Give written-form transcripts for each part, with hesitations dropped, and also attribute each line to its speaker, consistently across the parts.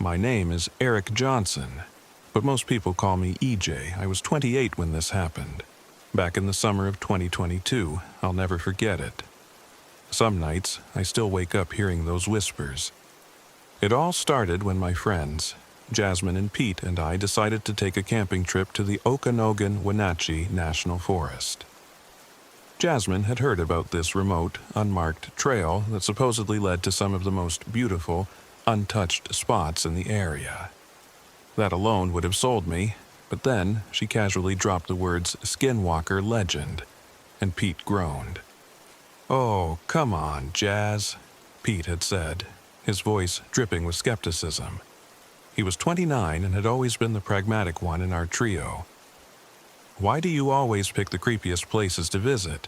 Speaker 1: My name is Eric Johnson, but most people call me EJ. I was 28 when this happened. Back in the summer of 2022, I'll never forget it. Some nights, I still wake up hearing those whispers. It all started when my friends, Jasmine and Pete, and I decided to take a camping trip to the Okanogan-Wenatchee National Forest. Jasmine had heard about this remote, unmarked trail that supposedly led to some of the most beautiful, untouched spots in the area. That alone would have sold me, but then she casually dropped the words Skinwalker Legend, and Pete groaned. "Oh, come on, Jazz," Pete had said, his voice dripping with skepticism. He was 29 and had always been the pragmatic one in our trio. "Why do you always pick the creepiest places to visit?"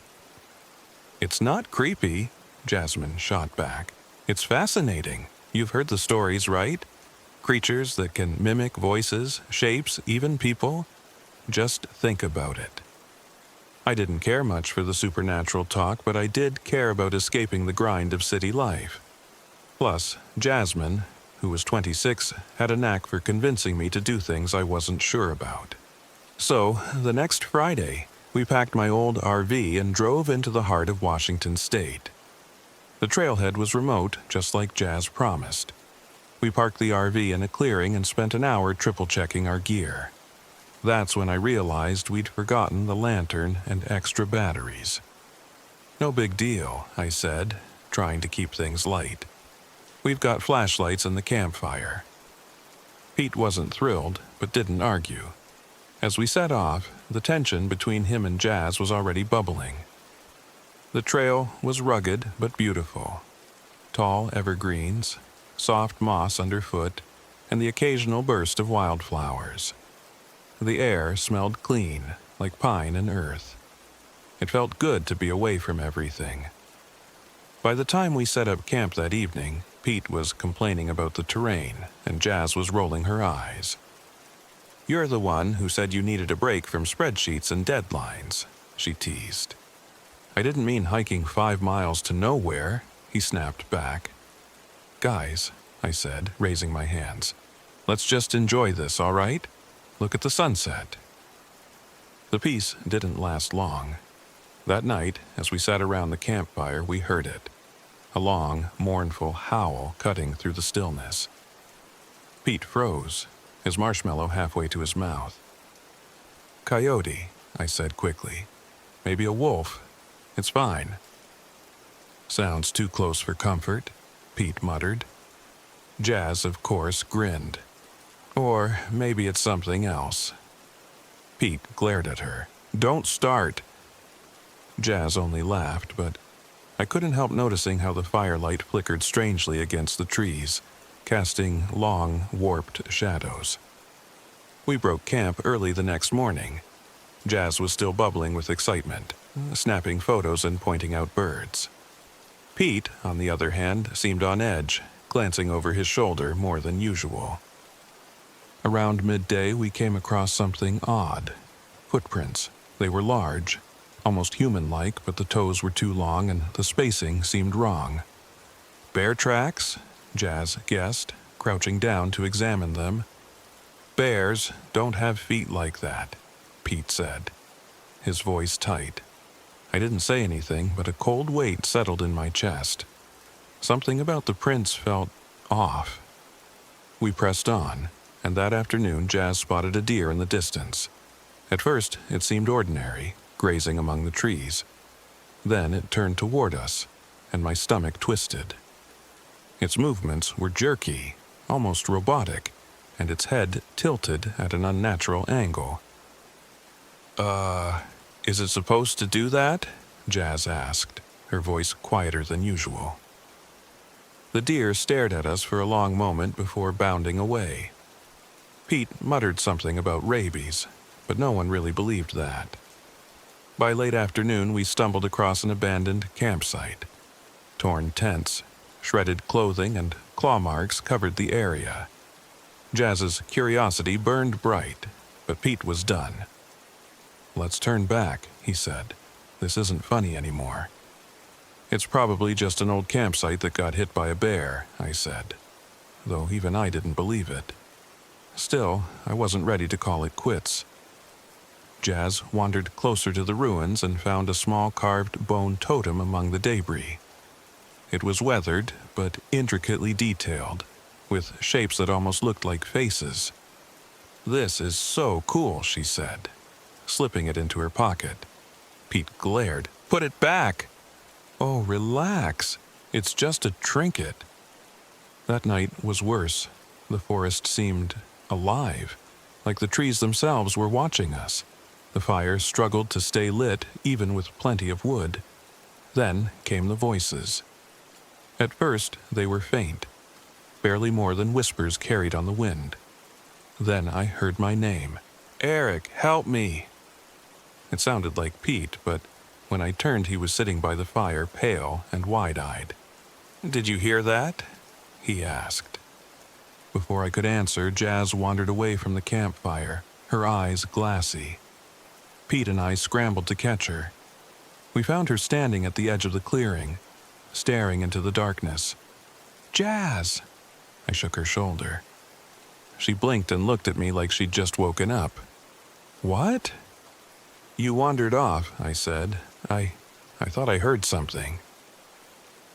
Speaker 1: "It's not creepy," Jasmine shot back. "It's fascinating. You've heard the stories, right? Creatures that can mimic voices, shapes, even people. Just think about it." I didn't care much for the supernatural talk, but I did care about escaping the grind of city life. Plus, Jasmine, who was 26, had a knack for convincing me to do things I wasn't sure about. So, the next Friday, we packed my old RV and drove into the heart of Washington State. The trailhead was remote, just like Jazz promised. We parked the RV in a clearing and spent an hour triple-checking our gear. That's when I realized we'd forgotten the lantern and extra batteries. "No big deal," I said, trying to keep things light. "We've got flashlights in the campfire." Pete wasn't thrilled, but didn't argue. As we set off, the tension between him and Jazz was already bubbling. The trail was rugged but beautiful. Tall evergreens, soft moss underfoot, and the occasional burst of wildflowers. The air smelled clean, like pine and earth. It felt good to be away from everything. By the time we set up camp that evening, Pete was complaining about the terrain, and Jazz was rolling her eyes. "You're the one who said you needed a break from spreadsheets and deadlines," she teased. "I didn't mean hiking 5 miles to nowhere," he snapped back. "Guys," I said, raising my hands, "let's just enjoy this, all right? Look at the sunset." The peace didn't last long. That night, as we sat around the campfire, we heard it. A long, mournful howl cutting through the stillness. Pete froze, his marshmallow halfway to his mouth. "Coyote," I said quickly. "Maybe a wolf. It's fine." "Sounds too close for comfort," Pete muttered. Jazz, of course, grinned. "Or maybe it's something else." Pete glared at her. "Don't start." Jazz only laughed, but I couldn't help noticing how the firelight flickered strangely against the trees, casting long, warped shadows. We broke camp early the next morning. Jazz was still bubbling with excitement, snapping photos and pointing out birds. Pete, on the other hand, seemed on edge, glancing over his shoulder more than usual. Around midday, we came across something odd. Footprints. They were large, almost human-like, but the toes were too long and the spacing seemed wrong. "Bear tracks?" Jazz guessed, crouching down to examine them. "Bears don't have feet like that," Pete said, his voice tight. I didn't say anything, but a cold weight settled in my chest. Something about the prints felt off. We pressed on, and that afternoon Jazz spotted a deer in the distance. At first, it seemed ordinary, grazing among the trees. Then it turned toward us, and my stomach twisted. Its movements were jerky, almost robotic, and its head tilted at an unnatural angle. Is it supposed to do that?" Jazz asked, her voice quieter than usual. The deer stared at us for a long moment before bounding away. Pete muttered something about rabies, but no one really believed that. By late afternoon, we stumbled across an abandoned campsite. Torn tents, shredded clothing, and claw marks covered the area. Jazz's curiosity burned bright, but Pete was done. "Let's turn back," he said. "This isn't funny anymore." "It's probably just an old campsite that got hit by a bear," I said. though even I didn't believe it. Still, I wasn't ready to call it quits. Jazz wandered closer to the ruins and found a small carved bone totem among the debris. It was weathered, but intricately detailed, with shapes that almost looked like faces. "This is so cool," she said, slipping it into her pocket. Pete glared. "Put it back!" "Oh, relax. It's just a trinket." That night was worse. The forest seemed alive, like the trees themselves were watching us. The fire struggled to stay lit, even with plenty of wood. Then came the voices. At first, they were faint, barely more than whispers carried on the wind. Then I heard my name. "Eric, help me!" It sounded like Pete, but when I turned, he was sitting by the fire, pale and wide-eyed. "Did you hear that?" he asked. Before I could answer, Jazz wandered away from the campfire, her eyes glassy. Pete and I scrambled to catch her. We found her standing at the edge of the clearing, staring into the darkness. "Jazz!" I shook her shoulder. She blinked and looked at me like she'd just woken up. "What?" "You wandered off," I said. I thought I heard something."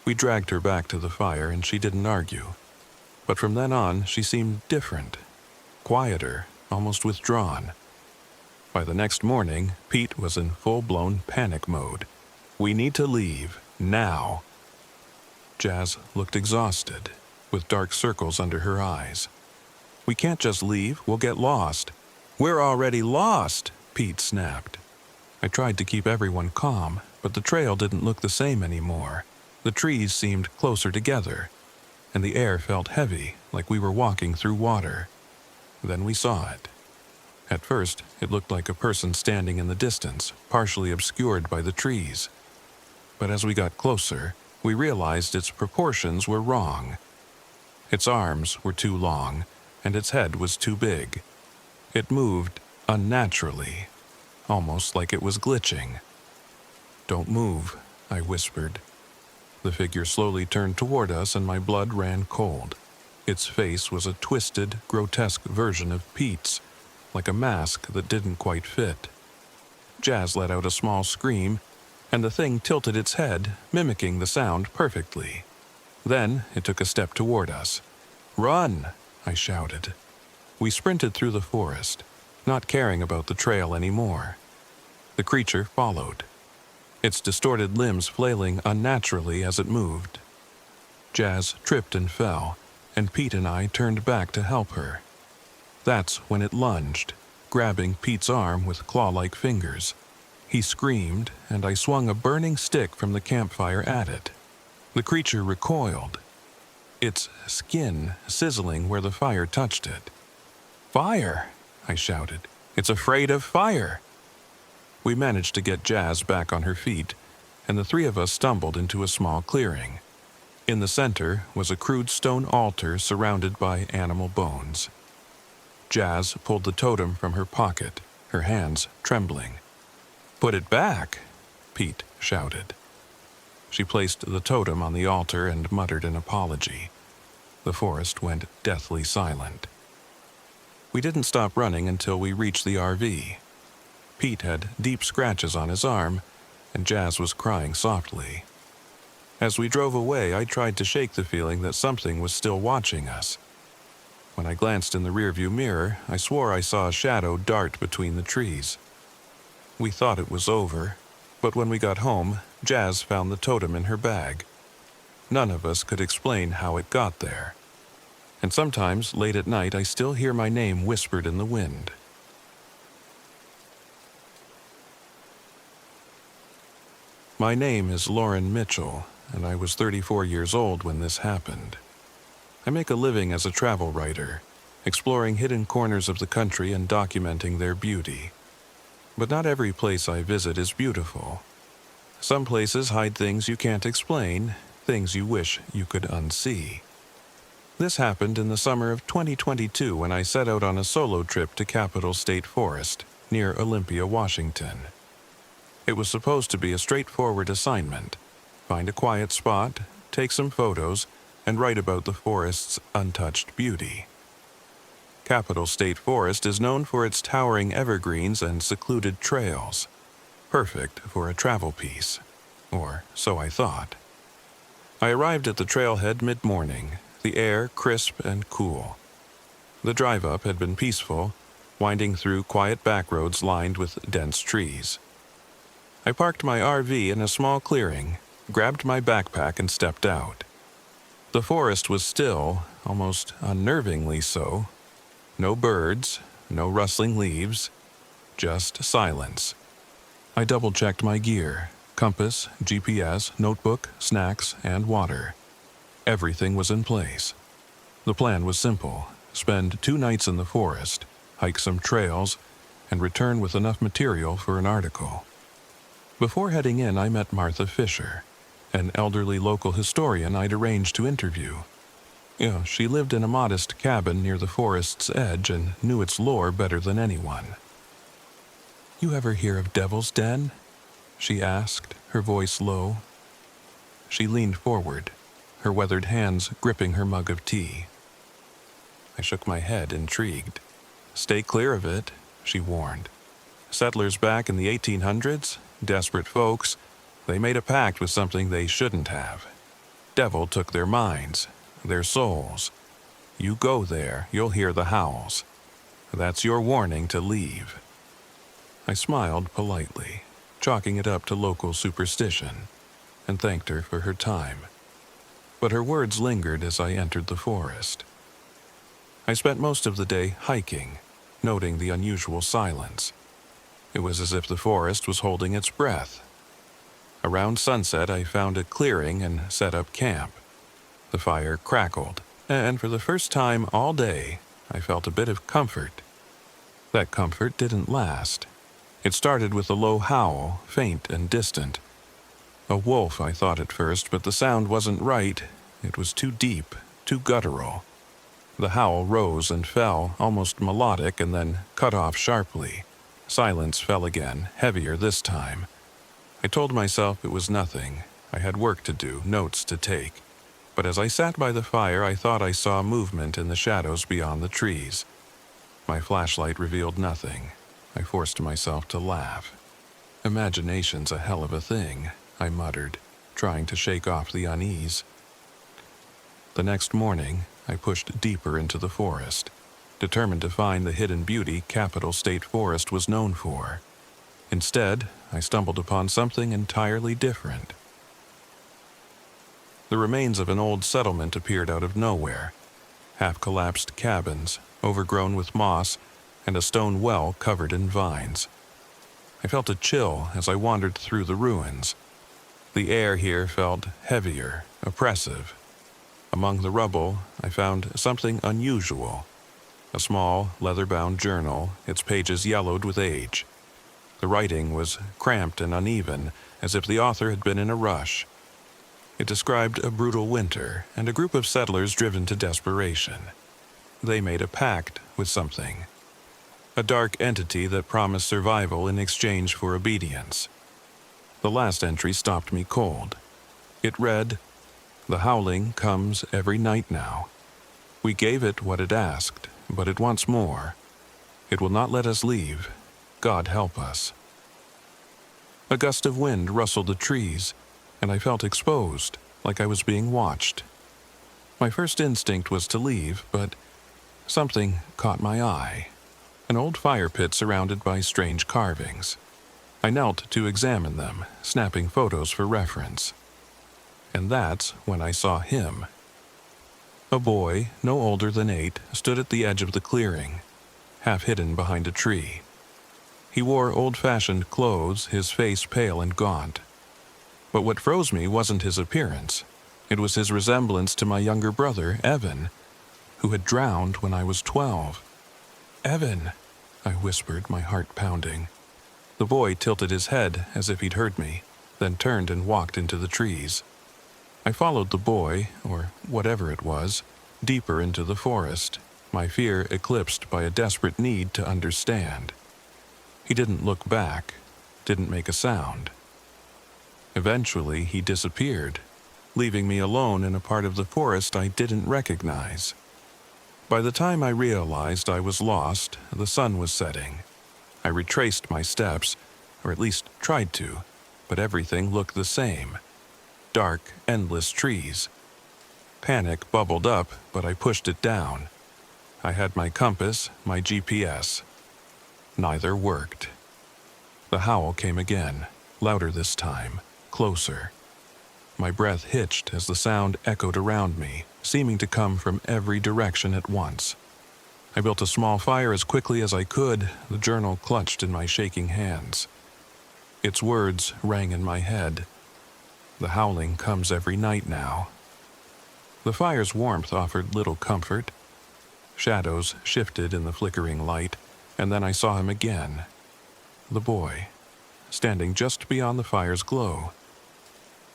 Speaker 1: We dragged her back to the fire and she didn't argue. But from then on, she seemed different, quieter, almost withdrawn. By the next morning, Pete was in full-blown panic mode. "We need to leave, now." Jazz looked exhausted, with dark circles under her eyes. "We can't just leave, we'll get lost." "We're already lost," Pete snapped. I tried to keep everyone calm, but the trail didn't look the same anymore. The trees seemed closer together, and the air felt heavy, like we were walking through water. Then we saw it. At first, it looked like a person standing in the distance, partially obscured by the trees. But as we got closer, we realized its proportions were wrong. Its arms were too long, and its head was too big. It moved unnaturally, almost like it was glitching. "Don't move," I whispered. The figure slowly turned toward us and my blood ran cold. Its face was a twisted, grotesque version of Pete's, like a mask that didn't quite fit. Jazz let out a small scream, and the thing tilted its head, mimicking the sound perfectly. Then it took a step toward us. "Run!" I shouted. We sprinted through the forest, not caring about the trail anymore. The creature followed, its distorted limbs flailing unnaturally as it moved. Jazz tripped and fell, and Pete and I turned back to help her. That's when it lunged, grabbing Pete's arm with claw-like fingers. He screamed, and I swung a burning stick from the campfire at it. The creature recoiled, its skin sizzling where the fire touched it. "Fire!" I shouted. "It's afraid of fire!" We managed to get Jazz back on her feet, and the three of us stumbled into a small clearing. In the center was a crude stone altar surrounded by animal bones. Jazz pulled the totem from her pocket, her hands trembling. "Put it back!" Pete shouted. She placed the totem on the altar and muttered an apology. The forest went deathly silent. We didn't stop running until we reached the RV. Pete had deep scratches on his arm, and Jazz was crying softly. As we drove away, I tried to shake the feeling that something was still watching us. When I glanced in the rearview mirror, I swore I saw a shadow dart between the trees. We thought it was over, but when we got home, Jazz found the totem in her bag. None of us could explain how it got there. And sometimes, late at night, I still hear my name whispered in the wind. My name is Lauren Mitchell, and I was 34 years old when this happened. I make a living as a travel writer, exploring hidden corners of the country and documenting their beauty. But not every place I visit is beautiful. Some places hide things you can't explain, things you wish you could unsee. This happened in the summer of 2022 when I set out on a solo trip to Capitol State Forest, near Olympia, Washington. It was supposed to be a straightforward assignment. Find a quiet spot, take some photos, and write about the forest's untouched beauty. Capitol State Forest is known for its towering evergreens and secluded trails, perfect for a travel piece, or so I thought. I arrived at the trailhead mid-morning, the air crisp and cool. The drive-up had been peaceful, winding through quiet back roads lined with dense trees. I parked my RV in a small clearing, grabbed my backpack and stepped out. The forest was still, almost unnervingly so. No birds, no rustling leaves, just silence. I double-checked my gear, compass, GPS, notebook, snacks, and water. Everything was in place. The plan was simple: spend 2 nights in the forest, hike some trails, and return with enough material for an article. Before heading in, I met Martha Fisher, an elderly local historian I'd arranged to interview. She lived in a modest cabin near the forest's edge and knew its lore better than anyone. "You ever hear of Devil's Den?" she asked, her voice low. She leaned forward, her weathered hands gripping her mug of tea. I shook my head, intrigued. "Stay clear of it," she warned. "Settlers back in the 1800s, desperate folks, they made a pact with something they shouldn't have. Devil took their minds, their souls. You go there, you'll hear the howls. That's your warning to leave." I smiled politely, chalking it up to local superstition, and thanked her for her time. But her words lingered as I entered the forest. I spent most of the day hiking, noting the unusual silence. It was as if the forest was holding its breath. Around sunset, I found a clearing and set up camp. The fire crackled, and for the first time all day, I felt a bit of comfort. That comfort didn't last. It started with a low howl, faint and distant. A wolf, I thought at first, but the sound wasn't right. It was too deep, too guttural. The howl rose and fell, almost melodic, and then cut off sharply. Silence fell again, heavier this time. I told myself it was nothing. I had work to do, notes to take. But as I sat by the fire, I thought I saw movement in the shadows beyond the trees. My flashlight revealed nothing. I forced myself to laugh. "Imagination's a hell of a thing," I muttered, trying to shake off the unease. The next morning, I pushed deeper into the forest, determined to find the hidden beauty Capitol State Forest was known for. Instead, I stumbled upon something entirely different. The remains of an old settlement appeared out of nowhere. Half-collapsed cabins, overgrown with moss, and a stone well covered in vines. I felt a chill as I wandered through the ruins. The air here felt heavier, oppressive. Among the rubble, I found something unusual. A small, leather-bound journal, its pages yellowed with age. The writing was cramped and uneven, as if the author had been in a rush. It described a brutal winter and a group of settlers driven to desperation. They made a pact with something. A dark entity that promised survival in exchange for obedience. The last entry stopped me cold. It read, "The howling comes every night now. We gave it what it asked, but it wants more. It will not let us leave. God help us." A gust of wind rustled the trees, and I felt exposed, like I was being watched. My first instinct was to leave, but something caught my eye. An old fire pit surrounded by strange carvings. I knelt to examine them, snapping photos for reference. And that's when I saw him. A boy, no older than 8, stood at the edge of the clearing, half hidden behind a tree. He wore old-fashioned clothes, his face pale and gaunt. But what froze me wasn't his appearance. It was his resemblance to my younger brother, Evan, who had drowned when I was 12. "Evan," I whispered, my heart pounding. The boy tilted his head as if he'd heard me, then turned and walked into the trees. I followed the boy, or whatever it was, deeper into the forest, my fear eclipsed by a desperate need to understand. He didn't look back, didn't make a sound. Eventually, he disappeared, leaving me alone in a part of the forest I didn't recognize. By the time I realized I was lost, the sun was setting. I retraced my steps, or at least tried to, but everything looked the same. Dark, endless trees. Panic bubbled up, but I pushed it down. I had my compass, my GPS. Neither worked. The howl came again, louder this time, closer. My breath hitched as the sound echoed around me, seeming to come from every direction at once. I built a small fire as quickly as I could, the journal clutched in my shaking hands. Its words rang in my head. The howling comes every night now. The fire's warmth offered little comfort. Shadows shifted in the flickering light, and then I saw him again. The boy, standing just beyond the fire's glow.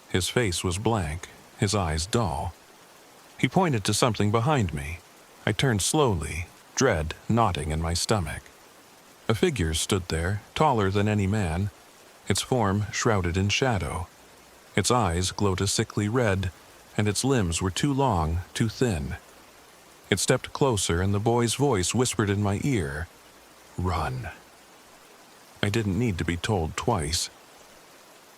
Speaker 1: His face was blank, his eyes dull. He pointed to something behind me. I turned slowly, dread knotting in my stomach. A figure stood there, taller than any man, its form shrouded in shadow. Its eyes glowed a sickly red, and its limbs were too long, too thin. It stepped closer, and the boy's voice whispered in my ear, "Run." I didn't need to be told twice.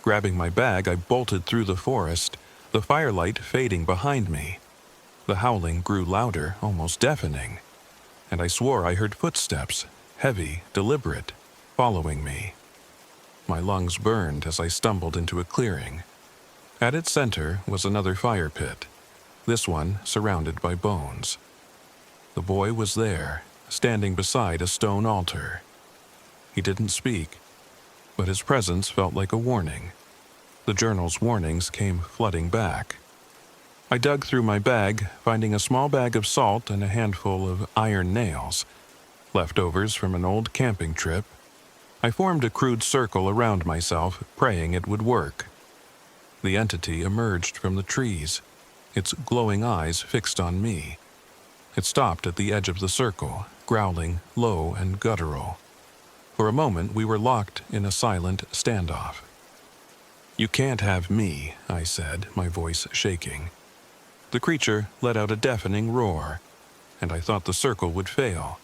Speaker 1: Grabbing my bag, I bolted through the forest, the firelight fading behind me. The howling grew louder, almost deafening, and I swore I heard footsteps, heavy, deliberate, following me. My lungs burned as I stumbled into a clearing. At its center was another fire pit, this one surrounded by bones. The boy was there, standing beside a stone altar. He didn't speak, but his presence felt like a warning. The journal's warnings came flooding back. I dug through my bag, finding a small bag of salt and a handful of iron nails, leftovers from an old camping trip. I formed a crude circle around myself, praying it would work. The entity emerged from the trees, its glowing eyes fixed on me. It stopped at the edge of the circle, growling low and guttural. For a moment, we were locked in a silent standoff. "You can't have me," I said, my voice shaking. The creature let out a deafening roar, and I thought the circle would fail.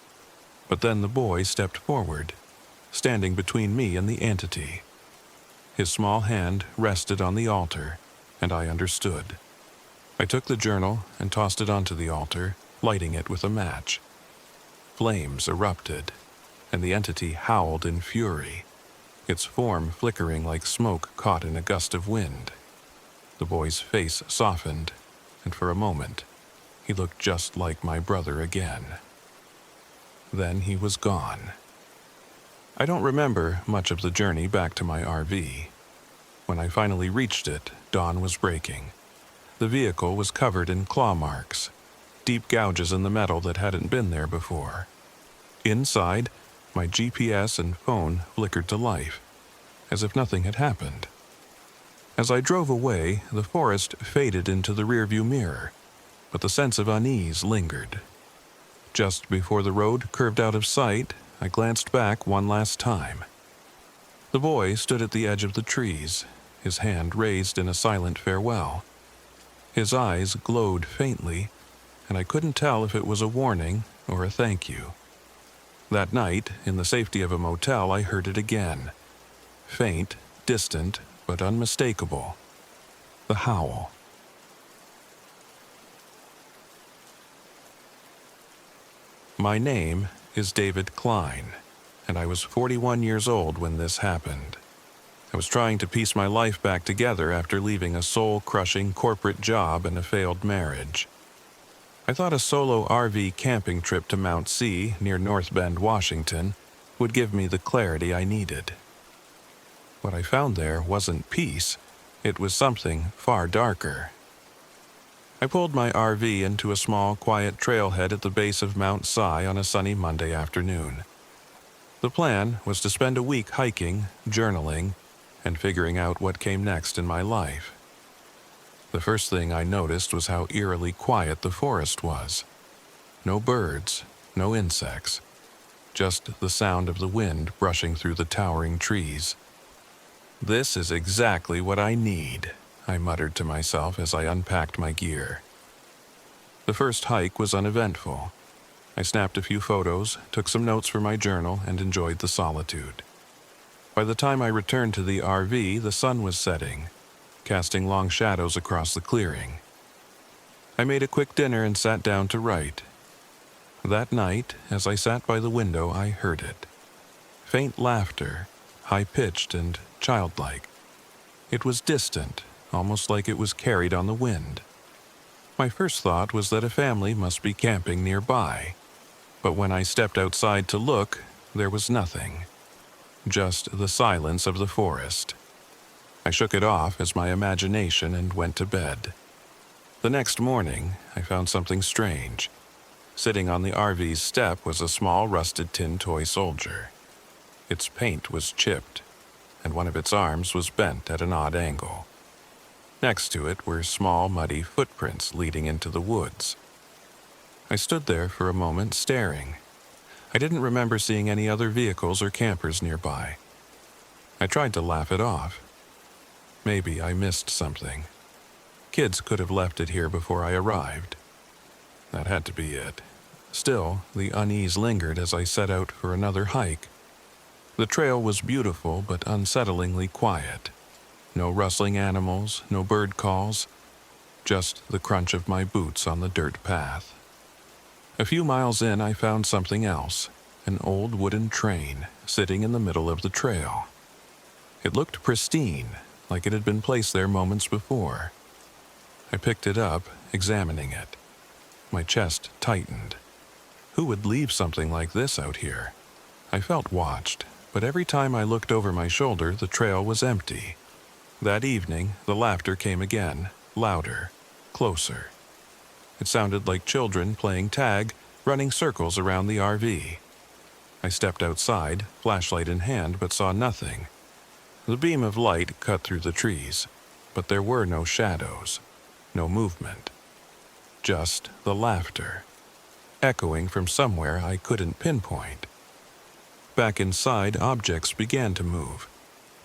Speaker 1: But then the boy stepped forward, standing between me and the entity. His small hand rested on the altar, and I understood. I took the journal and tossed it onto the altar, lighting it with a match. Flames erupted, and the entity howled in fury, its form flickering like smoke caught in a gust of wind. The boy's face softened, and for a moment, he looked just like my brother again. Then he was gone. I don't remember much of the journey back to my RV. When I finally reached it, dawn was breaking. The vehicle was covered in claw marks, deep gouges in the metal that hadn't been there before. Inside, my GPS and phone flickered to life, as if nothing had happened. As I drove away, the forest faded into the rearview mirror, but the sense of unease lingered. Just before the road curved out of sight, I glanced back one last time. The boy stood at the edge of the trees, his hand raised in a silent farewell. His eyes glowed faintly, and I couldn't tell if it was a warning or a thank you. That night, in the safety of a motel, I heard it again. Faint, distant, but unmistakable. The howl. My name is David Klein, and I was 41 years old when this happened. I was trying to piece my life back together after leaving a soul-crushing corporate job and a failed marriage. I thought a solo RV camping trip to Mount C near North Bend, Washington, would give me the clarity I needed. What I found there wasn't peace, it was something far darker. I pulled my RV into a small, quiet trailhead at the base of Mount Si on a sunny Monday afternoon. The plan was to spend a week hiking, journaling, and figuring out what came next in my life. The first thing I noticed was how eerily quiet the forest was. No birds, no insects, just the sound of the wind brushing through the towering trees. "This is exactly what I need," I muttered to myself as I unpacked my gear. The first hike was uneventful. I snapped a few photos, took some notes for my journal, and enjoyed the solitude. By the time I returned to the RV, the sun was setting, casting long shadows across the clearing. I made a quick dinner and sat down to write. That night, as I sat by the window, I heard it. Faint laughter, high-pitched and childlike. It was distant, almost like it was carried on the wind. My first thought was that a family must be camping nearby, but when I stepped outside to look, there was nothing. Just the silence of the forest. I shook it off as my imagination and went to bed. The next morning, I found something strange. Sitting on the RV's step was a small rusted tin toy soldier. Its paint was chipped, and one of its arms was bent at an odd angle. Next to it were small, muddy footprints leading into the woods. I stood there for a moment, staring. I didn't remember seeing any other vehicles or campers nearby. I tried to laugh it off. Maybe I missed something. Kids could have left it here before I arrived. That had to be it. Still, the unease lingered as I set out for another hike. The trail was beautiful but unsettlingly quiet. No rustling animals, no bird calls, just the crunch of my boots on the dirt path. A few miles in, I found something else, an old wooden train sitting in the middle of the trail. It looked pristine, like it had been placed there moments before. I picked it up, examining it. My chest tightened. Who would leave something like this out here? I felt watched, but every time I looked over my shoulder, the trail was empty. That evening, the laughter came again, louder, closer. It sounded like children playing tag, running circles around the RV. I stepped outside, flashlight in hand, but saw nothing. The beam of light cut through the trees, but there were no shadows, no movement. Just the laughter, echoing from somewhere I couldn't pinpoint. Back inside, objects began to move.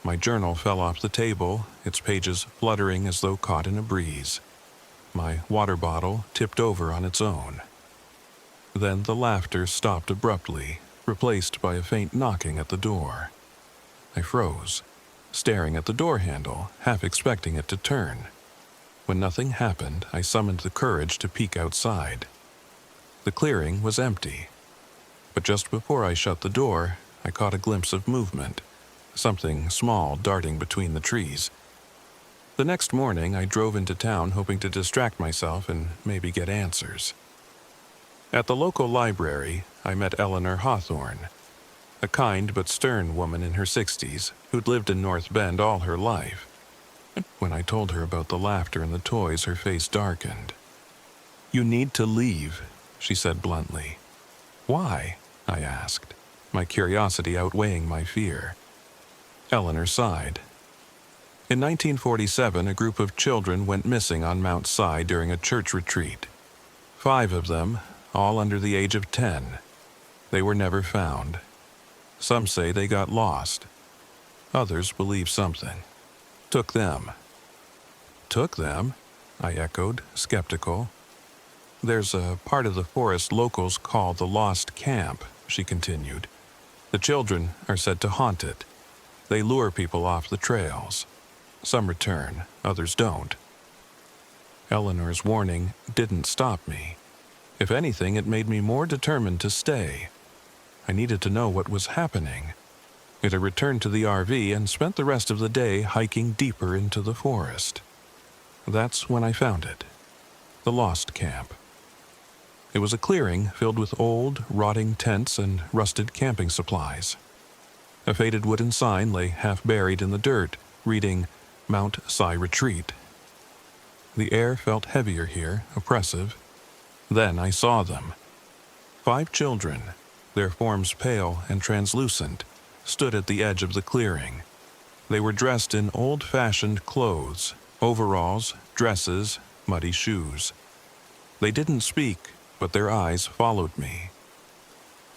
Speaker 1: My journal fell off the table, its pages fluttering as though caught in a breeze. My water bottle tipped over on its own. Then the laughter stopped abruptly, replaced by a faint knocking at the door. I froze, staring at the door handle, half expecting it to turn. When nothing happened, I summoned the courage to peek outside. The clearing was empty. But just before I shut the door, I caught a glimpse of movement, something small darting between the trees. The next morning, I drove into town hoping to distract myself and maybe get answers. At the local library, I met Eleanor Hawthorne, a kind but stern woman in her 60s who'd lived in North Bend all her life. When I told her about the laughter and the toys, her face darkened. "You need to leave," she said bluntly. "Why?" I asked, my curiosity outweighing my fear. Eleanor sighed. In 1947, a group of children went missing on Mount Si during a church retreat. 5 of them, all under the age of 10. They were never found. Some say they got lost. Others believe something took them. "Took them?" I echoed, skeptical. "There's a part of the forest locals call the Lost Camp," she continued. "The children are said to haunt it. They lure people off the trails. Some return, others don't." Eleanor's warning didn't stop me. If anything, it made me more determined to stay. I needed to know what was happening. I returned to the RV and spent the rest of the day hiking deeper into the forest. That's when I found it. The Lost Camp. It was a clearing filled with old, rotting tents and rusted camping supplies. A faded wooden sign lay half buried in the dirt, reading, "Mount Si Retreat." The air felt heavier here, oppressive. Then I saw them. 5 children, their forms pale and translucent, stood at the edge of the clearing. They were dressed in old-fashioned clothes, overalls, dresses, muddy shoes. They didn't speak, but their eyes followed me.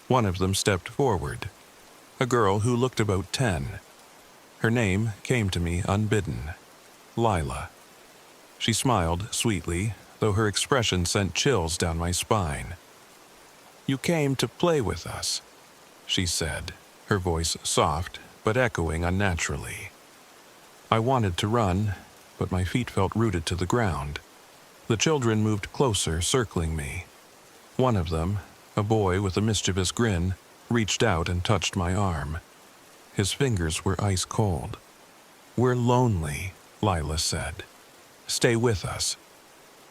Speaker 1: One of them stepped forward, a girl who looked about 10. Her name came to me unbidden, Lila. She smiled sweetly, though her expression sent chills down my spine. "You came to play with us," she said, her voice soft but echoing unnaturally. I wanted to run, but my feet felt rooted to the ground. The children moved closer, circling me. One of them, a boy with a mischievous grin, reached out and touched my arm. His fingers were ice cold. "We're lonely," Lila said. "Stay with us."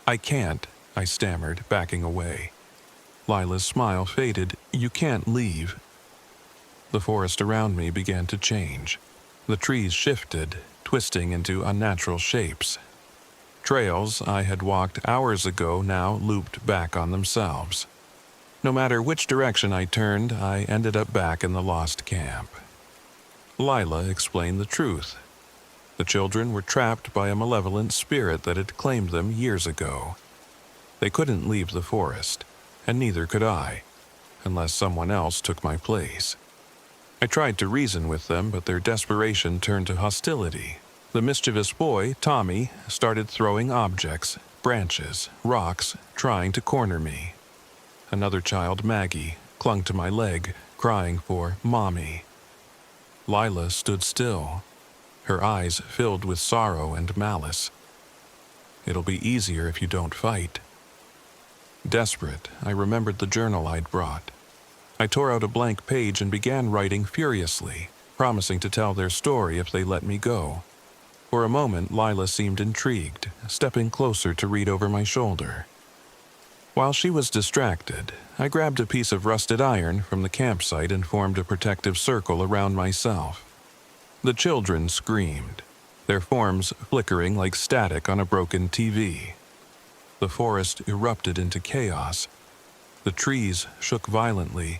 Speaker 1: "I can't," I stammered, backing away. Lila's smile faded. "You can't leave." The forest around me began to change. The trees shifted, twisting into unnatural shapes. Trails I had walked hours ago now looped back on themselves. No matter which direction I turned, I ended up back in the lost camp. Lila explained the truth. The children were trapped by a malevolent spirit that had claimed them years ago. They couldn't leave the forest, and neither could I, unless someone else took my place. I tried to reason with them, but their desperation turned to hostility. The mischievous boy, Tommy, started throwing objects, branches, rocks, trying to corner me. Another child, Maggie, clung to my leg, crying for Mommy. Lila stood still, her eyes filled with sorrow and malice. "It'll be easier if you don't fight." Desperate, I remembered the journal I'd brought. I tore out a blank page and began writing furiously, promising to tell their story if they let me go. For a moment, Lila seemed intrigued, stepping closer to read over my shoulder. While she was distracted, I grabbed a piece of rusted iron from the campsite and formed a protective circle around myself. The children screamed, their forms flickering like static on a broken TV. The forest erupted into chaos. The trees shook violently,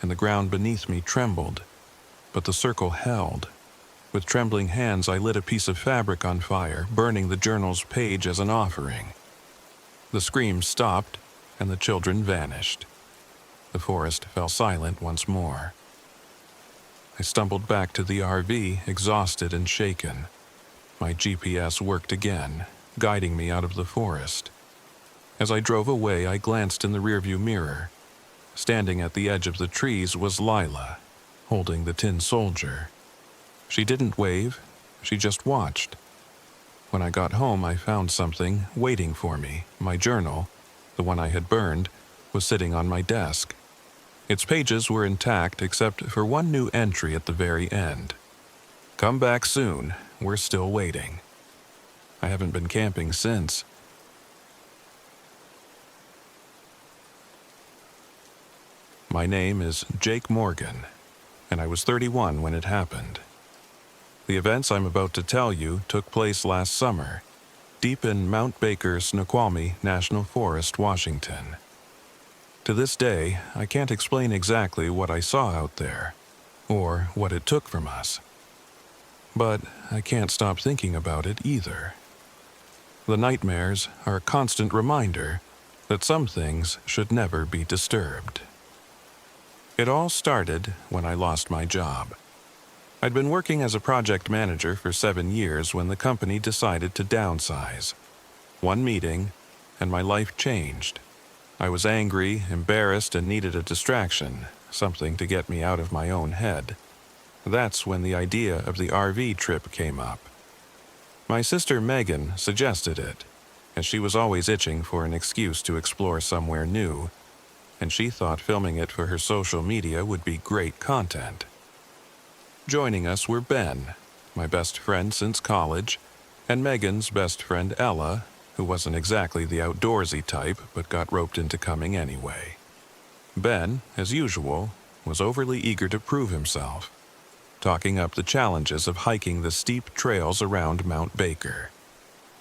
Speaker 1: and the ground beneath me trembled, but the circle held. With trembling hands, I lit a piece of fabric on fire, burning the journal's page as an offering. The screams stopped, and the children vanished. The forest fell silent once more. I stumbled back to the RV, exhausted and shaken. My GPS worked again, guiding me out of the forest. As I drove away, I glanced in the rearview mirror. Standing at the edge of the trees was Lila, holding the tin soldier. She didn't wave, she just watched. When I got home, I found something waiting for me. My journal, the one I had burned, was sitting on my desk. Its pages were intact except for one new entry at the very end. "Come back soon, we're still waiting." I haven't been camping since. My name is Jake Morgan, and I was 31 when it happened. The events I'm about to tell you took place last summer, deep in Mount Baker Snoqualmie National Forest, Washington. To this day, I can't explain exactly what I saw out there, or what it took from us. But I can't stop thinking about it either. The nightmares are a constant reminder that some things should never be disturbed. It all started when I lost my job. I'd been working as a project manager for 7 years when the company decided to downsize. One meeting, and my life changed. I was angry, embarrassed, and needed a distraction, something to get me out of my own head. That's when the idea of the RV trip came up. My sister Megan suggested it, as she was always itching for an excuse to explore somewhere new, and she thought filming it for her social media would be great content. Joining us were Ben, my best friend since college, and Megan's best friend Ella, who wasn't exactly the outdoorsy type but got roped into coming anyway. Ben, as usual, was overly eager to prove himself, talking up the challenges of hiking the steep trails around Mount Baker.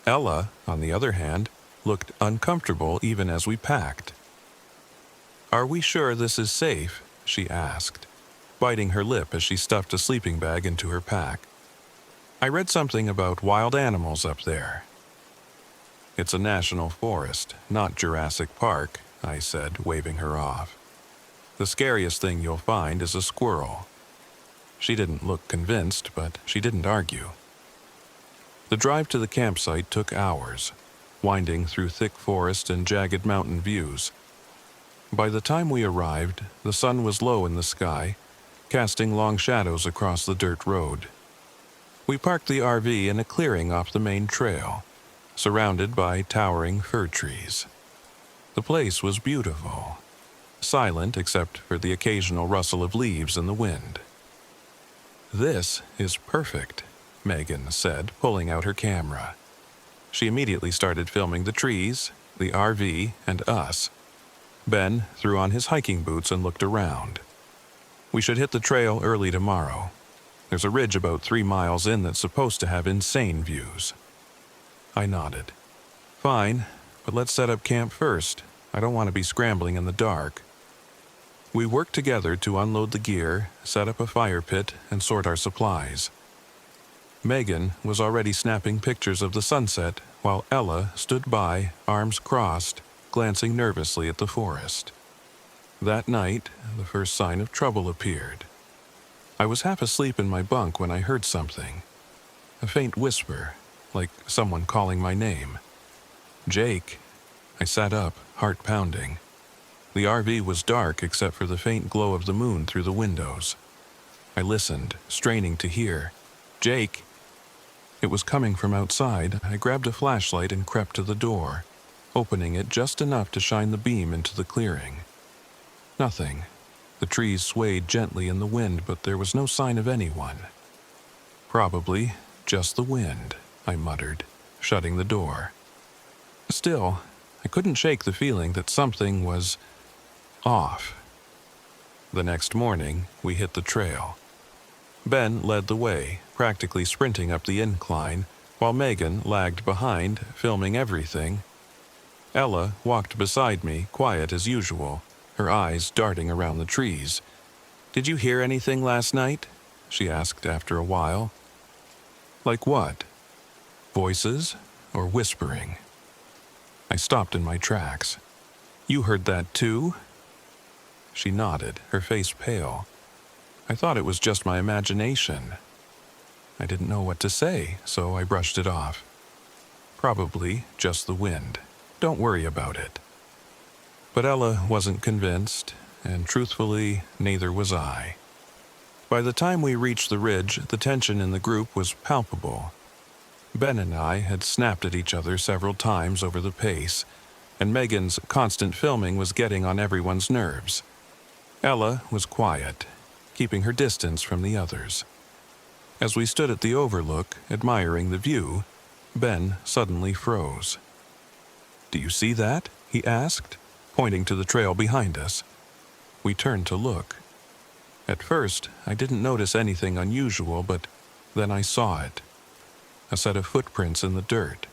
Speaker 1: Ella, on the other hand, looked uncomfortable even as we packed. "Are we sure this is safe?" she asked, biting her lip as she stuffed a sleeping bag into her pack. "I read something about wild animals up there." "It's a national forest, not Jurassic Park," I said, waving her off. "The scariest thing you'll find is a squirrel." She didn't look convinced, but she didn't argue. The drive to the campsite took hours. winding through thick forest and jagged mountain views. By the time we arrived, the sun was low in the sky, casting long shadows across the dirt road. We parked the RV in a clearing off the main trail, surrounded by towering fir trees. The place was beautiful, silent except for the occasional rustle of leaves in the wind. "This is perfect," Megan said, pulling out her camera. She immediately started filming the trees, the RV, and us. Ben threw on his hiking boots and looked around. "We should hit the trail early tomorrow. There's a ridge about 3 miles in that's supposed to have insane views." I nodded. "Fine, but let's set up camp first. I don't want to be scrambling in the dark." We worked together to unload the gear, set up a fire pit, and sort our supplies. Megan was already snapping pictures of the sunset, while Ella stood by, arms crossed, glancing nervously at the forest. That night, the first sign of trouble appeared. I was half asleep in my bunk when I heard something. A faint whisper, like someone calling my name. "Jake." I sat up, heart pounding. The RV was dark except for the faint glow of the moon through the windows. I listened, straining to hear. "Jake." It was coming from outside. I grabbed a flashlight and crept to the door, opening it just enough to shine the beam into the clearing. Nothing. The trees swayed gently in the wind, but there was no sign of anyone. "Probably just the wind," I muttered, shutting the door. Still, I couldn't shake the feeling that something was off. The next morning, we hit the trail. Ben led the way, practically sprinting up the incline, while Megan lagged behind, filming everything. Ella walked beside me, quiet as usual, her eyes darting around the trees. "Did you hear anything last night?" she asked after a while. "Like what? Voices or whispering?" I stopped in my tracks. "You heard that too?" She nodded, her face pale. I thought it was just my imagination. I didn't know what to say, so I brushed it off. "Probably just the wind. Don't worry about it." But Ella wasn't convinced, and truthfully, neither was I. By the time we reached the ridge, the tension in the group was palpable. Ben and I had snapped at each other several times over the pace, and Megan's constant filming was getting on everyone's nerves. Ella was quiet, keeping her distance from the others. As we stood at the overlook, admiring the view, Ben suddenly froze. "Do you see that?" he asked, pointing to the trail behind us. We turned to look. At first, I didn't notice anything unusual, but then I saw it. A set of footprints in the dirt.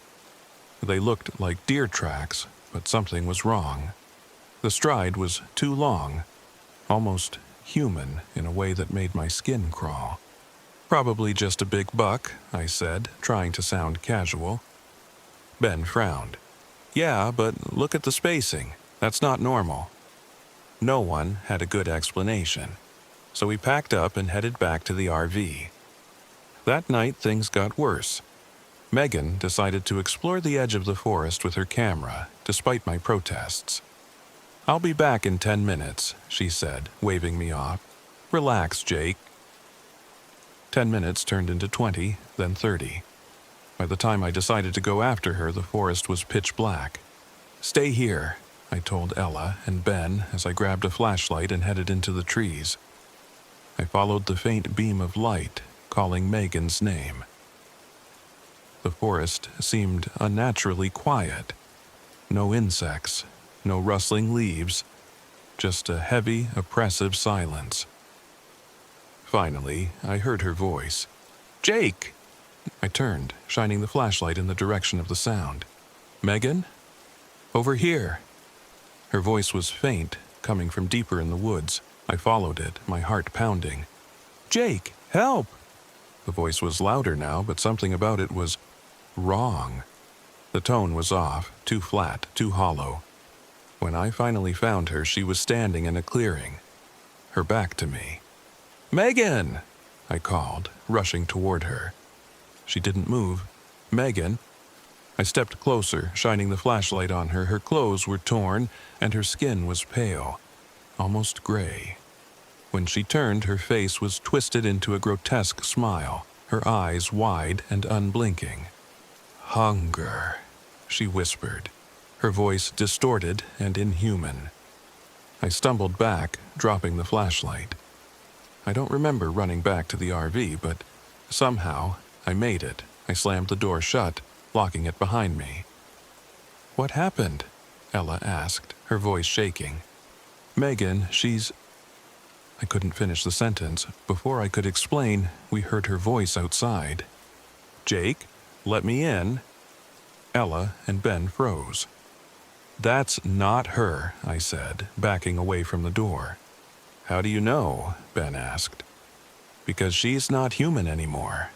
Speaker 1: They looked like deer tracks, but something was wrong. The stride was too long, almost human in a way that made my skin crawl. "Probably just a big buck," I said, trying to sound casual. Ben frowned. "Yeah, but look at the spacing. That's not normal." No one had a good explanation, so we packed up and headed back to the RV. That night, things got worse. Megan decided to explore the edge of the forest with her camera, despite my protests. "I'll be back in 10 minutes, she said, waving me off. "Relax, Jake." 10 minutes turned into 20, then 30. By the time I decided to go after her, the forest was pitch black. "Stay here," I told Ella and Ben as I grabbed a flashlight and headed into the trees. I followed the faint beam of light, calling Megan's name. The forest seemed unnaturally quiet. No insects, no rustling leaves, just a heavy, oppressive silence. Finally, I heard her voice. "Jake!" I turned, shining the flashlight in the direction of the sound. "Megan? Over here." Her voice was faint, coming from deeper in the woods. I followed it, my heart pounding. "Jake, help!" The voice was louder now, but something about it was wrong. The tone was off, too flat, too hollow. When I finally found her, she was standing in a clearing, her back to me. "Megan!" I called, rushing toward her. She didn't move. "Megan?" I stepped closer, shining the flashlight on her. Her clothes were torn, and her skin was pale, almost gray. When she turned, her face was twisted into a grotesque smile, her eyes wide and unblinking. "Hunger," she whispered, her voice distorted and inhuman. I stumbled back, dropping the flashlight. I don't remember running back to the RV, but somehow I made it. I slammed the door shut, locking it behind me. "What happened?" Ella asked, her voice shaking. "Megan, she's—" I couldn't finish the sentence. Before I could explain, we heard her voice outside. "Jake, let me in." Ella and Ben froze. "That's not her," I said, backing away from the door. "How do you know?" Ben asked. "Because she's not human anymore."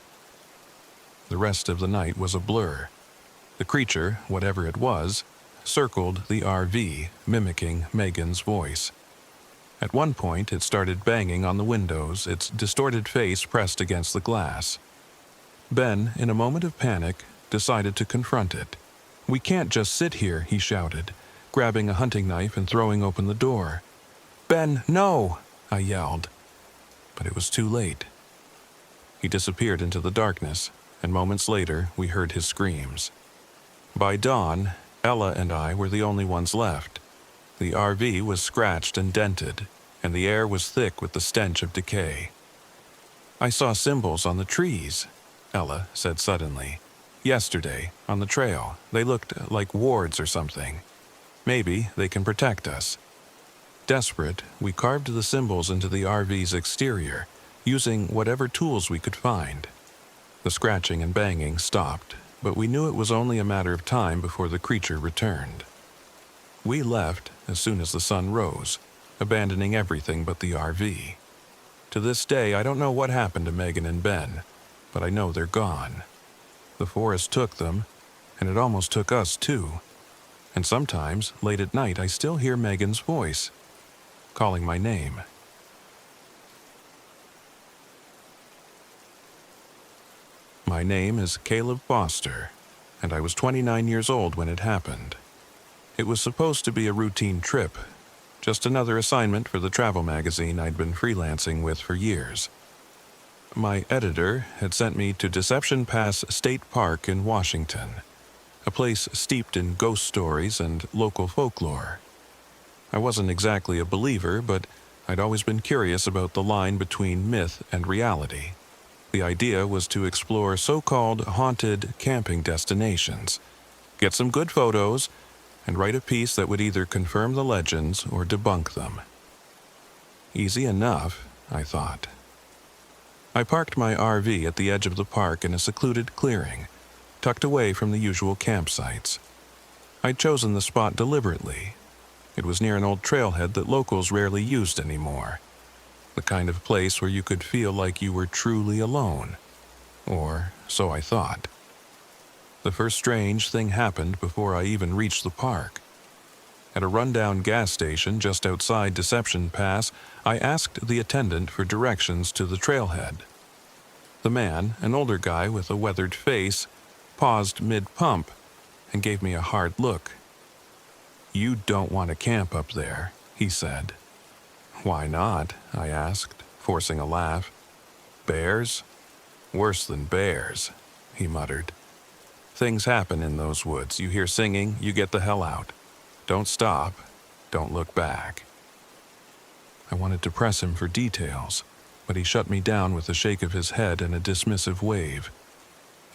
Speaker 1: The rest of the night was a blur. The creature, whatever it was, circled the RV, mimicking Megan's voice. At one point, it started banging on the windows, its distorted face pressed against the glass. Ben, in a moment of panic, decided to confront it. "We can't just sit here," he shouted, grabbing a hunting knife and throwing open the door. "Ben, no!" I yelled. But it was too late. He disappeared into the darkness, and moments later, we heard his screams. By dawn, Ella and I were the only ones left. The RV was scratched and dented, and the air was thick with the stench of decay. "I saw symbols on the trees," Ella said suddenly. "Yesterday, on the trail. They looked like wards or something. Maybe they can protect us." Desperate, we carved the symbols into the RV's exterior, using whatever tools we could find. The scratching and banging stopped, but we knew it was only a matter of time before the creature returned. We left as soon as the sun rose, abandoning everything but the RV. To this day, I don't know what happened to Megan and Ben, but I know they're gone. The forest took them, and it almost took us too. And sometimes, late at night, I still hear Megan's voice, calling my name. My name is Caleb Foster, and I was 29 years old when it happened. It was supposed to be a routine trip, just another assignment for the travel magazine I'd been freelancing with for years. My editor had sent me to Deception Pass State Park in Washington, a place steeped in ghost stories and local folklore. I wasn't exactly a believer, but I'd always been curious about the line between myth and reality. The idea was to explore so-called haunted camping destinations, get some good photos, and write a piece that would either confirm the legends or debunk them. Easy enough, I thought. I parked my RV at the edge of the park in a secluded clearing, tucked away from the usual campsites. I'd chosen the spot deliberately. It was near an old trailhead that locals rarely used anymore, the kind of place where you could feel like you were truly alone. Or so I thought. The first strange thing happened before I even reached the park. At a rundown gas station just outside Deception Pass, I asked the attendant for directions to the trailhead. The man, an older guy with a weathered face, paused mid-pump and gave me a hard look. "You don't want to camp up there," he said. "Why not?" I asked, forcing a laugh. "Bears? Worse than bears," he muttered. "Things happen in those woods. You hear singing, you get the hell out. Don't stop. Don't look back." I wanted to press him for details, but he shut me down with a shake of his head and a dismissive wave.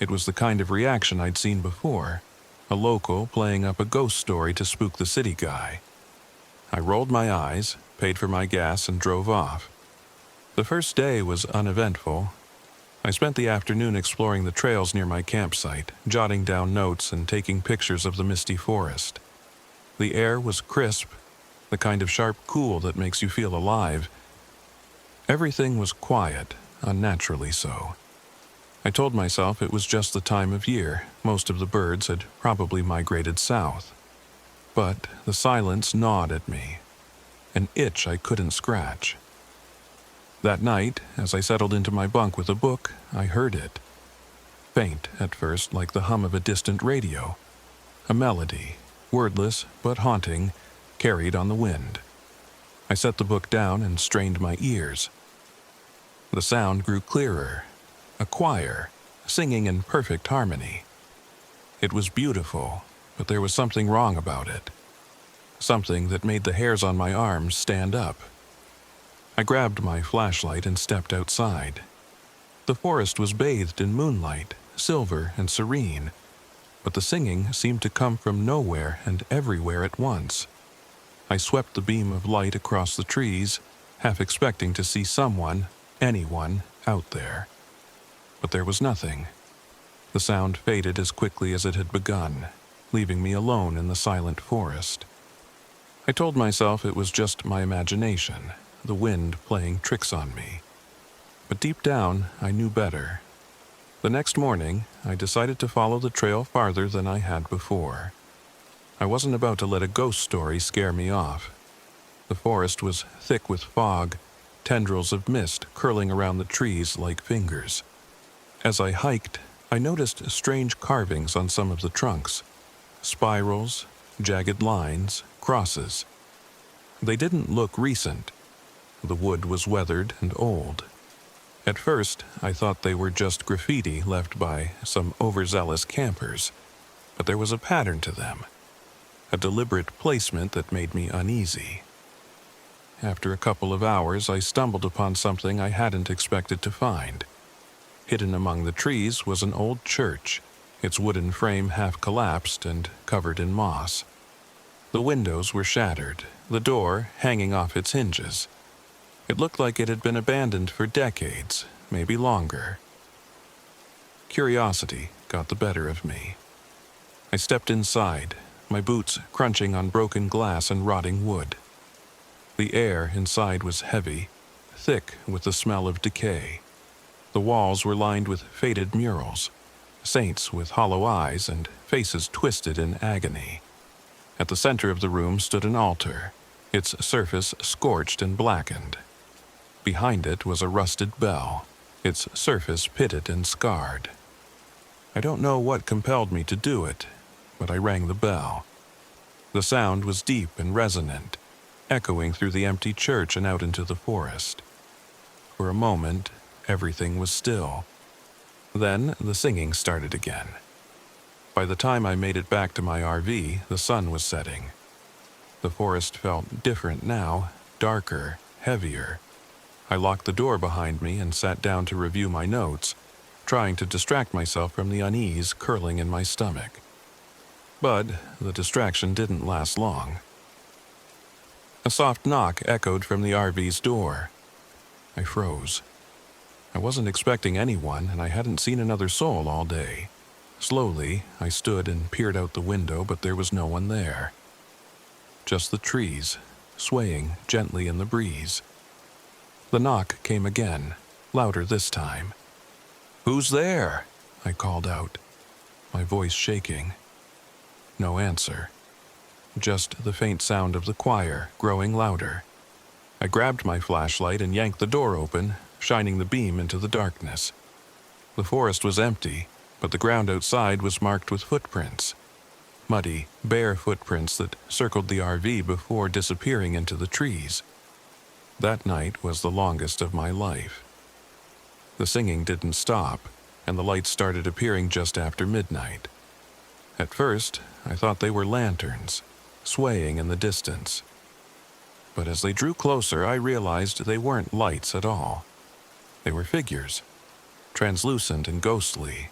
Speaker 1: It was the kind of reaction I'd seen before, a local playing up a ghost story to spook the city guy. I rolled my eyes, paid for my gas, and drove off. The first day was uneventful. I spent the afternoon exploring the trails near my campsite, jotting down notes and taking pictures of the misty forest. The air was crisp, the kind of sharp cool that makes you feel alive. Everything was quiet, unnaturally so. I told myself it was just the time of year. Most of the birds had probably migrated south. But the silence gnawed at me, an itch I couldn't scratch. That night, as I settled into my bunk with a book, I heard it. faint at first like the hum of a distant radio, a melody, wordless but haunting, carried on the wind. I set the book down and strained my ears. The sound grew clearer, a choir, singing in perfect harmony. It was beautiful, but there was something wrong about it. Something that made the hairs on my arms stand up. I grabbed my flashlight and stepped outside. The forest was bathed in moonlight, silver and serene, but the singing seemed to come from nowhere and everywhere at once. I swept the beam of light across the trees, half expecting to see someone, anyone, out there. But there was nothing. The sound faded as quickly as it had begun, leaving me alone in the silent forest. I told myself it was just my imagination, the wind playing tricks on me. But deep down, I knew better. The next morning, I decided to follow the trail farther than I had before. I wasn't about to let a ghost story scare me off. The forest was thick with fog, tendrils of mist curling around the trees like fingers. As I hiked, I noticed strange carvings on some of the trunks. Spirals, jagged lines, crosses. They didn't look recent. The wood was weathered and old. At first, I thought they were just graffiti left by some overzealous campers, but there was a pattern to them, a deliberate placement that made me uneasy. After a couple of hours, I stumbled upon something I hadn't expected to find. Hidden among the trees was an old church, its wooden frame half collapsed and covered in moss. The windows were shattered, the door hanging off its hinges. It looked like it had been abandoned for decades, maybe longer. Curiosity got the better of me. I stepped inside, my boots crunching on broken glass and rotting wood. The air inside was heavy, thick with the smell of decay. The walls were lined with faded murals, saints with hollow eyes and faces twisted in agony. At the center of the room stood an altar, its surface scorched and blackened. Behind it was a rusted bell, its surface pitted and scarred. I don't know what compelled me to do it, but I rang the bell. The sound was deep and resonant, echoing through the empty church and out into the forest. For a moment, everything was still. Then the singing started again. By the time I made it back to my RV, the sun was setting. The forest felt different now, darker, heavier. I locked the door behind me and sat down to review my notes, trying to distract myself from the unease curling in my stomach. But the distraction didn't last long. A soft knock echoed from the RV's door. I froze. I wasn't expecting anyone, and I hadn't seen another soul all day. Slowly, I stood and peered out the window, but there was no one there. Just the trees, swaying gently in the breeze. The knock came again, louder this time. "Who's there?" I called out, my voice shaking. No answer. Just the faint sound of the choir growing louder. I grabbed my flashlight and yanked the door open, shining the beam into the darkness. The forest was empty, but the ground outside was marked with footprints. Muddy, bare footprints that circled the RV before disappearing into the trees. That night was the longest of my life. The singing didn't stop, and the lights started appearing just after midnight. At first, I thought they were lanterns, swaying in the distance. But as they drew closer, I realized they weren't lights at all. They were figures, translucent and ghostly,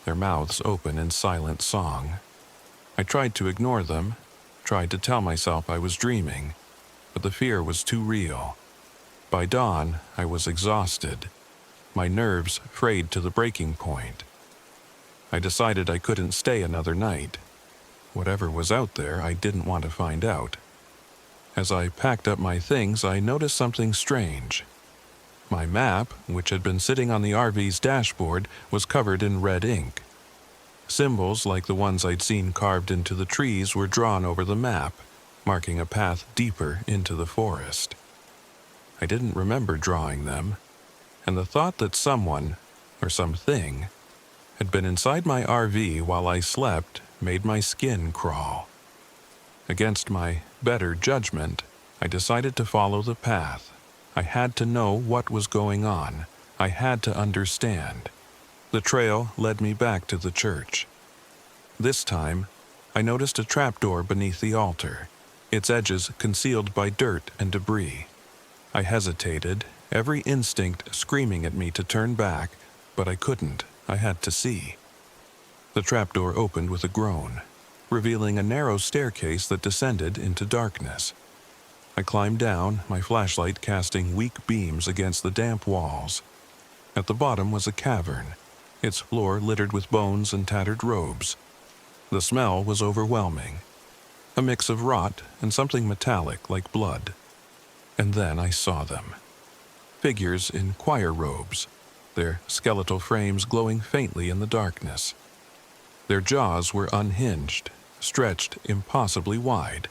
Speaker 1: their mouths open in silent song. I tried to ignore them, tried to tell myself I was dreaming, but the fear was too real. By dawn, I was exhausted, my nerves frayed to the breaking point. I decided I couldn't stay another night. Whatever was out there, I didn't want to find out. As I packed up my things, I noticed something strange. My map, which had been sitting on the RV's dashboard, was covered in red ink. Symbols like the ones I'd seen carved into the trees were drawn over the map, marking a path deeper into the forest. I didn't remember drawing them, and the thought that someone, or something, had been inside my RV while I slept made my skin crawl. Against my better judgment, I decided to follow the path. I had to know what was going on. I had to understand. The trail led me back to the church. This time, I noticed a trapdoor beneath the altar, its edges concealed by dirt and debris. I hesitated, every instinct screaming at me to turn back, but I couldn't. I had to see. The trapdoor opened with a groan, revealing a narrow staircase that descended into darkness. I climbed down, my flashlight casting weak beams against the damp walls. At the bottom was a cavern, its floor littered with bones and tattered robes. The smell was overwhelming, a mix of rot and something metallic like blood. And then I saw them. Figures in choir robes, their skeletal frames glowing faintly in the darkness. Their jaws were unhinged, stretched impossibly wide,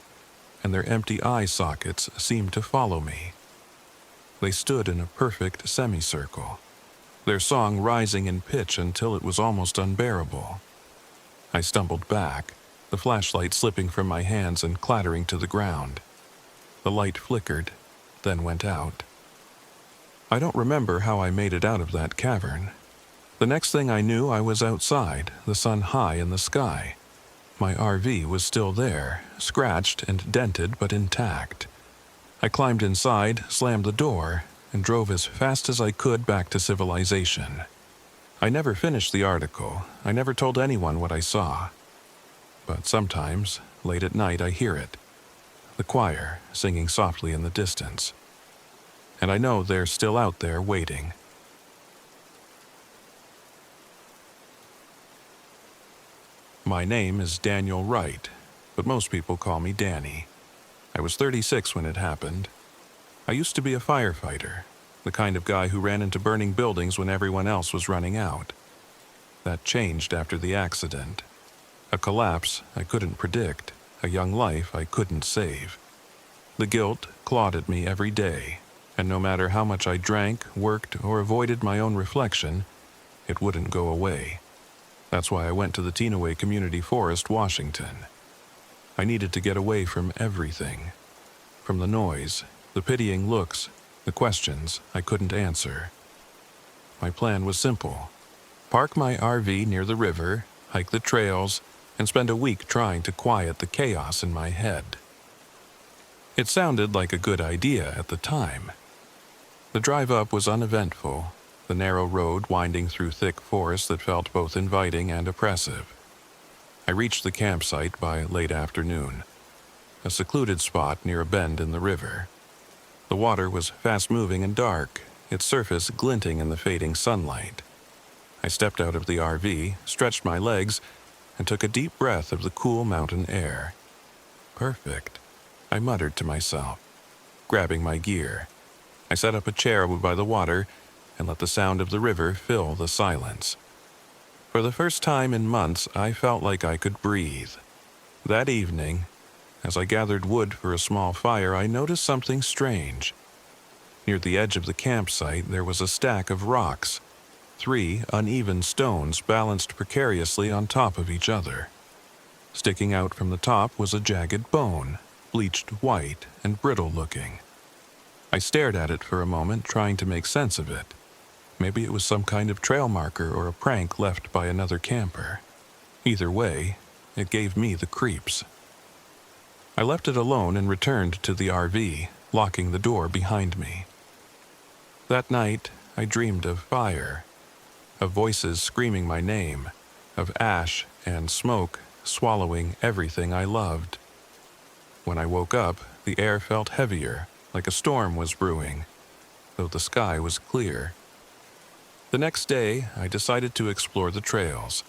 Speaker 1: and their empty eye sockets seemed to follow me. They stood in a perfect semicircle, their song rising in pitch until it was almost unbearable. I stumbled back, the flashlight slipping from my hands and clattering to the ground. The light flickered, then went out. I don't remember how I made it out of that cavern. The next thing I knew, I was outside, the sun high in the sky. My RV was still there, scratched and dented but intact. I climbed inside, slammed the door, and drove as fast as I could back to civilization. I never finished the article. I never told anyone what I saw. But sometimes, late at night, I hear it. The choir singing softly in the distance. And I know they're still out there waiting. My name is Daniel Wright, but most people call me Danny. I was 36 when it happened. I used to be a firefighter, the kind of guy who ran into burning buildings when everyone else was running out. That changed after the accident. A collapse I couldn't predict, a young life I couldn't save. The guilt clawed at me every day, and no matter how much I drank, worked, or avoided my own reflection, it wouldn't go away. That's why I went to the Tenaway Community Forest, Washington. I needed to get away from everything. From the noise, the pitying looks, the questions I couldn't answer. My plan was simple. Park my RV near the river, hike the trails, and spend a week trying to quiet the chaos in my head. It sounded like a good idea at the time. The drive up was uneventful, the narrow road winding through thick forest that felt both inviting and oppressive. I reached the campsite by late afternoon, a secluded spot near a bend in the river. The water was fast-moving and dark, its surface glinting in the fading sunlight. I stepped out of the RV, stretched my legs, and took a deep breath of the cool mountain air. Perfect, I muttered to myself, grabbing my gear. I set up a chair by the water and let the sound of the river fill the silence. For the first time in months, I felt like I could breathe. That evening, as I gathered wood for a small fire, I noticed something strange. Near the edge of the campsite, there was a stack of rocks, 3 uneven stones balanced precariously on top of each other. Sticking out from the top was a jagged bone, bleached white and brittle-looking. I stared at it for a moment, trying to make sense of it. Maybe it was some kind of trail marker or a prank left by another camper. Either way, it gave me the creeps. I left it alone and returned to the RV, locking the door behind me. That night, I dreamed of fire, of voices screaming my name, of ash and smoke swallowing everything I loved. When I woke up, the air felt heavier, like a storm was brewing, though the sky was clear. The next day, I decided to explore the trails.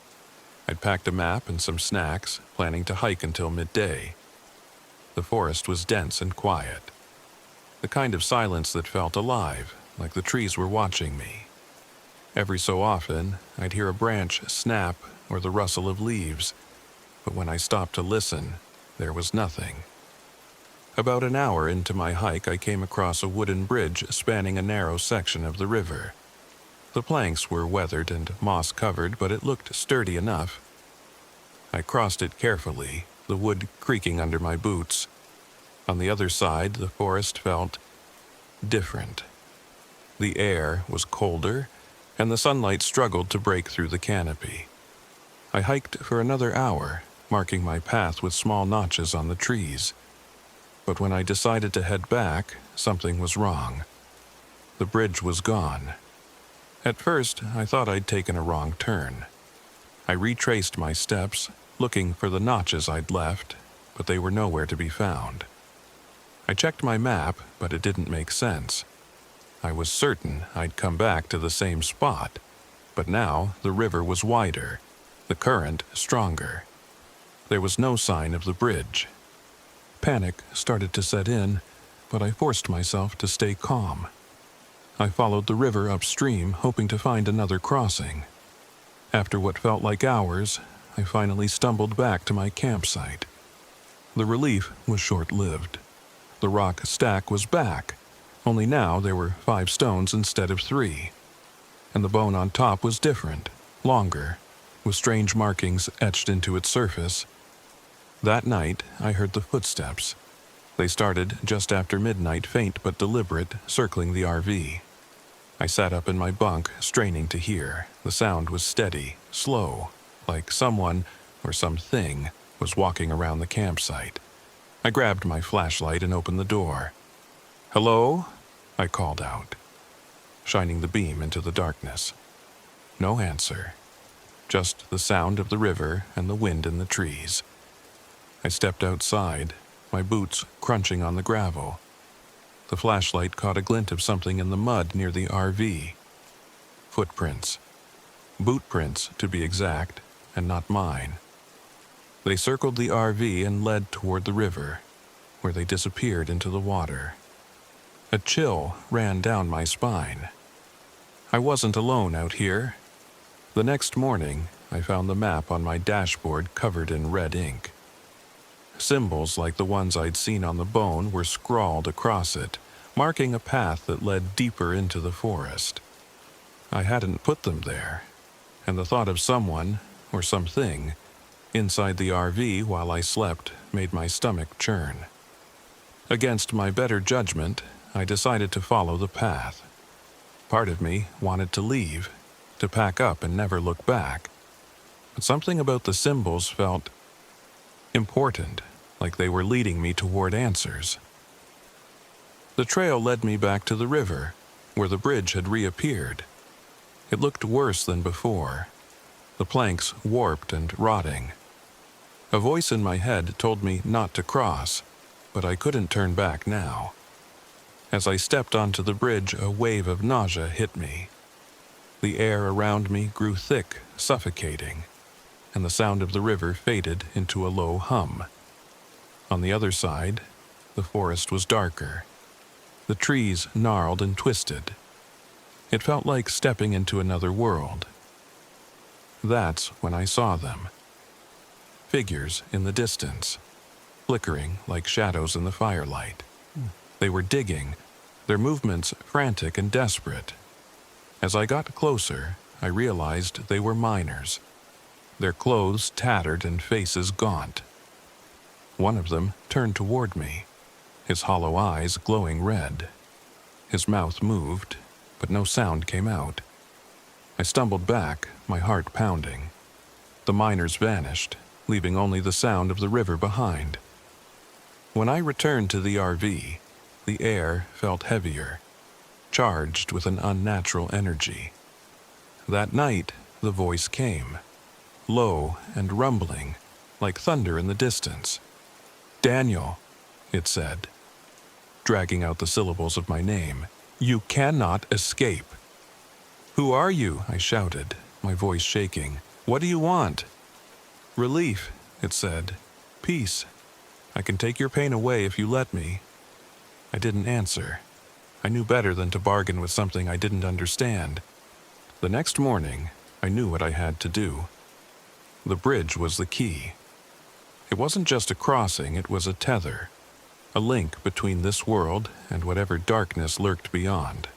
Speaker 1: I'd packed a map and some snacks, planning to hike until midday. The forest was dense and quiet, the kind of silence that felt alive, like the trees were watching me. Every so often, I'd hear a branch snap or the rustle of leaves, but when I stopped to listen, there was nothing. About an hour into my hike, I came across a wooden bridge spanning a narrow section of the river. The planks were weathered and moss-covered, but it looked sturdy enough. I crossed it carefully, the wood creaking under my boots. On the other side, the forest felt different. The air was colder, and the sunlight struggled to break through the canopy. I hiked for another hour, marking my path with small notches on the trees. But when I decided to head back, something was wrong. The bridge was gone. At first, I thought I'd taken a wrong turn. I retraced my steps, looking for the notches I'd left, but they were nowhere to be found. I checked my map, but it didn't make sense. I was certain I'd come back to the same spot, but now the river was wider, the current stronger. There was no sign of the bridge. Panic started to set in, but I forced myself to stay calm. I followed the river upstream, hoping to find another crossing. After what felt like hours, I finally stumbled back to my campsite. The relief was short-lived. The rock stack was back, only now there were 5 stones instead of 3. And the bone on top was different, longer, with strange markings etched into its surface. That night, I heard the footsteps. They started just after midnight, faint but deliberate, circling the RV. I sat up in my bunk, straining to hear. The sound was steady, slow, like someone, or something, was walking around the campsite. I grabbed my flashlight and opened the door. "Hello?" I called out, shining the beam into the darkness. No answer, just the sound of the river and the wind in the trees. I stepped outside, my boots crunching on the gravel. The flashlight caught a glint of something in the mud near the RV. Footprints. Boot prints, to be exact, and not mine. They circled the RV and led toward the river, where they disappeared into the water. A chill ran down my spine. I wasn't alone out here. The next morning, I found the map on my dashboard covered in red ink. Symbols like the ones I'd seen on the bone were scrawled across it, marking a path that led deeper into the forest. I hadn't put them there, and the thought of someone, or something, inside the RV while I slept made my stomach churn. Against my better judgment, I decided to follow the path. Part of me wanted to leave, to pack up and never look back. But something about the symbols felt important, like they were leading me toward answers. The trail led me back to the river, where the bridge had reappeared. It looked worse than before, the planks warped and rotting. A voice in my head told me not to cross, but I couldn't turn back now. As I stepped onto the bridge, a wave of nausea hit me. The air around me grew thick, suffocating, and the sound of the river faded into a low hum. On the other side, the forest was darker. The trees gnarled and twisted. It felt like stepping into another world. That's when I saw them. Figures in the distance, flickering like shadows in the firelight. They were digging, their movements frantic and desperate. As I got closer, I realized they were miners, their clothes tattered and faces gaunt. One of them turned toward me, his hollow eyes glowing red. His mouth moved, but no sound came out. I stumbled back, my heart pounding. The miners vanished, leaving only the sound of the river behind. When I returned to the RV, the air felt heavier, charged with an unnatural energy. That night, the voice came, low and rumbling, like thunder in the distance. "Daniel," it said, dragging out the syllables of my name. "You cannot escape." "Who are you?" I shouted, my voice shaking. "What do you want?" "Relief," it said. "Peace. I can take your pain away if you let me." I didn't answer. I knew better than to bargain with something I didn't understand. The next morning, I knew what I had to do. The bridge was the key. It wasn't just a crossing, it was a tether, a link between this world and whatever darkness lurked beyond.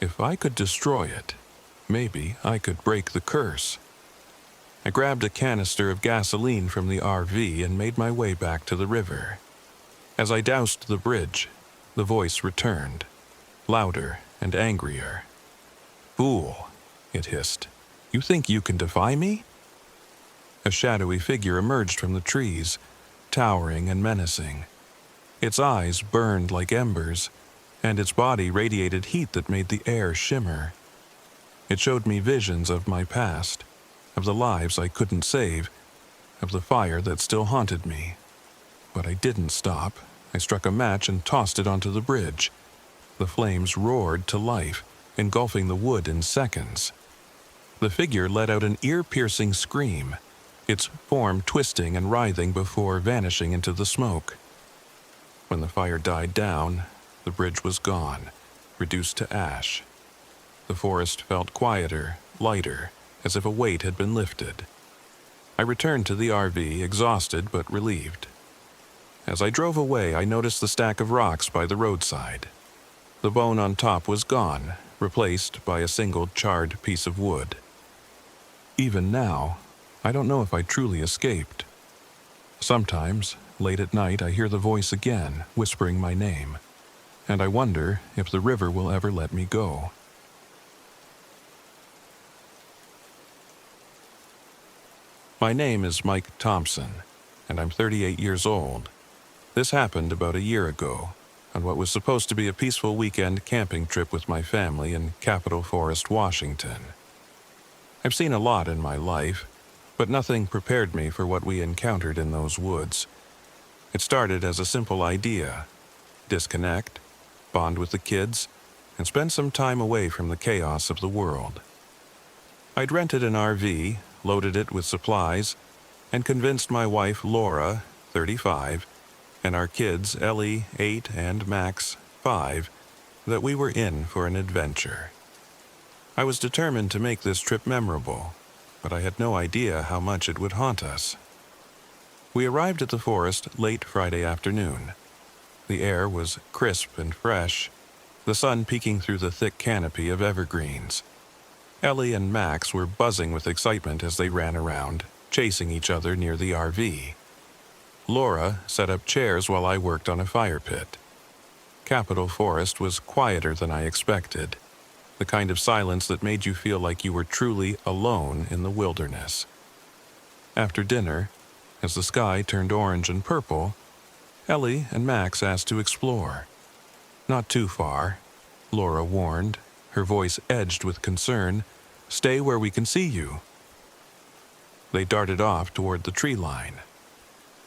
Speaker 1: If I could destroy it, maybe I could break the curse. I grabbed a canister of gasoline from the RV and made my way back to the river. As I doused the bridge, the voice returned, louder and angrier. "Fool," it hissed. "You think you can defy me?" A shadowy figure emerged from the trees, towering and menacing. Its eyes burned like embers, and its body radiated heat that made the air shimmer. It showed me visions of my past, of the lives I couldn't save, of the fire that still haunted me. But I didn't stop. I struck a match and tossed it onto the bridge. The flames roared to life, engulfing the wood in seconds. The figure let out an ear-piercing scream, its form twisting and writhing before vanishing into the smoke. When the fire died down, the bridge was gone, reduced to ash. The forest felt quieter, lighter, as if a weight had been lifted. I returned to the RV, exhausted but relieved. As I drove away, I noticed the stack of rocks by the roadside. The bone on top was gone, replaced by a single charred piece of wood. Even now, I don't know if I truly escaped. Sometimes, late at night, I hear the voice again, whispering my name, and I wonder if the river will ever let me go. My name is Mike Thompson, and I'm 38 years old. This happened about a year ago, on what was supposed to be a peaceful weekend camping trip with my family in Capitol Forest, Washington. I've seen a lot in my life, but nothing prepared me for what we encountered in those woods. It started as a simple idea: disconnect, bond with the kids, and spend some time away from the chaos of the world. I'd rented an RV, loaded it with supplies, and convinced my wife Laura, 35, and our kids Ellie, 8, and Max, 5, that we were in for an adventure. I was determined to make this trip memorable, but I had no idea how much it would haunt us. We arrived at the forest late Friday afternoon. The air was crisp and fresh, the sun peeking through the thick canopy of evergreens. Ellie and Max were buzzing with excitement as they ran around, chasing each other near the RV. Laura set up chairs while I worked on a fire pit. Capitol Forest was quieter than I expected, the kind of silence that made you feel like you were truly alone in the wilderness. After dinner, as the sky turned orange and purple, Ellie and Max asked to explore. "Not too far," Laura warned, her voice edged with concern. "Stay where we can see you." They darted off toward the tree line.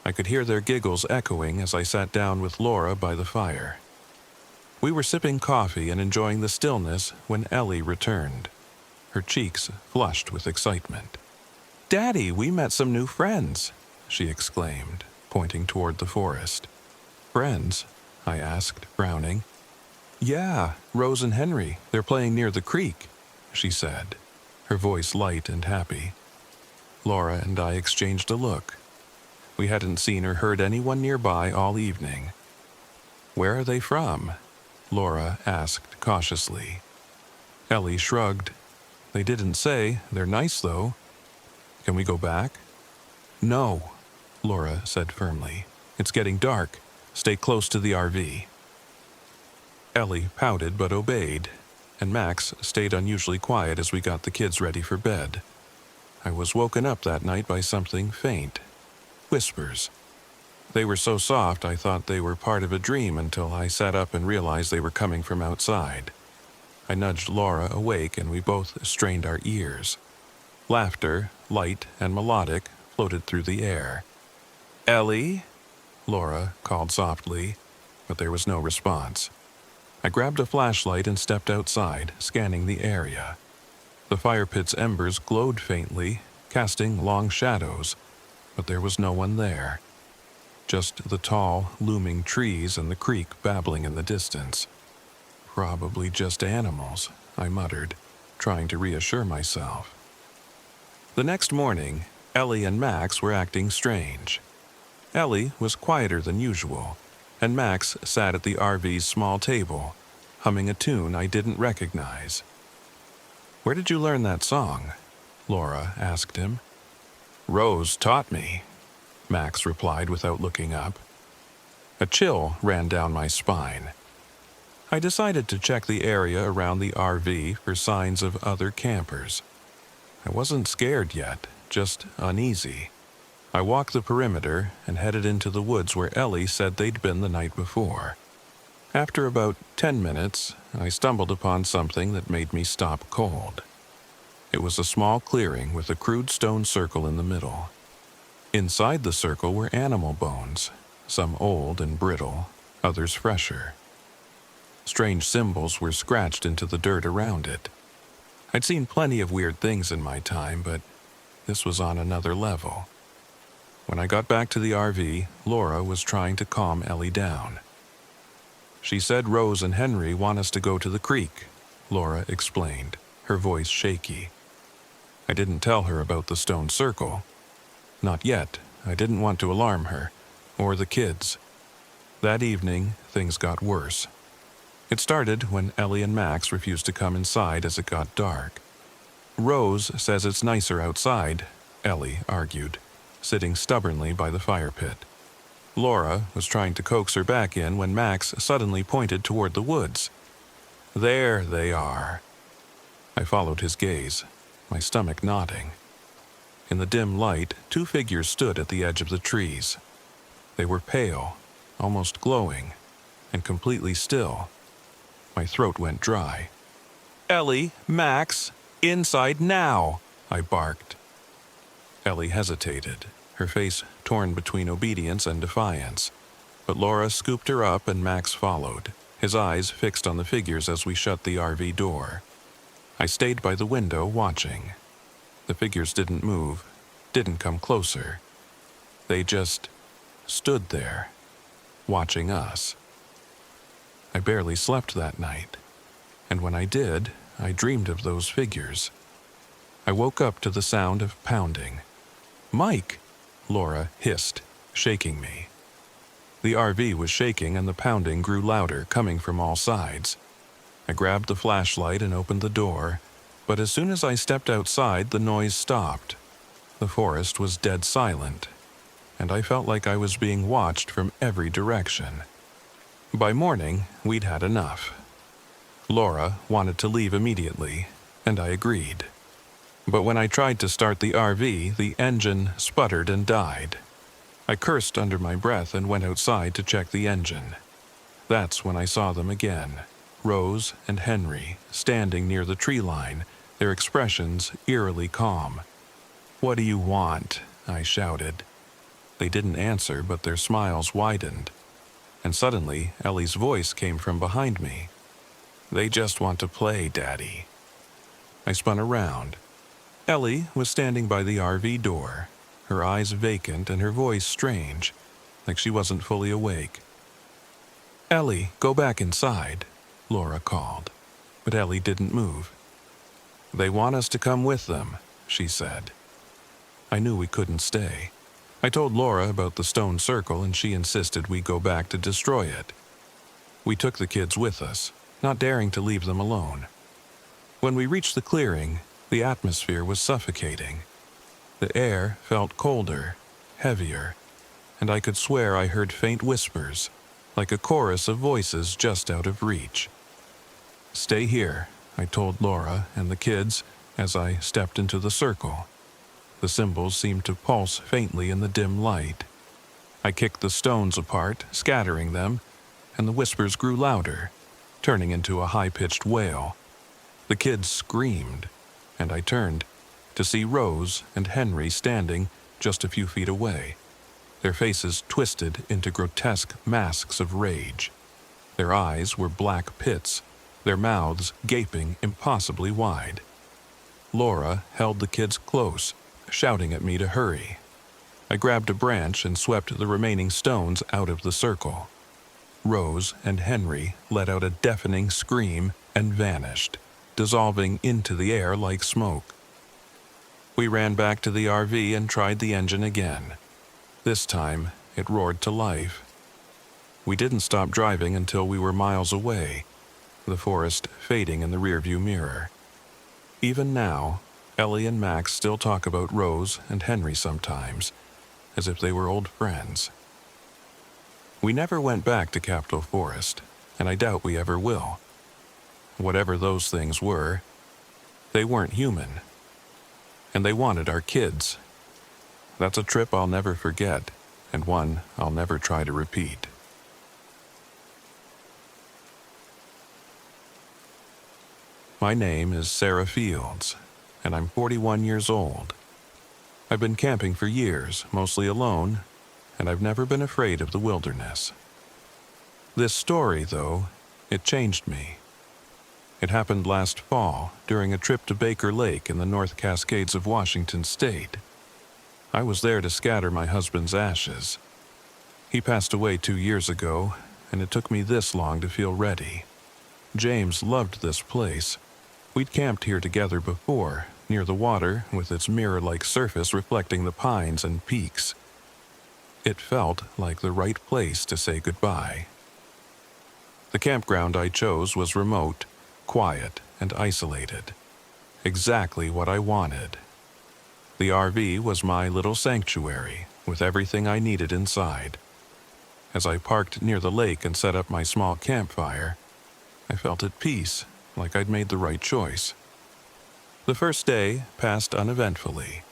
Speaker 1: I could hear their giggles echoing as I sat down with Laura by the fire. We were sipping coffee and enjoying the stillness when Ellie returned, her cheeks flushed with excitement. "Daddy, we met some new friends," she exclaimed, pointing toward the forest. "Friends?" I asked, frowning. "Yeah, Rose and Henry. They're playing near the creek," she said, her voice light and happy. Laura and I exchanged a look. We hadn't seen or heard anyone nearby all evening. "Where are they from?" Laura asked cautiously. Ellie shrugged. "They didn't say. They're nice, though." "Can we go back?" "No," Laura said firmly. "It's getting dark. Stay close to the RV." Ellie pouted but obeyed, and Max stayed unusually quiet as we got the kids ready for bed. I was woken up that night by something faint. Whispers. They were so soft I thought they were part of a dream until I sat up and realized they were coming from outside. I nudged Laura awake and we both strained our ears. Laughter, light and melodic, floated through the air. "Ellie?" Laura called softly, but there was no response. I grabbed a flashlight and stepped outside, scanning the area. The fire pit's embers glowed faintly, casting long shadows, but there was no one there. Just the tall, looming trees and the creek babbling in the distance. "Probably just animals," I muttered, trying to reassure myself. The next morning, Ellie and Max were acting strange. Ellie was quieter than usual, and Max sat at the RV's small table, humming a tune I didn't recognize. "Where did you learn that song?" Laura asked him. "Rose taught me," Max replied without looking up. A chill ran down my spine. I decided to check the area around the RV for signs of other campers. I wasn't scared yet, just uneasy. I walked the perimeter and headed into the woods where Ellie said they'd been the night before. After about 10 minutes, I stumbled upon something that made me stop cold. It was a small clearing with a crude stone circle in the middle. Inside the circle were animal bones, some old and brittle, others fresher. Strange symbols were scratched into the dirt around it. I'd seen plenty of weird things in my time, but this was on another level. When I got back to the RV, Laura was trying to calm Ellie down. "She said Rose and Henry want us to go to the creek," Laura explained, her voice shaky. I didn't tell her about the stone circle. Not yet. I didn't want to alarm her, or the kids. That evening, things got worse. It started when Ellie and Max refused to come inside as it got dark. "Rose says it's nicer outside," Ellie argued, sitting stubbornly by the fire pit. Laura was trying to coax her back in when Max suddenly pointed toward the woods. "There they are." I followed his gaze, my stomach knotting. In the dim light, 2 figures stood at the edge of the trees. They were pale, almost glowing, and completely still. My throat went dry. "Ellie, Max, inside now!" I barked. Ellie hesitated, her face torn between obedience and defiance. But Laura scooped her up and Max followed, his eyes fixed on the figures as we shut the RV door. I stayed by the window watching. The figures didn't move, didn't come closer. They just stood there, watching us. I barely slept that night, and when I did, I dreamed of those figures. I woke up to the sound of pounding. "Mike!" Laura hissed, shaking me. The RV was shaking and the pounding grew louder, coming from all sides. I grabbed the flashlight and opened the door, but as soon as I stepped outside, the noise stopped. The forest was dead silent, and I felt like I was being watched from every direction. By morning, we'd had enough. Laura wanted to leave immediately, and I agreed. But when I tried to start the RV, the engine sputtered and died. I cursed under my breath and went outside to check the engine. That's when I saw them again, Rose and Henry, standing near the tree line, their expressions eerily calm. "What do you want?" I shouted. They didn't answer, but their smiles widened. And suddenly, Ellie's voice came from behind me. "They just want to play, Daddy." I spun around. Ellie was standing by the RV door, her eyes vacant and her voice strange, like she wasn't fully awake. "Ellie, go back inside," Laura called, but Ellie didn't move. "They want us to come with them," she said. I knew we couldn't stay. I told Laura about the stone circle and she insisted we go back to destroy it. We took the kids with us, not daring to leave them alone. When we reached the clearing, the atmosphere was suffocating. The air felt colder, heavier, and I could swear I heard faint whispers, like a chorus of voices just out of reach. "Stay here," I told Laura and the kids as I stepped into the circle. The symbols seemed to pulse faintly in the dim light. I kicked the stones apart, scattering them, and the whispers grew louder, turning into a high-pitched wail. The kids screamed, and I turned to see Rose and Henry standing just a few feet away, their faces twisted into grotesque masks of rage. Their eyes were black pits, their mouths gaping impossibly wide. Laura held the kids close, shouting at me to hurry. I grabbed a branch and swept the remaining stones out of the circle. Rose and Henry let out a deafening scream and vanished, dissolving into the air like smoke. We ran back to the RV and tried the engine again. This time, it roared to life. We didn't stop driving until we were miles away. the forest fading in the rearview mirror. Even now, Ellie and Max still talk about Rose and Henry sometimes, as if they were old friends. We never went back to Capitol Forest, and I doubt we ever will. Whatever those things were, they weren't human. And they wanted our kids. That's a trip I'll never forget, and one I'll never try to repeat. My name is Sarah Fields, and I'm 41 years old. I've been camping for years, mostly alone, and I've never been afraid of the wilderness. This story, though, it changed me. It happened last fall during a trip to Baker Lake in the North Cascades of Washington State. I was there to scatter my husband's ashes. He passed away 2 years ago, and it took me this long to feel ready. James loved this place. We'd camped here together before, near the water, with its mirror-like surface reflecting the pines and peaks. It felt like the right place to say goodbye. The campground I chose was remote, quiet, and isolated. Exactly what I wanted. The RV was my little sanctuary, with everything I needed inside. As I parked near the lake and set up my small campfire, I felt at peace, like I'd made the right choice. The first day passed uneventfully.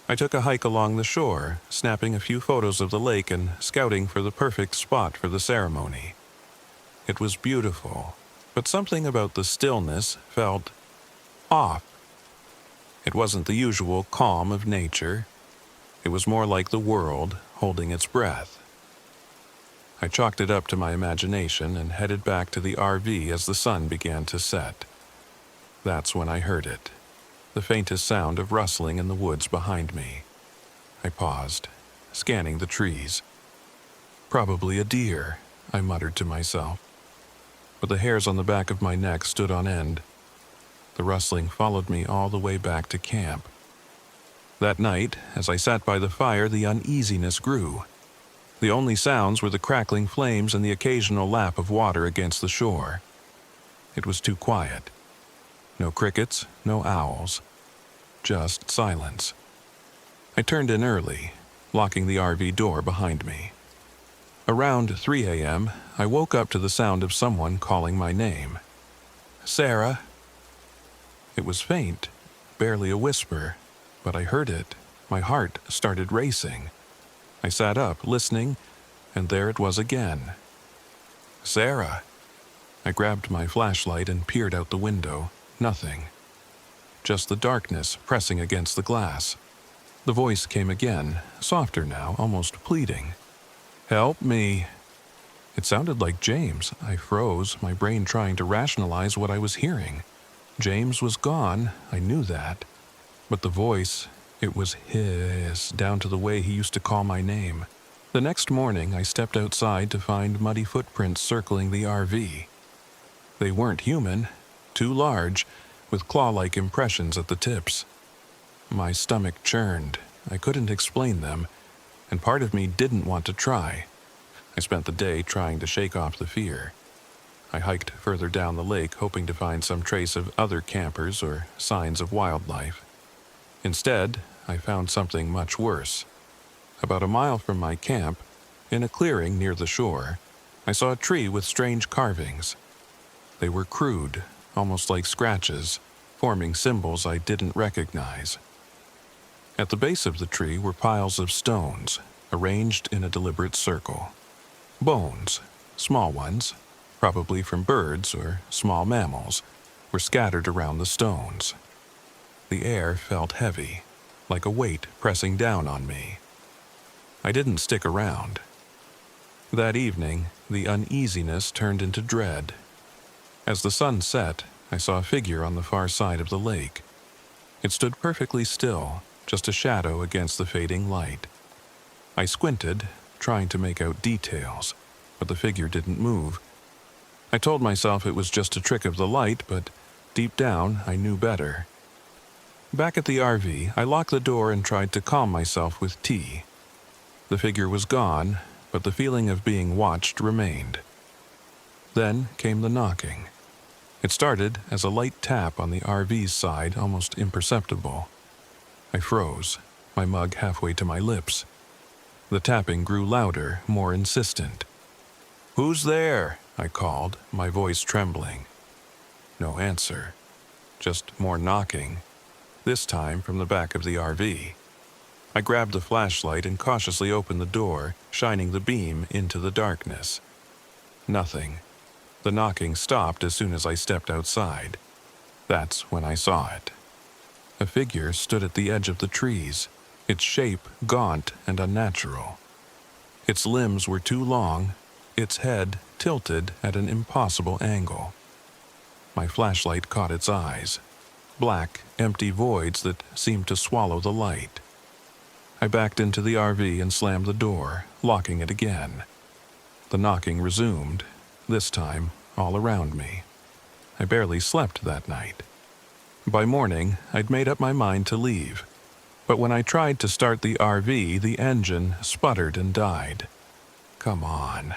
Speaker 1: I took a hike along the shore, snapping a few photos of the lake and scouting for the perfect spot for the ceremony. It was beautiful, but something about the stillness felt off. It wasn't the usual calm of nature. It was more like the world holding its breath. I chalked it up to my imagination and headed back to the RV as the sun began to set. That's when I heard it, the faintest sound of rustling in the woods behind me. I paused, scanning the trees. Probably a deer, I muttered to myself. But the hairs on the back of my neck stood on end. The rustling followed me all the way back to camp. That night, as I sat by the fire, the uneasiness grew. The only sounds were the crackling flames and the occasional lap of water against the shore. It was too quiet. No crickets, no owls. Just silence. I turned in early, locking the RV door behind me. Around 3 a.m., I woke up to the sound of someone calling my name. "Sarah." It was faint, barely a whisper, but I heard it. My heart started racing. I sat up, listening, and there it was again. "Sarah." I grabbed my flashlight and peered out the window. Nothing. Just the darkness pressing against the glass. The voice came again, softer now, almost pleading. "Help me." It sounded like James. I froze, my brain trying to rationalize what I was hearing. James was gone, I knew that. But the voice, it was his, down to the way he used to call my name. The next morning, I stepped outside to find muddy footprints circling the RV. They weren't human, too large, with claw-like impressions at the tips. My stomach churned. I couldn't explain them, and part of me didn't want to try. I spent the day trying to shake off the fear. I hiked further down the lake, hoping to find some trace of other campers or signs of wildlife. Instead, I found something much worse. About a mile from my camp, in a clearing near the shore, I saw a tree with strange carvings. They were crude, almost like scratches, forming symbols I didn't recognize. At the base of the tree were piles of stones, arranged in a deliberate circle. Bones, small ones, probably from birds or small mammals, were scattered around the stones. The air felt heavy, like a weight pressing down on me. I didn't stick around. That evening, the uneasiness turned into dread. As the sun set, I saw a figure on the far side of the lake. It stood perfectly still, just a shadow against the fading light. I squinted, trying to make out details, but the figure didn't move. I told myself it was just a trick of the light, but deep down, I knew better. Back at the RV, I locked the door and tried to calm myself with tea. The figure was gone, but the feeling of being watched remained. Then came the knocking. It started as a light tap on the RV's side, almost imperceptible. I froze, my mug halfway to my lips. The tapping grew louder, more insistent. "Who's there?" I called, my voice trembling. No answer. Just more knocking, this time from the back of the RV. I grabbed the flashlight and cautiously opened the door, shining the beam into the darkness. Nothing. The knocking stopped as soon as I stepped outside. That's when I saw it. A figure stood at the edge of the trees, its shape gaunt and unnatural. Its limbs were too long, its head tilted at an impossible angle. My flashlight caught its eyes, black, empty voids that seemed to swallow the light. I backed into the RV and slammed the door, locking it again. The knocking resumed, this time all around me. I barely slept that night. By morning, I'd made up my mind to leave, but when I tried to start the RV, the engine sputtered and died. "Come on,"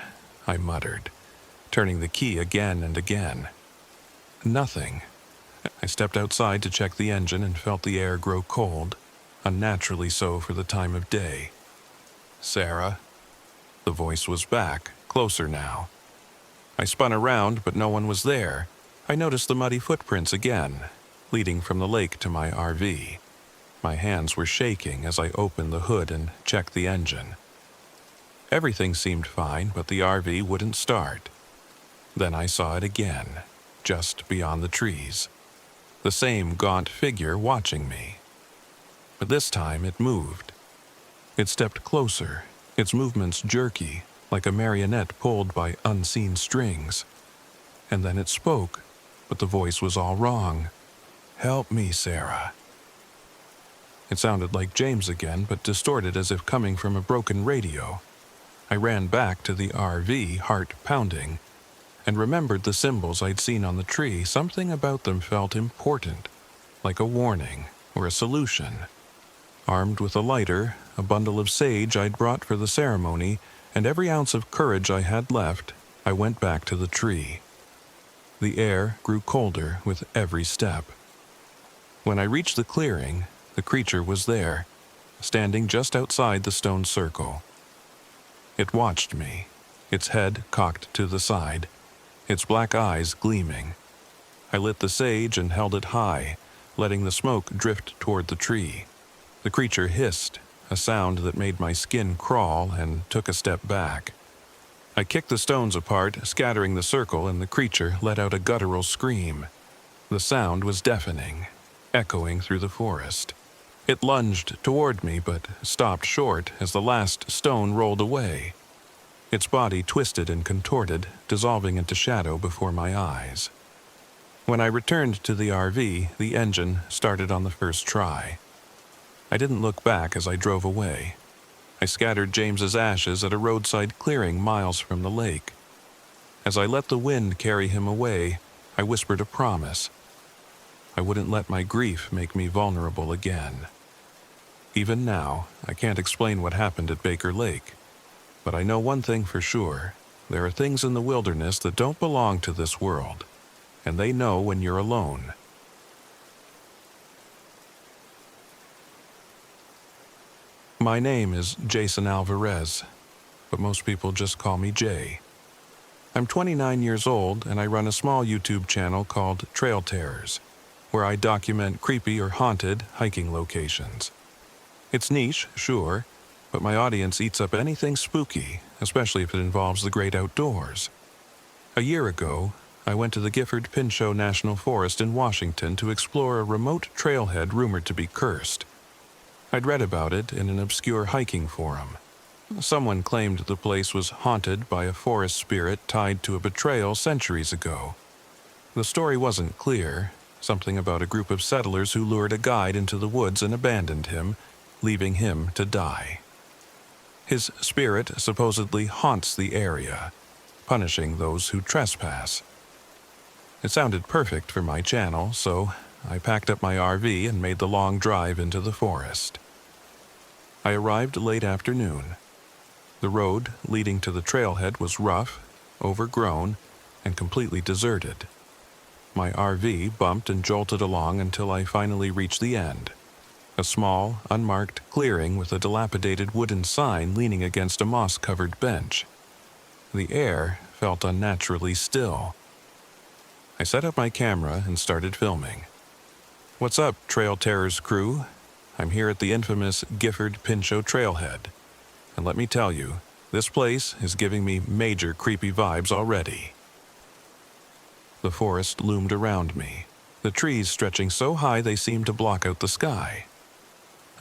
Speaker 1: I muttered, turning the key again and again. Nothing. I stepped outside to check the engine and felt the air grow cold, unnaturally so for the time of day. "Sarah?" The voice was back, closer now. I spun around, but no one was there. I noticed the muddy footprints again, leading from the lake to my RV. My hands were shaking as I opened the hood and checked the engine. Everything seemed fine, but the RV wouldn't start. Then I saw it again, just beyond the trees. The same gaunt figure watching me. But this time it moved. It stepped closer, its movements jerky, like a marionette pulled by unseen strings. And then it spoke, but the voice was all wrong. "Help me, Sarah." It sounded like James again, but distorted as if coming from a broken radio. I ran back to the RV, heart pounding, and remembered the symbols I'd seen on the tree. Something about them felt important, like a warning or a solution. Armed with a lighter, a bundle of sage I'd brought for the ceremony, and every ounce of courage I had left, I went back to the tree. The air grew colder with every step. When I reached the clearing, the creature was there, standing just outside the stone circle. It watched me, its head cocked to the side, its black eyes gleaming. I lit the sage and held it high, letting the smoke drift toward the tree. The creature hissed, a sound that made my skin crawl, and took a step back. I kicked the stones apart, scattering the circle, and the creature let out a guttural scream. The sound was deafening, echoing through the forest. It lunged toward me, but stopped short as the last stone rolled away. Its body twisted and contorted, dissolving into shadow before my eyes. When I returned to the RV, the engine started on the first try. I didn't look back as I drove away. I scattered James's ashes at a roadside clearing miles from the lake. As I let the wind carry him away, I whispered a promise. I wouldn't let my grief make me vulnerable again. Even now, I can't explain what happened at Baker Lake. But I know one thing for sure. There are things in the wilderness that don't belong to this world. And they know when you're alone. My name is Jason Alvarez, but most people just call me Jay. I'm 29 years old, and I run a small YouTube channel called Trail Terrors, where I document creepy or haunted hiking locations. It's niche, sure, but my audience eats up anything spooky, especially if it involves the great outdoors. A year ago, I went to the Gifford-Pinchot National Forest in Washington to explore a remote trailhead rumored to be cursed. I'd read about it in an obscure hiking forum. Someone claimed the place was haunted by a forest spirit tied to a betrayal centuries ago. The story wasn't clear, something about a group of settlers who lured a guide into the woods and abandoned him, leaving him to die. His spirit supposedly haunts the area, punishing those who trespass. It sounded perfect for my channel, so I packed up my RV and made the long drive into the forest. I arrived late afternoon. The road leading to the trailhead was rough, overgrown, and completely deserted. My RV bumped and jolted along until I finally reached the end. A small, unmarked clearing with a dilapidated wooden sign leaning against a moss-covered bench. The air felt unnaturally still. I set up my camera and started filming. "What's up, Trail Terrors crew? I'm here at the infamous Gifford Pinchot Trailhead. And let me tell you, this place is giving me major creepy vibes already." The forest loomed around me, the trees stretching so high they seemed to block out the sky.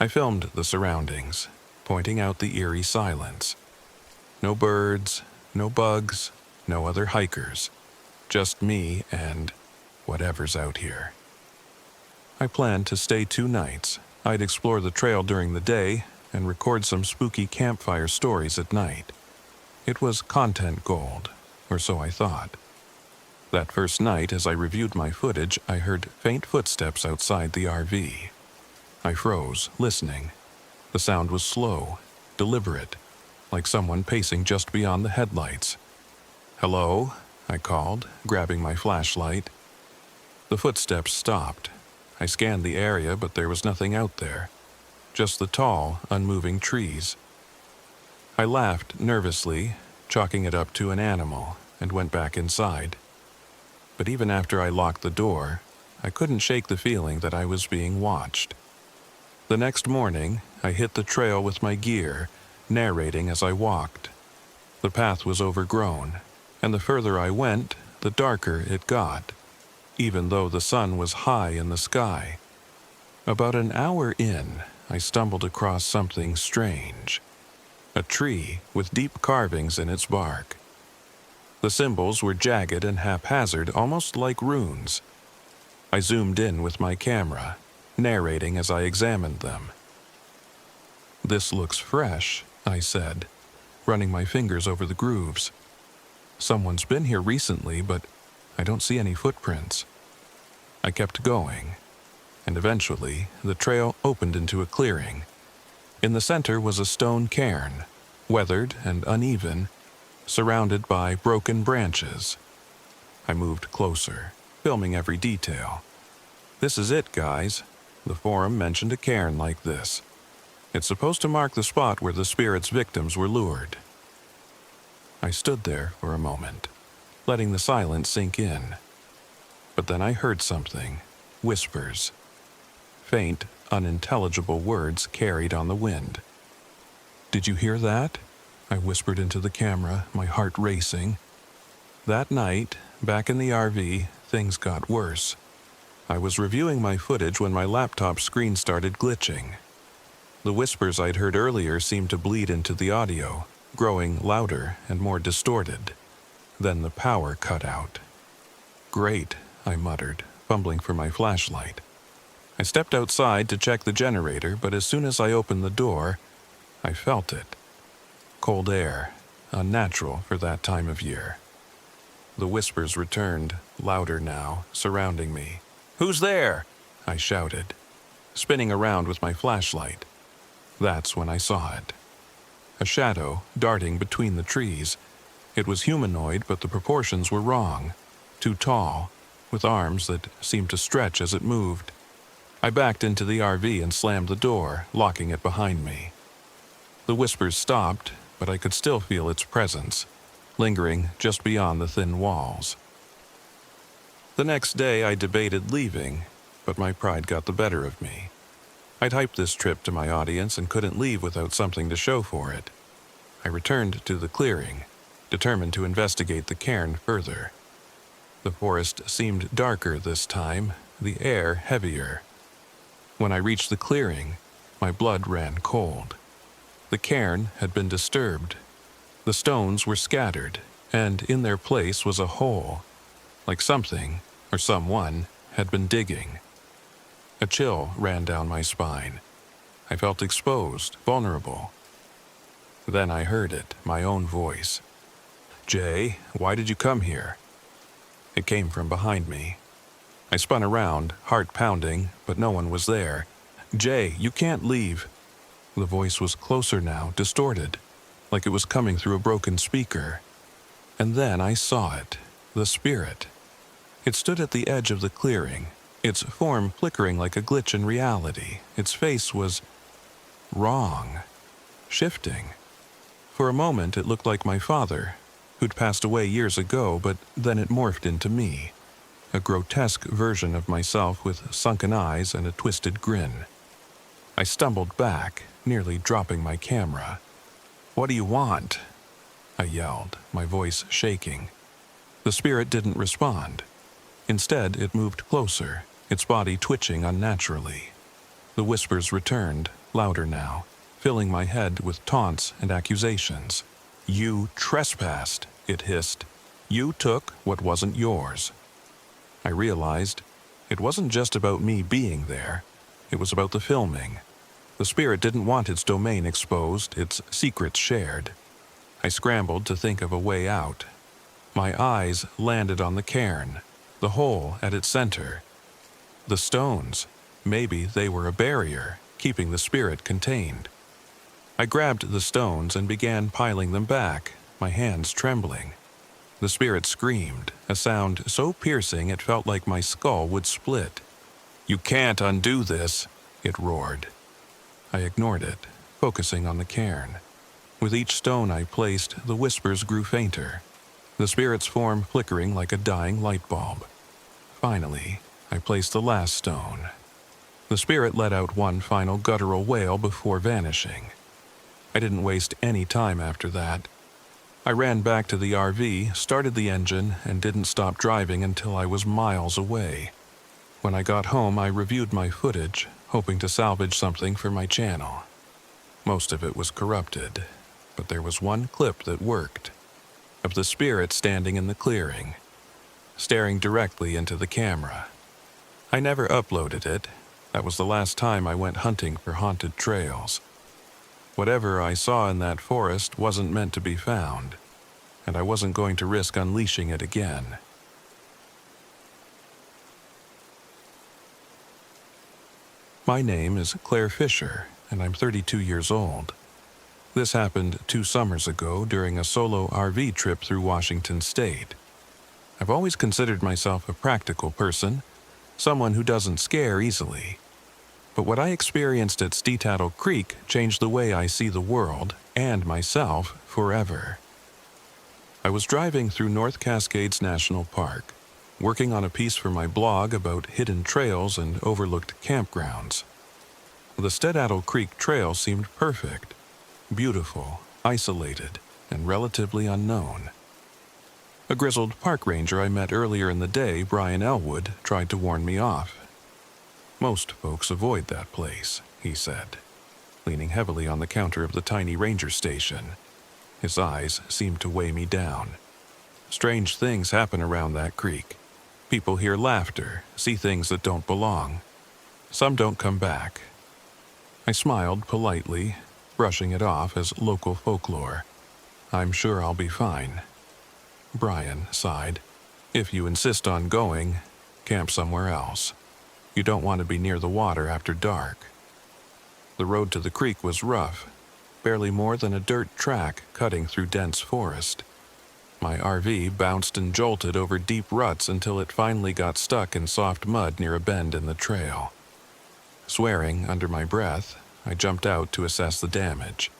Speaker 1: I filmed the surroundings, pointing out the eerie silence. No birds, no bugs, no other hikers. Just me and whatever's out here. I planned to stay 2 nights. I'd explore the trail during the day and record some spooky campfire stories at night. It was content gold, or so I thought. That first night, as I reviewed my footage, I heard faint footsteps outside the RV. I froze, listening. The sound was slow, deliberate, like someone pacing just beyond the headlights. "Hello?" I called, grabbing my flashlight. The footsteps stopped. I scanned the area, but there was nothing out there. Just the tall, unmoving trees. I laughed nervously, chalking it up to an animal, and went back inside. But even after I locked the door, I couldn't shake the feeling that I was being watched. The next morning, I hit the trail with my gear, narrating as I walked. The path was overgrown, and the further I went, the darker it got, even though the sun was high in the sky. About an hour in, I stumbled across something strange. A tree with deep carvings in its bark. The symbols were jagged and haphazard, almost like runes. I zoomed in with my camera, narrating as I examined them. "This looks fresh," I said, running my fingers over the grooves. "Someone's been here recently, but I don't see any footprints." I kept going, and eventually the trail opened into a clearing. In the center was a stone cairn, weathered and uneven, surrounded by broken branches. I moved closer, filming every detail. "This is it, guys." The forum mentioned a cairn like this. "It's supposed to mark the spot where the spirit's victims were lured." I stood there for a moment, letting the silence sink in. But then I heard something, whispers. Faint, unintelligible words carried on the wind. "Did you hear that?" I whispered into the camera, my heart racing. That night, back in the RV, things got worse. I was reviewing my footage when my laptop screen started glitching. The whispers I'd heard earlier seemed to bleed into the audio, growing louder and more distorted. Then the power cut out. "Great," I muttered, fumbling for my flashlight. I stepped outside to check the generator, but as soon as I opened the door, I felt it. Cold air, unnatural for that time of year. The whispers returned, louder now, surrounding me. "Who's there?" I shouted, spinning around with my flashlight. That's when I saw it. A shadow darting between the trees. It was humanoid, but the proportions were wrong. Too tall, with arms that seemed to stretch as it moved. I backed into the RV and slammed the door, locking it behind me. The whispers stopped, but I could still feel its presence, lingering just beyond the thin walls. The next day I debated leaving, but my pride got the better of me. I'd hyped this trip to my audience and couldn't leave without something to show for it. I returned to the clearing, determined to investigate the cairn further. The forest seemed darker this time, the air heavier. When I reached the clearing, my blood ran cold. The cairn had been disturbed. The stones were scattered, and in their place was a hole, like something, or someone, had been digging. A chill ran down my spine. I felt exposed, vulnerable. Then I heard it, my own voice. "Jay, why did you come here?" It came from behind me. I spun around, heart pounding, but no one was there. "Jay, you can't leave." The voice was closer now, distorted, like it was coming through a broken speaker. And then I saw it, the spirit. It stood at the edge of the clearing, its form flickering like a glitch in reality. Its face was wrong, shifting. For a moment it looked like my father, who'd passed away years ago, but then it morphed into me, a grotesque version of myself with sunken eyes and a twisted grin. I stumbled back, nearly dropping my camera. "What do you want?" I yelled, my voice shaking. The spirit didn't respond. Instead, it moved closer, its body twitching unnaturally. The whispers returned, louder now, filling my head with taunts and accusations. "You trespassed," it hissed. "You took what wasn't yours." I realized it wasn't just about me being there. It was about the filming. The spirit didn't want its domain exposed, its secrets shared. I scrambled to think of a way out. My eyes landed on the cairn, the hole at its center. The stones, maybe they were a barrier, keeping the spirit contained. I grabbed the stones and began piling them back, my hands trembling. The spirit screamed, a sound so piercing it felt like my skull would split. "You can't undo this," it roared. I ignored it, focusing on the cairn. With each stone I placed, the whispers grew fainter, the spirit's form flickering like a dying light bulb. Finally, I placed the last stone. The spirit let out one final guttural wail before vanishing. I didn't waste any time after that. I ran back to the RV, started the engine, and didn't stop driving until I was miles away. When I got home, I reviewed my footage, hoping to salvage something for my channel. Most of it was corrupted, but there was one clip that worked, of the spirit standing in the clearing, staring directly into the camera. I never uploaded it. That was the last time I went hunting for haunted trails. Whatever I saw in that forest wasn't meant to be found, and I wasn't going to risk unleashing it again. My name is Claire Fisher, and I'm 32 years old. This happened 2 summers ago during a solo RV trip through Washington State. I've always considered myself a practical person, someone who doesn't scare easily. But what I experienced at Stetattle Creek changed the way I see the world and myself forever. I was driving through North Cascades National Park, working on a piece for my blog about hidden trails and overlooked campgrounds. The Stetattle Creek Trail seemed perfect, beautiful, isolated, and relatively unknown. A grizzled park ranger I met earlier in the day, Brian Elwood, tried to warn me off. "Most folks avoid that place," he said, leaning heavily on the counter of the tiny ranger station. His eyes seemed to weigh me down. "Strange things happen around that creek. People hear laughter, see things that don't belong. Some don't come back." I smiled politely, brushing it off as local folklore. "I'm sure I'll be fine." Brian sighed. "If you insist on going, camp somewhere else. You don't want to be near the water after dark." The road to the creek was rough, barely more than a dirt track cutting through dense forest. My RV bounced and jolted over deep ruts until it finally got stuck in soft mud near a bend in the trail. Swearing under my breath, I jumped out to assess the damage.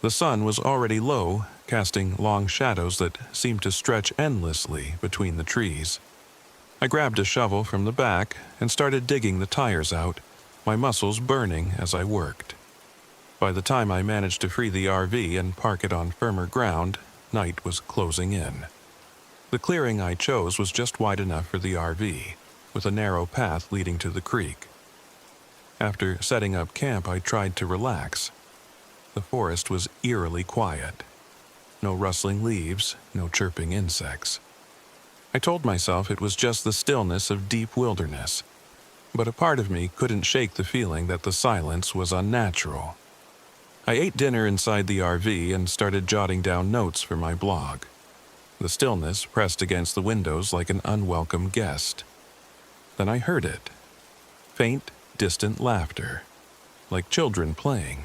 Speaker 1: The sun was already low, casting long shadows that seemed to stretch endlessly between the trees. I grabbed a shovel from the back and started digging the tires out, my muscles burning as I worked. By the time I managed to free the RV and park it on firmer ground, night was closing in. The clearing I chose was just wide enough for the RV, with a narrow path leading to the creek. After setting up camp, I tried to relax. The forest was eerily quiet. No rustling leaves, no chirping insects. I told myself it was just the stillness of deep wilderness, but a part of me couldn't shake the feeling that the silence was unnatural. I ate dinner inside the RV and started jotting down notes for my blog. The stillness pressed against the windows like an unwelcome guest. Then I heard it. Faint, distant laughter, like children playing.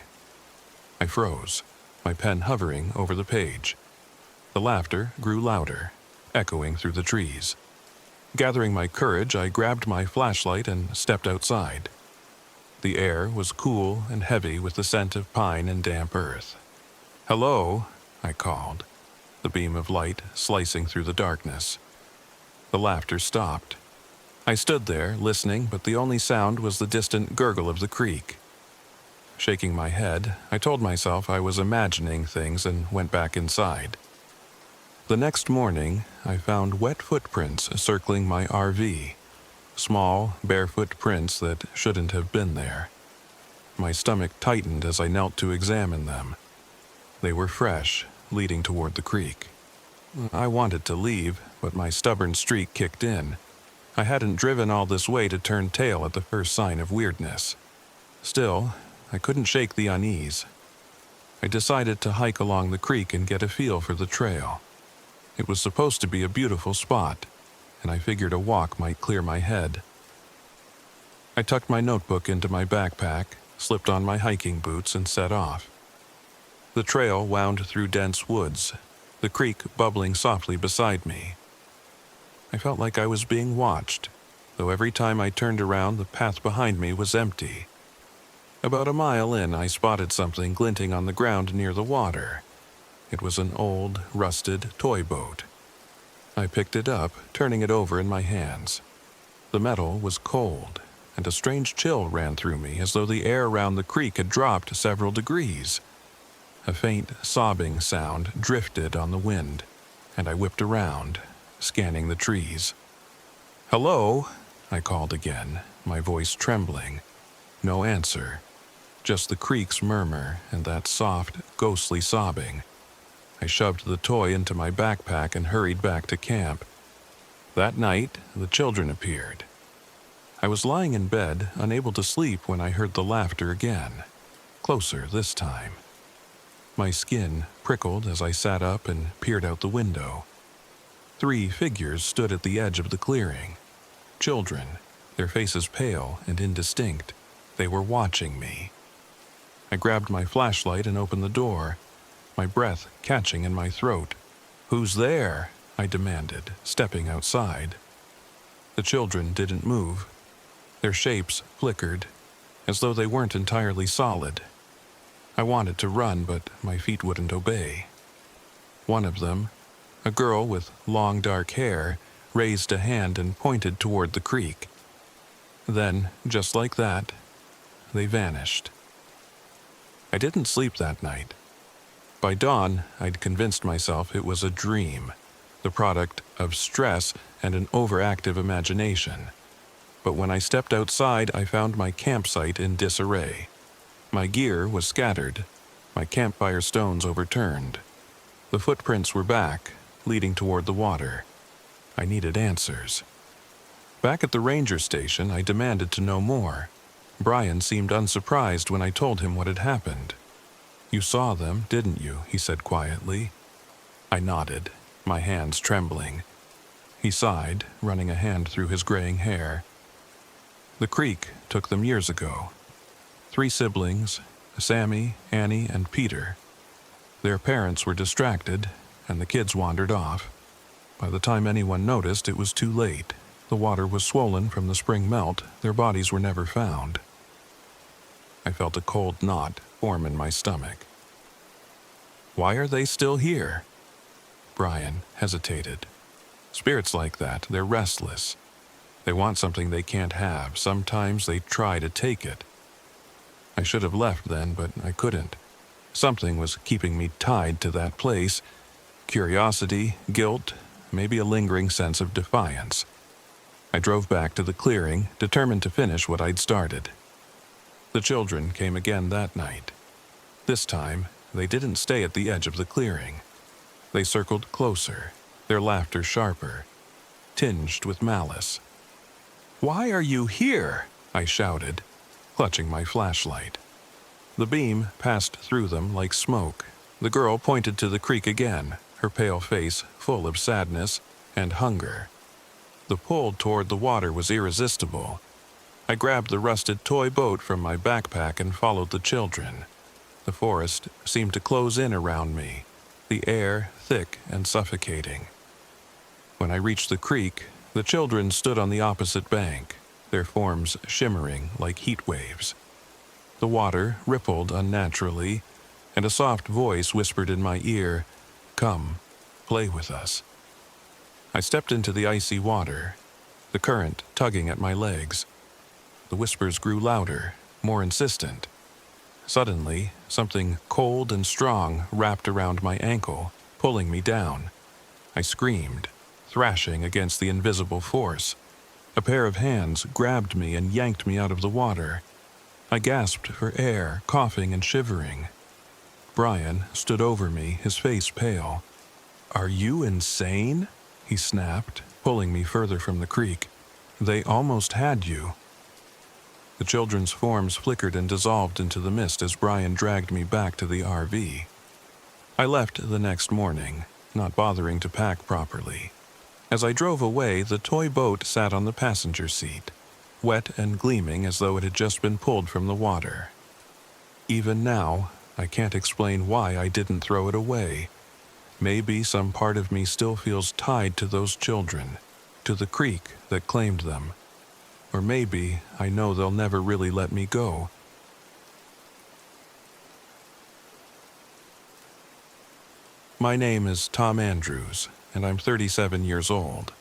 Speaker 1: I froze, my pen hovering over the page. The laughter grew louder, echoing through the trees. Gathering my courage, I grabbed my flashlight and stepped outside. The air was cool and heavy with the scent of pine and damp earth. "Hello," I called, the beam of light slicing through the darkness. The laughter stopped. I stood there, listening, but the only sound was the distant gurgle of the creek. Shaking my head, I told myself I was imagining things and went back inside. The next morning, I found wet footprints circling my RV. Small, barefoot prints that shouldn't have been there. My stomach tightened as I knelt to examine them. They were fresh, leading toward the creek. I wanted to leave, but my stubborn streak kicked in. I hadn't driven all this way to turn tail at the first sign of weirdness. Still, I couldn't shake the unease. I decided to hike along the creek and get a feel for the trail. It was supposed to be a beautiful spot, and I figured a walk might clear my head. I tucked my notebook into my backpack, slipped on my hiking boots, and set off. The trail wound through dense woods, the creek bubbling softly beside me. I felt like I was being watched, though every time I turned around, the path behind me was empty. About a mile in, I spotted something glinting on the ground near the water. It was an old, rusted toy boat. I picked it up, turning it over in my hands. The metal was cold, and a strange chill ran through me as though the air around the creek had dropped several degrees. A faint sobbing sound drifted on the wind, and I whipped around, scanning the trees. "Hello," I called again, my voice trembling. No answer, just the creek's murmur and that soft, ghostly sobbing. I shoved the toy into my backpack and hurried back to camp. That night, the children appeared. I was lying in bed, unable to sleep when I heard the laughter again, closer this time. My skin prickled as I sat up and peered out the window. 3 figures stood at the edge of the clearing. Children, their faces pale and indistinct. They were watching me. I grabbed my flashlight and opened the door, my breath catching in my throat. "Who's there?" I demanded, stepping outside. The children didn't move. Their shapes flickered, as though they weren't entirely solid. I wanted to run, but my feet wouldn't obey. One of them, a girl with long dark hair, raised a hand and pointed toward the creek. Then, just like that, they vanished. I didn't sleep that night. By dawn, I'd convinced myself it was a dream, the product of stress and an overactive imagination. But when I stepped outside, I found my campsite in disarray. My gear was scattered, my campfire stones overturned. The footprints were back, leading toward the water. I needed answers. Back at the ranger station, I demanded to know more. Brian seemed unsurprised when I told him what had happened. "You saw them, didn't you?" he said quietly. I nodded, my hands trembling. He sighed, running a hand through his graying hair. "The creek took them years ago. 3 siblings, Sammy, Annie, and Peter. Their parents were distracted, and the kids wandered off. By the time anyone noticed, it was too late. The water was swollen from the spring melt. Their bodies were never found." I felt a cold knot form in my stomach. "Why are they still here?" Brian hesitated. "Spirits like that, they're restless. They want something they can't have. Sometimes they try to take it. I should have left then, but I couldn't. Something was keeping me tied to that place. Curiosity, guilt, maybe a lingering sense of defiance. I drove back to the clearing, determined to finish what I'd started. The children came again that night. This time, they didn't stay at the edge of the clearing. They circled closer, their laughter sharper, tinged with malice. "Why are you here?" I shouted, clutching my flashlight. The beam passed through them like smoke. The girl pointed to the creek again, her pale face full of sadness and hunger. The pull toward the water was irresistible. I grabbed the rusted toy boat from my backpack and followed the children. The forest seemed to close in around me, the air thick and suffocating. When I reached the creek, The children stood on the opposite bank, their forms shimmering like heat waves. The water rippled unnaturally, and a soft voice whispered in my ear, "Come, play with us." I stepped into the icy water, the current tugging at my legs. The whispers grew louder, more insistent. Suddenly, something cold and strong wrapped around my ankle, pulling me down. I screamed, thrashing against the invisible force. A pair of hands grabbed me and yanked me out of the water. I gasped for air, coughing and shivering. Brian stood over me, his face pale. "Are you insane?" he snapped, pulling me further from the creek. "They almost had you." The children's forms flickered and dissolved into the mist as Brian dragged me back to the RV. I left the next morning, not bothering to pack properly. As I drove away, the toy boat sat on the passenger seat, wet and gleaming as though it had just been pulled from the water. Even now, I can't explain why I didn't throw it away. Maybe some part of me still feels tied to those children, to the creek that claimed them. Or maybe I know they'll never really let me go. My name is Tom Andrews, and I'm 37 years old.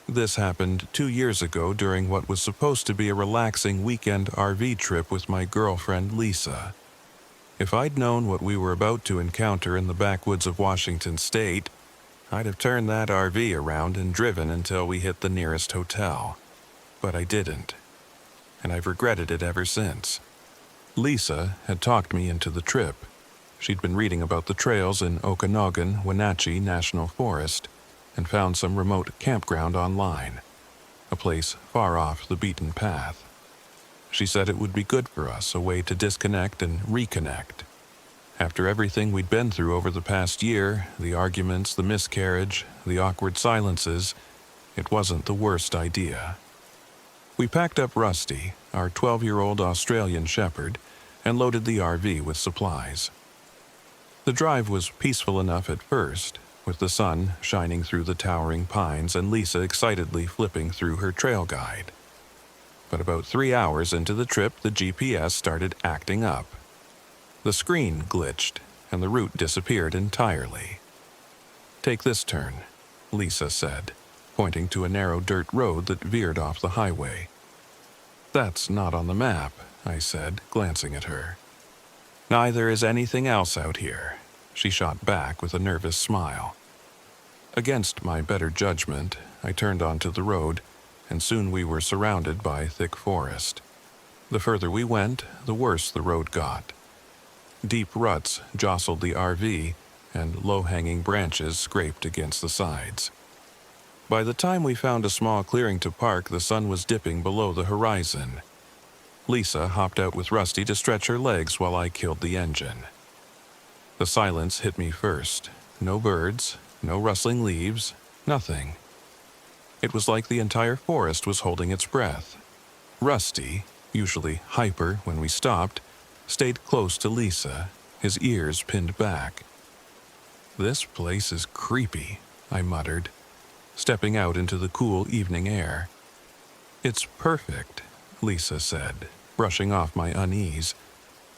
Speaker 1: This happened 2 years ago during what was supposed to be a relaxing weekend RV trip with my girlfriend Lisa. If I'd known what we were about to encounter in the backwoods of Washington State, I'd have turned that RV around and driven until we hit the nearest hotel. But I didn't, and I've regretted it ever since. Lisa had talked me into the trip. She'd been reading about the trails in Okanogan, Wenatchee National Forest, and found some remote campground online, a place far off the beaten path. She said it would be good for us, a way to disconnect and reconnect. After everything we'd been through over the past year, the arguments, the miscarriage, the awkward silences, it wasn't the worst idea. We packed up Rusty, our 12-year-old Australian shepherd, and loaded the RV with supplies. The drive was peaceful enough at first, with the sun shining through the towering pines and Lisa excitedly flipping through her trail guide. But about 3 hours into the trip, the GPS started acting up. The screen glitched, and the route disappeared entirely. "Take this turn," Lisa said, pointing to a narrow dirt road that veered off the highway. "That's not on the map," I said, glancing at her. "Neither is anything else out here," she shot back with a nervous smile. Against my better judgment, I turned onto the road, and soon we were surrounded by thick forest. The further we went, the worse the road got. Deep ruts jostled the RV, and low-hanging branches scraped against the sides. By the time we found a small clearing to park, the sun was dipping below the horizon. Lisa hopped out with Rusty to stretch her legs while I killed the engine. The silence hit me first. No birds, no rustling leaves, nothing. It was like the entire forest was holding its breath. Rusty, usually hyper when we stopped, stayed close to Lisa, his ears pinned back. "This place is creepy," I muttered, stepping out into the cool evening air. "It's perfect," Lisa said, brushing off my unease.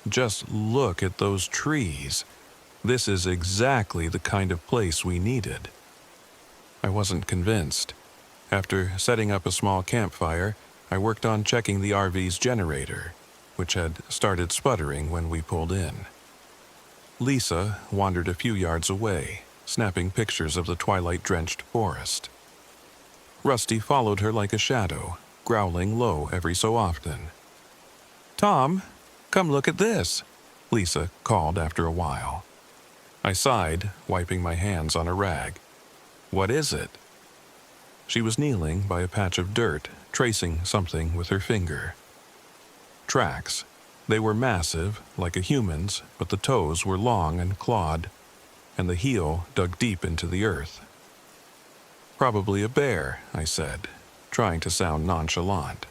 Speaker 1: "Just look at those trees. This is exactly the kind of place we needed." I wasn't convinced. After setting up a small campfire, I worked on checking the RV's generator, which had started sputtering when we pulled in. Lisa wandered a few yards away, snapping pictures of the twilight-drenched forest. Rusty followed her like a shadow, growling low every so often. "Tom, come look at this," Lisa called after a while. I sighed, wiping my hands on a rag. "What is it?" She was kneeling by a patch of dirt, tracing something with her finger. Tracks. They were massive, like a human's, but the toes were long and clawed, and the heel dug deep into the earth. "Probably a bear," I said, trying to sound nonchalant.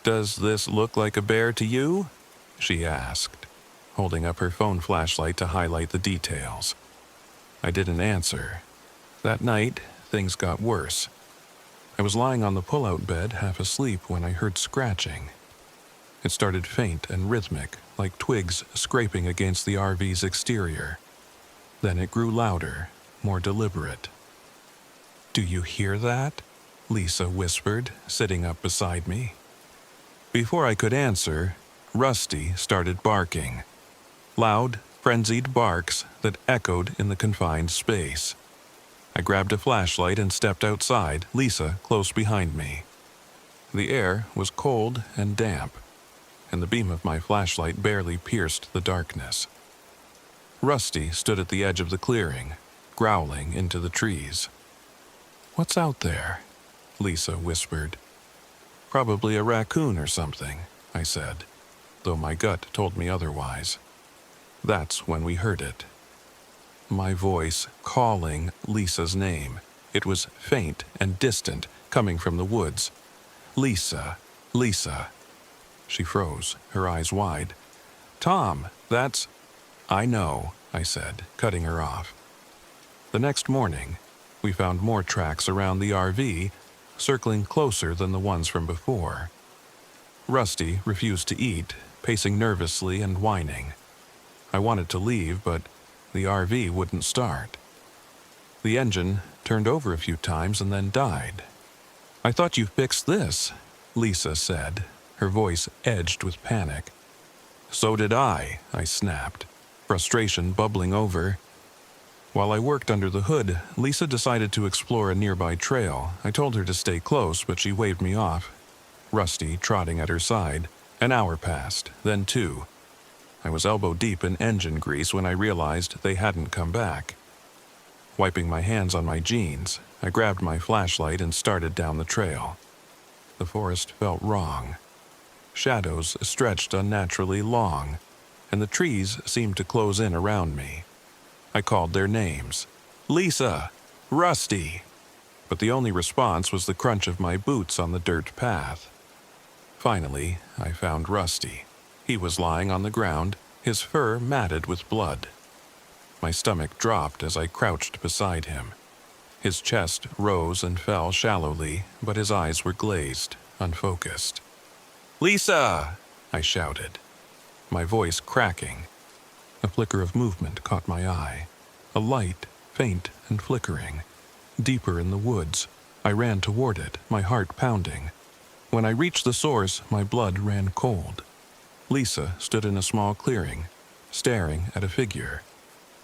Speaker 1: "Does this look like a bear to you?" she asked, holding up her phone flashlight to highlight the details. I didn't answer. That night, things got worse. I was lying on the pull-out bed, half asleep, when I heard scratching. It started faint and rhythmic, like twigs scraping against the RV's exterior. Then it grew louder, more deliberate. "Do you hear that?" Lisa whispered, sitting up beside me. Before I could answer, Rusty started barking. Loud, frenzied barks that echoed in the confined space. I grabbed a flashlight and stepped outside, Lisa close behind me. The air was cold and damp, and the beam of my flashlight barely pierced the darkness. Rusty stood at the edge of the clearing, growling into the trees. "What's out there?" Lisa whispered. "Probably a raccoon or something," I said, though my gut told me otherwise. That's when we heard it. My voice calling Lisa's name. It was faint and distant, coming from the woods. "Lisa, Lisa." She froze, her eyes wide. "Tom, that's—" "I know," I said, cutting her off. The next morning, we found more tracks around the RV, circling closer than the ones from before. Rusty refused to eat, pacing nervously and whining. I wanted to leave, but the RV wouldn't start. The engine turned over a few times and then died. "I thought you fixed this," Lisa said, her voice edged with panic. "So did I snapped, frustration bubbling over. While I worked under the hood, Lisa decided to explore a nearby trail. I told her to stay close, but she waved me off, Rusty trotting at her side. An hour passed, then 2. I was elbow-deep in engine grease when I realized they hadn't come back. Wiping my hands on my jeans, I grabbed my flashlight and started down the trail. The forest felt wrong. Shadows stretched unnaturally long, and the trees seemed to close in around me. I called their names. "Lisa! Rusty!" But the only response was the crunch of my boots on the dirt path. Finally, I found Rusty. He was lying on the ground, his fur matted with blood. My stomach dropped as I crouched beside him. His chest rose and fell shallowly, but his eyes were glazed, unfocused. "Lisa!" I shouted, my voice cracking. A flicker of movement caught my eye. A light, faint and flickering. Deeper in the woods, I ran toward it, my heart pounding. When I reached the source, my blood ran cold. Lisa stood in a small clearing, staring at a figure.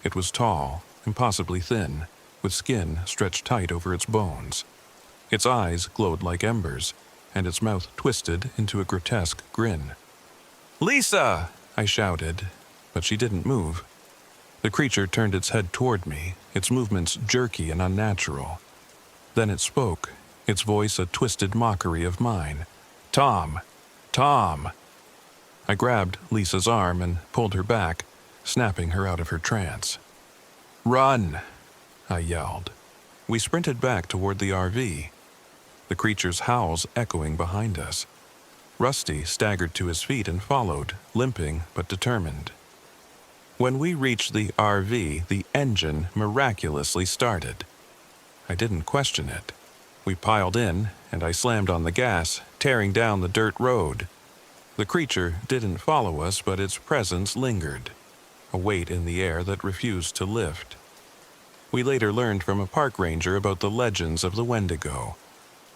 Speaker 1: It was tall, impossibly thin, with skin stretched tight over its bones. Its eyes glowed like embers, and its mouth twisted into a grotesque grin. "Lisa!" I shouted, but she didn't move. The creature turned its head toward me, its movements jerky and unnatural. Then it spoke, its voice a twisted mockery of mine. "Tom! Tom!" I grabbed Lisa's arm and pulled her back, snapping her out of her trance. "Run!" I yelled. We sprinted back toward the RV, the creature's howls echoing behind us. Rusty staggered to his feet and followed, limping but determined. When we reached the RV, the engine miraculously started. I didn't question it. We piled in, and I slammed on the gas, tearing down the dirt road. The creature didn't follow us, but its presence lingered, a weight in the air that refused to lift. We later learned from a park ranger about the legends of the Wendigo,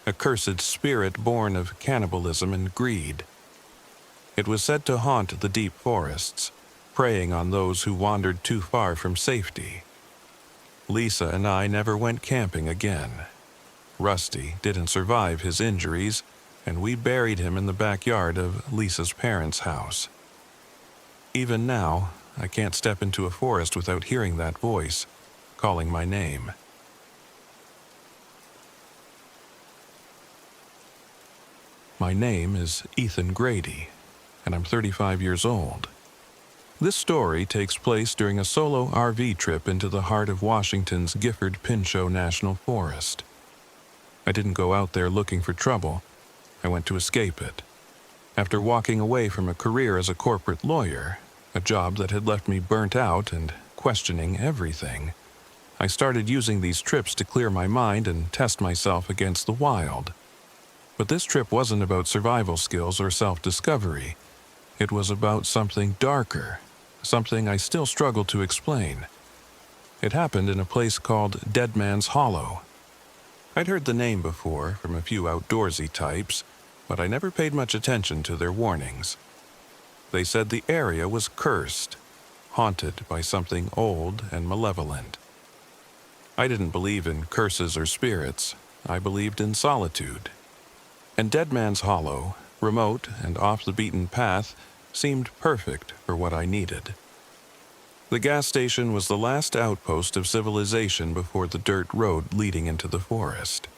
Speaker 1: a cursed spirit born of cannibalism and greed. It was said to haunt the deep forests, preying on those who wandered too far from safety. Lisa and I never went camping again. Rusty didn't survive his injuries, and we buried him in the backyard of Lisa's parents' house. Even now, I can't step into a forest without hearing that voice, calling my name. My name is Ethan Grady, and I'm 35 years old. This story takes place during a solo RV trip into the heart of Washington's Gifford-Pinchot National Forest. I didn't go out there looking for trouble. I went to escape it. After walking away from a career as a corporate lawyer, a job that had left me burnt out and questioning everything, I started using these trips to clear my mind and test myself against the wild. But this trip wasn't about survival skills or self-discovery. It was about something darker, something I still struggle to explain. It happened in a place called Dead Man's Hollow. I'd heard the name before from a few outdoorsy types, but I never paid much attention to their warnings. They said the area was cursed, haunted by something old and malevolent. I didn't believe in curses or spirits. I believed in solitude. And Dead Man's Hollow, remote and off the beaten path, seemed perfect for what I needed. The gas station was the last outpost of civilization before the dirt road leading into the forest.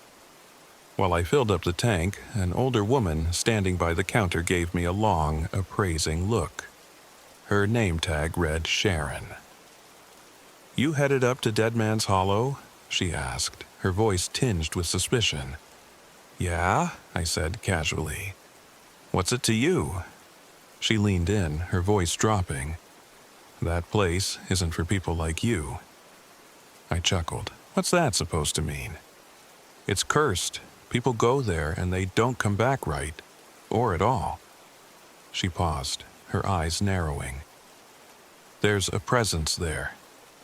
Speaker 1: While I filled up the tank, an older woman standing by the counter gave me a long, appraising look. Her name tag read Sharon. "You headed up to Dead Man's Hollow?" she asked, her voice tinged with suspicion. "Yeah," I said casually. "What's it to you?" She leaned in, her voice dropping. "That place isn't for people like you." I chuckled. "What's that supposed to mean?" "It's cursed. People go there and they don't come back right, or at all." She paused, her eyes narrowing. "There's a presence there,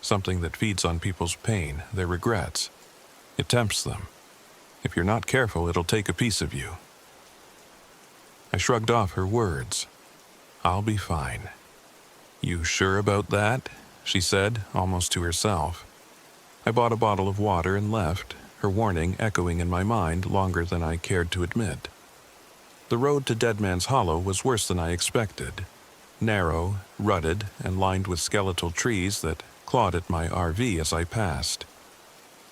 Speaker 1: something that feeds on people's pain, their regrets. It tempts them. If you're not careful, it'll take a piece of you." I shrugged off her words. "I'll be fine." "You sure about that?" she said, almost to herself. I bought a bottle of water and left, her warning echoing in my mind longer than I cared to admit. The road to Dead Man's Hollow was worse than I expected. Narrow, rutted, and lined with skeletal trees that clawed at my RV as I passed.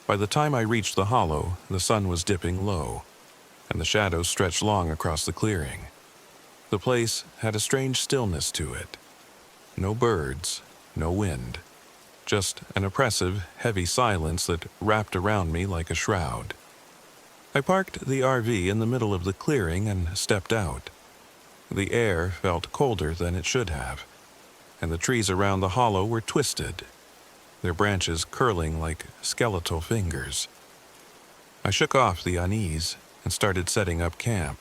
Speaker 1: By the time I reached the hollow, the sun was dipping low, and the shadows stretched long across the clearing. The place had a strange stillness to it. No birds, no wind. Just an oppressive, heavy silence that wrapped around me like a shroud. I parked the RV in the middle of the clearing and stepped out. The air felt colder than it should have, and the trees around the hollow were twisted, their branches curling like skeletal fingers. I shook off the unease and started setting up camp.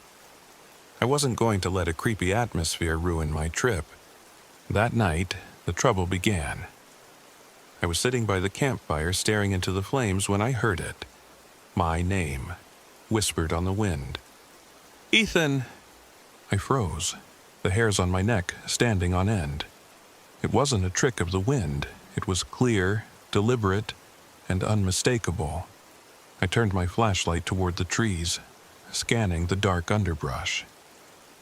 Speaker 1: I wasn't going to let a creepy atmosphere ruin my trip. That night, the trouble began. I was sitting by the campfire staring into the flames when I heard it. My name, whispered on the wind. "Ethan!" I froze, the hairs on my neck standing on end. It wasn't a trick of the wind. It was clear, deliberate, and unmistakable. I turned my flashlight toward the trees, scanning the dark underbrush.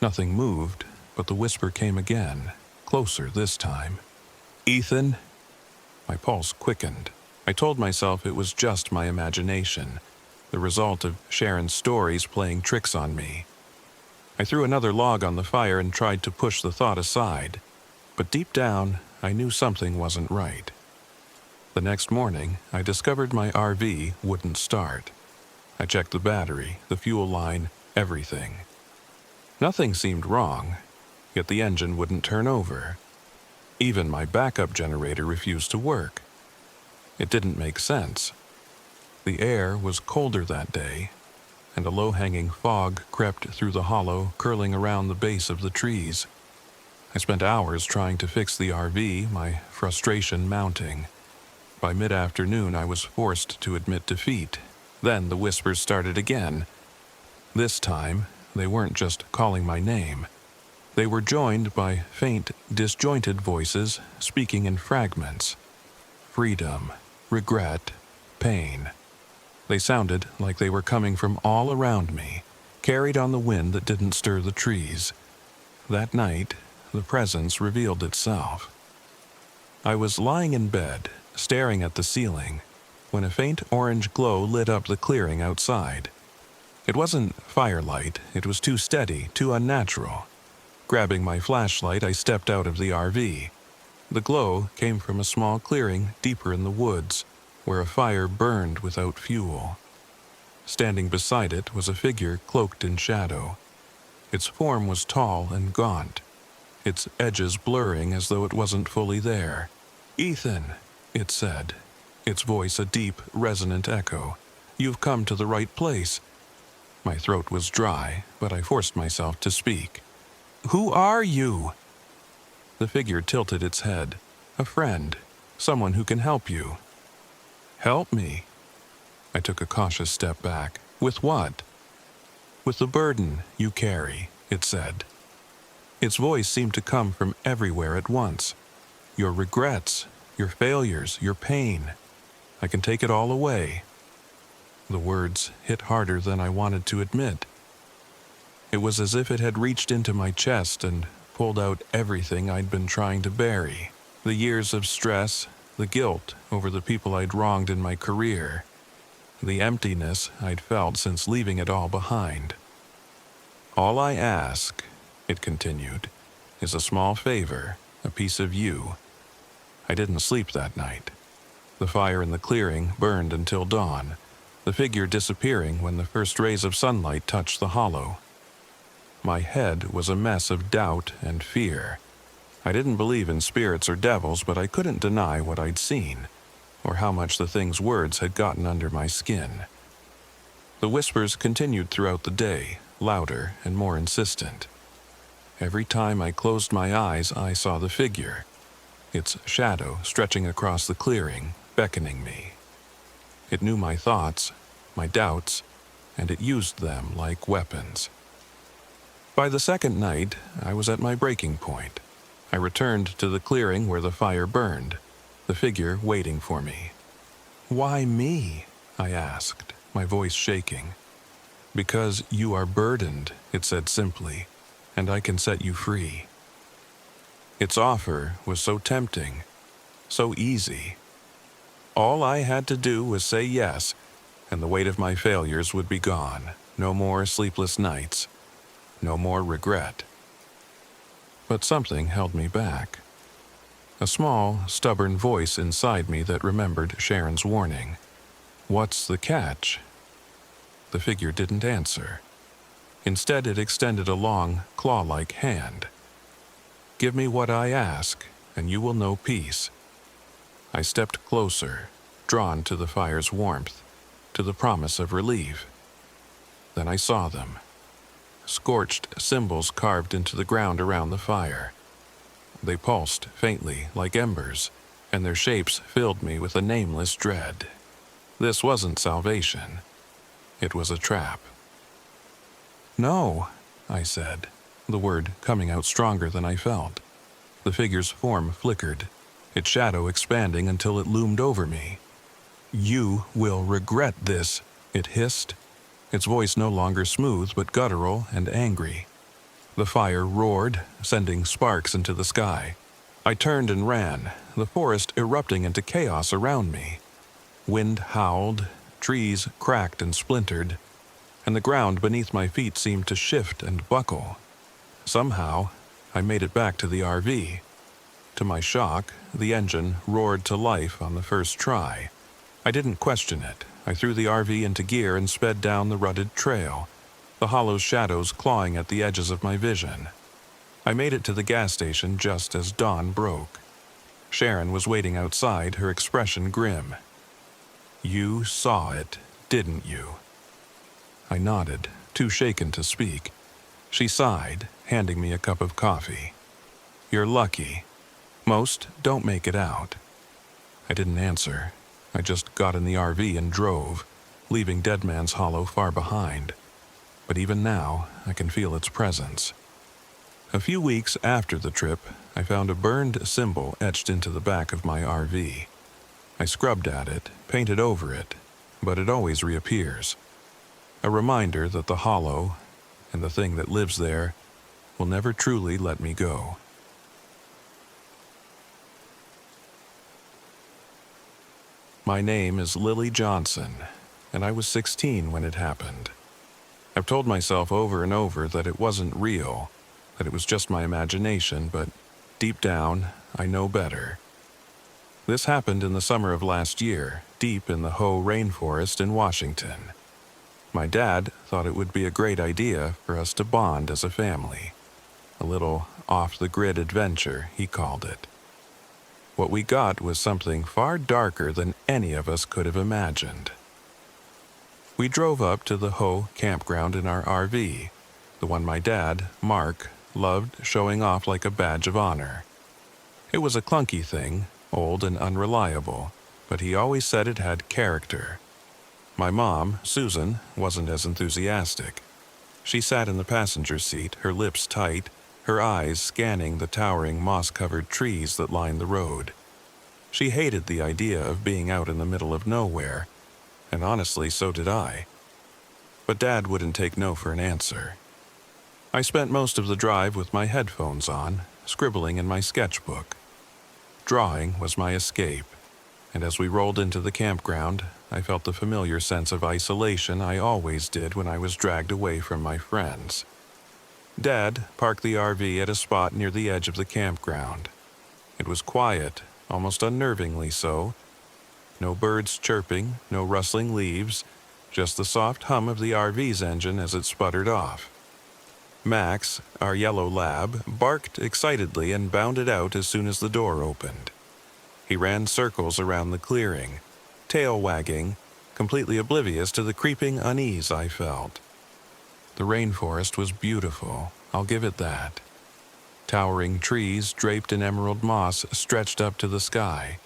Speaker 1: Nothing moved, but the whisper came again, closer this time. "Ethan?" My pulse quickened. I told myself it was just my imagination, the result of Sharon's stories playing tricks on me. I threw another log on the fire and tried to push the thought aside, but deep down, I knew something wasn't right. The next morning, I discovered my RV wouldn't start. I checked the battery, the fuel line, everything. Nothing seemed wrong, yet the engine wouldn't turn over. Even my backup generator refused to work. It didn't make sense. The air was colder that day, and a low-hanging fog crept through the hollow, curling around the base of the trees. I spent hours trying to fix the RV, my frustration mounting. By mid-afternoon, I was forced to admit defeat. Then the whispers started again. This time, they weren't just calling my name. They were joined by faint, disjointed voices speaking in fragments. Freedom, regret, pain. They sounded like they were coming from all around me, carried on the wind that didn't stir the trees. That night, the presence revealed itself. I was lying in bed, staring at the ceiling, when a faint orange glow lit up the clearing outside. It wasn't firelight, it was too steady, too unnatural. Grabbing my flashlight, I stepped out of the RV. The glow came from a small clearing deeper in the woods, where a fire burned without fuel. Standing beside it was a figure cloaked in shadow. Its form was tall and gaunt, its edges blurring as though it wasn't fully there. "Ethan," it said. its voice a deep, resonant echo. "You've come to the right place." My throat was dry, but I forced myself to speak. "Who are you?" The figure tilted its head. "A friend. Someone who can help you." "Help me?" I took a cautious step back. "With what?" "With the burden you carry," it said. Its voice seemed to come from everywhere at once. "Your regrets, your failures, your pain. I can take it all away." The words hit harder than I wanted to admit. It was as if it had reached into my chest and pulled out everything I'd been trying to bury. The years of stress, the guilt over the people I'd wronged in my career, the emptiness I'd felt since leaving it all behind. "All I ask," it continued, "is a small favor, a piece of you." I didn't sleep that night. The fire in the clearing burned until dawn, the figure disappearing when the first rays of sunlight touched the hollow. My head was a mess of doubt and fear. I didn't believe in spirits or devils, but I couldn't deny what I'd seen, or how much the thing's words had gotten under my skin. The whispers continued throughout the day, louder and more insistent. Every time I closed my eyes, I saw the figure, its shadow stretching across the clearing, beckoning me. It knew my thoughts, my doubts, and it used them like weapons. By the second night, I was at my breaking point. I returned to the clearing where the fire burned, the figure waiting for me. "Why me?" I asked, my voice shaking. "Because you are burdened," it said simply, "and I can set you free." Its offer was so tempting, so easy. All I had to do was say yes, and the weight of my failures would be gone. No more sleepless nights, no more regret. But something held me back. A small, stubborn voice inside me that remembered Sharon's warning. "What's the catch?" The figure didn't answer. Instead, it extended a long, claw-like hand. "Give me what I ask, and you will know peace." I stepped closer, drawn to the fire's warmth, to the promise of relief. Then I saw them. Scorched symbols carved into the ground around the fire. They pulsed faintly like embers, and their shapes filled me with a nameless dread. This wasn't salvation. It was a trap. "No," I said, the word coming out stronger than I felt. The figure's form flickered, its shadow expanding until it loomed over me. "You will regret this," it hissed, its voice no longer smooth but guttural and angry. The fire roared, sending sparks into the sky. I turned and ran, the forest erupting into chaos around me. Wind howled, trees cracked and splintered, and the ground beneath my feet seemed to shift and buckle. Somehow, I made it back to the RV. To my shock, the engine roared to life on the first try. I didn't question it. I threw the RV into gear and sped down the rutted trail, the hollow shadows clawing at the edges of my vision. I made it to the gas station just as dawn broke. Sharon was waiting outside, her expression grim. "You saw it, didn't you?" I nodded, too shaken to speak. She sighed, handing me a cup of coffee. "You're lucky. Most don't make it out." I didn't answer. I just got in the RV and drove, leaving Dead Man's Hollow far behind. But even now, I can feel its presence. A few weeks after the trip, I found a burned symbol etched into the back of my RV. I scrubbed at it, painted over it, but it always reappears. A reminder that the hollow, and the thing that lives there, will never truly let me go. My name is Lily Johnson, and I was 16 when it happened. I've told myself over and over that it wasn't real, that it was just my imagination, but deep down, I know better. This happened in the summer of last year, deep in the Hoh rainforest in Washington. My dad thought it would be a great idea for us to bond as a family. A little off-the-grid adventure, he called it. What we got was something far darker than any of us could have imagined. We drove up to the Ho campground in our RV, the one my dad, Mark, loved showing off like a badge of honor. It was a clunky thing, old and unreliable, but he always said it had character. My mom, Susan, wasn't as enthusiastic. She sat in the passenger seat, her lips tight, her eyes scanning the towering moss-covered trees that lined the road. She hated the idea of being out in the middle of nowhere, and honestly, so did I. But Dad wouldn't take no for an answer. I spent most of the drive with my headphones on, scribbling in my sketchbook. Drawing was my escape, and as we rolled into the campground, I felt the familiar sense of isolation I always did when I was dragged away from my friends. Dad parked the RV at a spot near the edge of the campground. It was quiet, almost unnervingly so. No birds chirping, no rustling leaves, just the soft hum of the RV's engine as it sputtered off. Max, our yellow lab, barked excitedly and bounded out as soon as the door opened. He ran circles around the clearing, tail wagging, completely oblivious to the creeping unease I felt. The rainforest was beautiful, I'll give it that. Towering trees draped in emerald moss stretched up to the sky,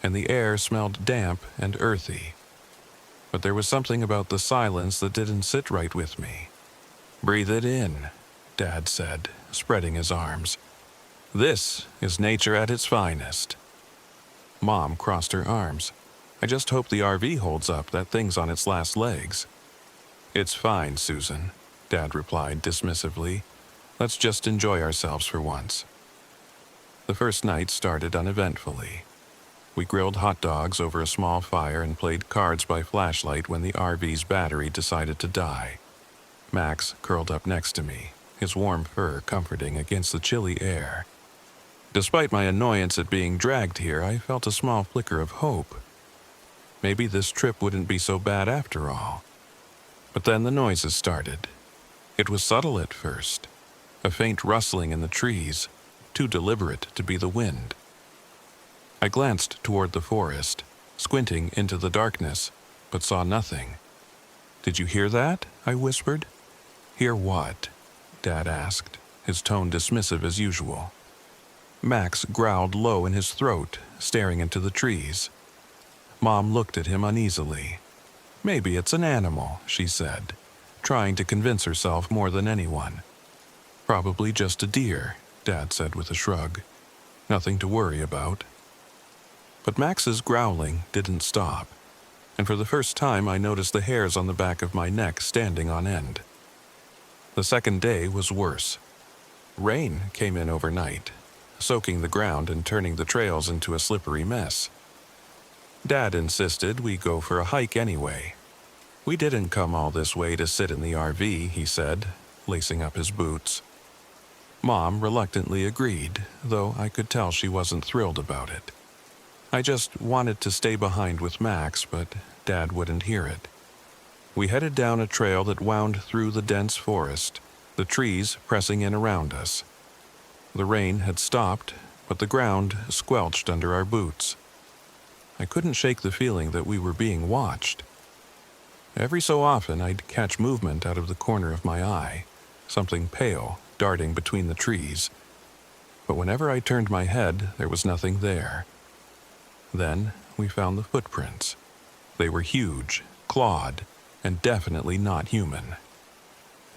Speaker 1: and the air smelled damp and earthy. But there was something about the silence that didn't sit right with me. "Breathe it in," Dad said, spreading his arms. "This is nature at its finest." Mom crossed her arms. "I just hope the RV holds up. That thing's on its last legs." "It's fine, Susan," Dad replied dismissively. "Let's just enjoy ourselves for once." The first night started uneventfully. We grilled hot dogs over a small fire and played cards by flashlight when the RV's battery decided to die. Max curled up next to me, his warm fur comforting against the chilly air. Despite my annoyance at being dragged here, I felt a small flicker of hope. Maybe this trip wouldn't be so bad after all. But then the noises started. It was subtle at first, a faint rustling in the trees, too deliberate to be the wind. I glanced toward the forest, squinting into the darkness, but saw nothing. "Did you hear that?" I whispered. "Hear what?" Dad asked, his tone dismissive as usual. Max growled low in his throat, staring into the trees. Mom looked at him uneasily. "Maybe it's an animal," she said, trying to convince herself more than anyone. "Probably just a deer," Dad said with a shrug. "Nothing to worry about." But Max's growling didn't stop, and for the first time I noticed the hairs on the back of my neck standing on end. The second day was worse. Rain came in overnight, soaking the ground and turning the trails into a slippery mess. Dad insisted we go for a hike anyway. "We didn't come all this way to sit in the RV," he said, lacing up his boots. Mom reluctantly agreed, though I could tell she wasn't thrilled about it. I just wanted to stay behind with Max, but Dad wouldn't hear it. We headed down a trail that wound through the dense forest, the trees pressing in around us. The rain had stopped, but the ground squelched under our boots. I couldn't shake the feeling that we were being watched. Every so often I'd catch movement out of the corner of my eye, something pale darting between the trees. But whenever I turned my head, there was nothing there. Then we found the footprints. They were huge, clawed, and definitely not human.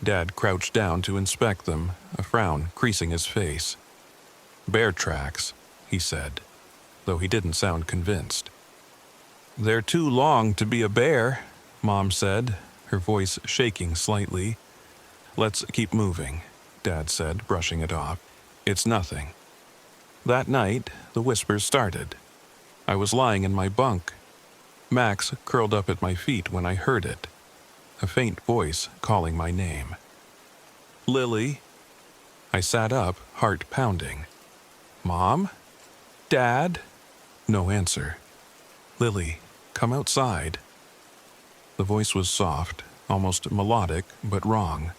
Speaker 1: Dad crouched down to inspect them, a frown creasing his face. "Bear tracks," he said, though he didn't sound convinced. "They're too long to be a bear," Mom said, her voice shaking slightly. "Let's keep moving," Dad said, brushing it off. "It's nothing." That night, the whispers started. I was lying in my bunk. Max curled up at my feet when I heard it. A faint voice calling my name. "Lily?" I sat up, heart pounding. "Mom? Dad?" No answer. "Lily, come outside." The voice was soft, almost melodic, but wrong.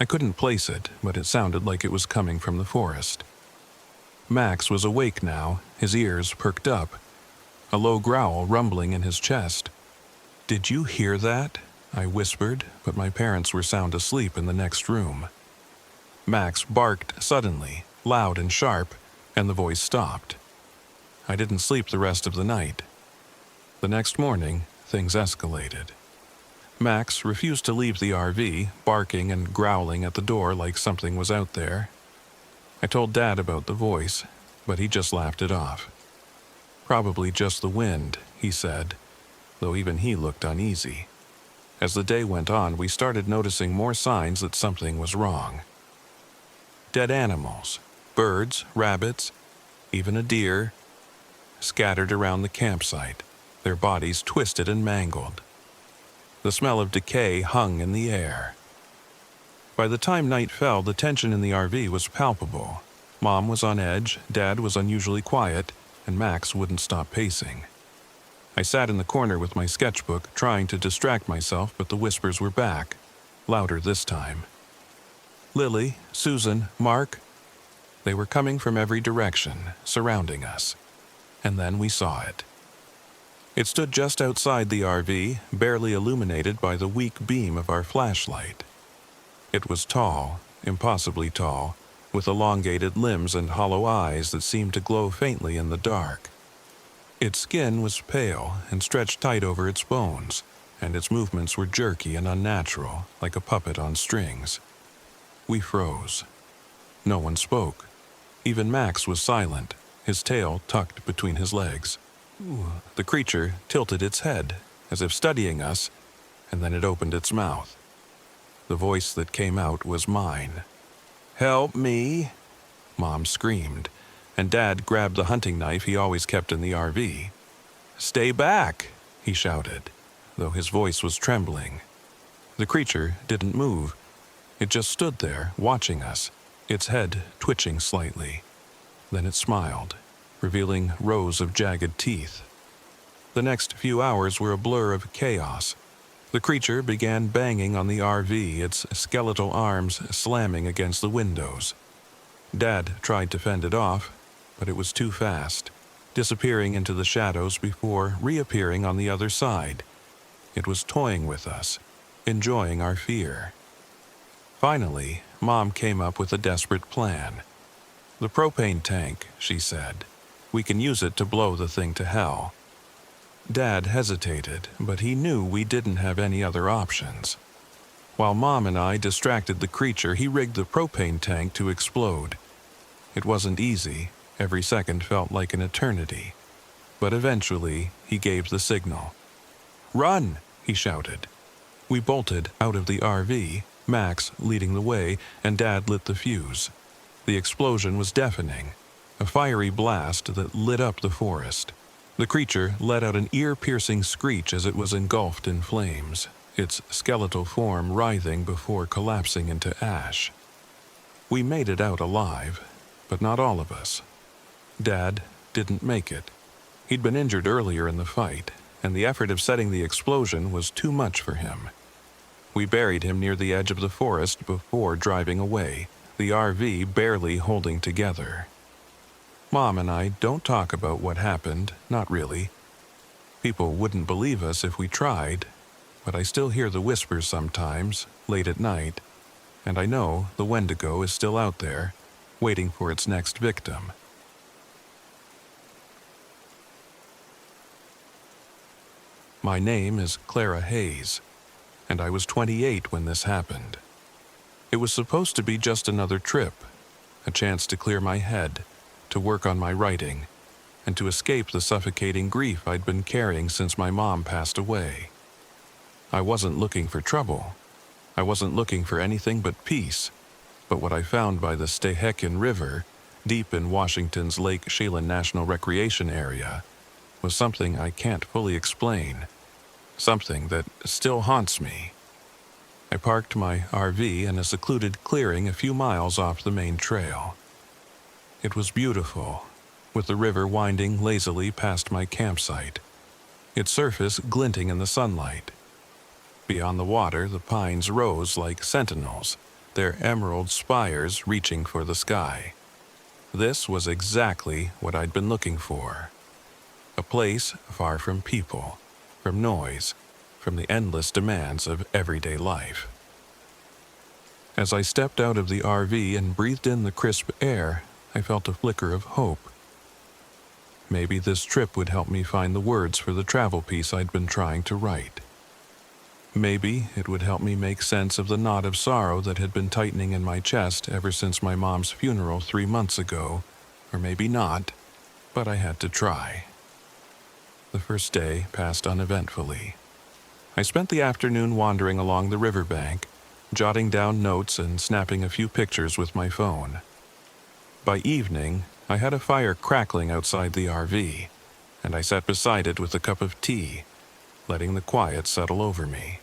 Speaker 1: I couldn't place it, but it sounded like it was coming from the forest. Max was awake now, his ears perked up, a low growl rumbling in his chest. "Did you hear that?" I whispered, but my parents were sound asleep in the next room. Max barked suddenly, loud and sharp, and the voice stopped. I didn't sleep the rest of the night. The next morning, things escalated. Max refused to leave the RV, barking and growling at the door like something was out there. I told Dad about the voice, but he just laughed it off. "Probably just the wind," he said, though even he looked uneasy. As the day went on, we started noticing more signs that something was wrong. Dead animals, birds, rabbits, even a deer, scattered around the campsite, their bodies twisted and mangled. The smell of decay hung in the air. By the time night fell, the tension in the RV was palpable. Mom was on edge, Dad was unusually quiet, and Max wouldn't stop pacing. I sat in the corner with my sketchbook, trying to distract myself, but the whispers were back, louder this time. Lily, Susan, Mark, they were coming from every direction, surrounding us. And then we saw it. It stood just outside the RV, barely illuminated by the weak beam of our flashlight. It was tall, impossibly tall, with elongated limbs and hollow eyes that seemed to glow faintly in the dark. Its skin was pale and stretched tight over its bones, and its movements were jerky and unnatural, like a puppet on strings. We froze. No one spoke. Even Max was silent, his tail tucked between his legs. The creature tilted its head, as if studying us, and then it opened its mouth. The voice that came out was mine. "Help me!" Mom screamed, and Dad grabbed the hunting knife he always kept in the RV. "Stay back!" he shouted, though his voice was trembling. The creature didn't move. It just stood there, watching us, its head twitching slightly. Then it smiled, revealing rows of jagged teeth. The next few hours were a blur of chaos. The creature began banging on the RV, its skeletal arms slamming against the windows. Dad tried to fend it off, but it was too fast, disappearing into the shadows before reappearing on the other side. It was toying with us, enjoying our fear. Finally, Mom came up with a desperate plan. "The propane tank," she said. "We can use it to blow the thing to hell." Dad hesitated, but he knew we didn't have any other options. While Mom and I distracted the creature, he rigged the propane tank to explode. It wasn't easy. Every second felt like an eternity. But eventually, he gave the signal. "Run!" he shouted. We bolted out of the RV, Max leading the way, and Dad lit the fuse. The explosion was deafening, a fiery blast that lit up the forest. The creature let out an ear-piercing screech as it was engulfed in flames, its skeletal form writhing before collapsing into ash. We made it out alive, but not all of us. Dad didn't make it. He'd been injured earlier in the fight, and the effort of setting the explosion was too much for him. We buried him near the edge of the forest before driving away, the RV barely holding together. Mom and I don't talk about what happened, not really. People wouldn't believe us if we tried, but I still hear the whispers sometimes, late at night, and I know the Wendigo is still out there, waiting for its next victim. My name is Clara Hayes, and I was 28 when this happened. It was supposed to be just another trip, a chance to clear my head, to work on my writing, and to escape the suffocating grief I'd been carrying since my mom passed away. I wasn't looking for trouble. I wasn't looking for anything but peace, but what I found by the Stehekin River, deep in Washington's Lake Chelan National Recreation Area, was something I can't fully explain, something that still haunts me. I parked my RV in a secluded clearing a few miles off the main trail. It was beautiful, with the river winding lazily past my campsite, its surface glinting in the sunlight. Beyond the water, the pines rose like sentinels, their emerald spires reaching for the sky. This was exactly what I'd been looking for. A place far from people, from noise, from the endless demands of everyday life. As I stepped out of the RV and breathed in the crisp air, I felt a flicker of hope. Maybe this trip would help me find the words for the travel piece I'd been trying to write. Maybe it would help me make sense of the knot of sorrow that had been tightening in my chest ever since my mom's funeral 3 months ago, or maybe not, but I had to try. The first day passed uneventfully. I spent the afternoon wandering along the riverbank, jotting down notes and snapping a few pictures with my phone. By evening, I had a fire crackling outside the RV, and I sat beside it with a cup of tea, letting the quiet settle over me.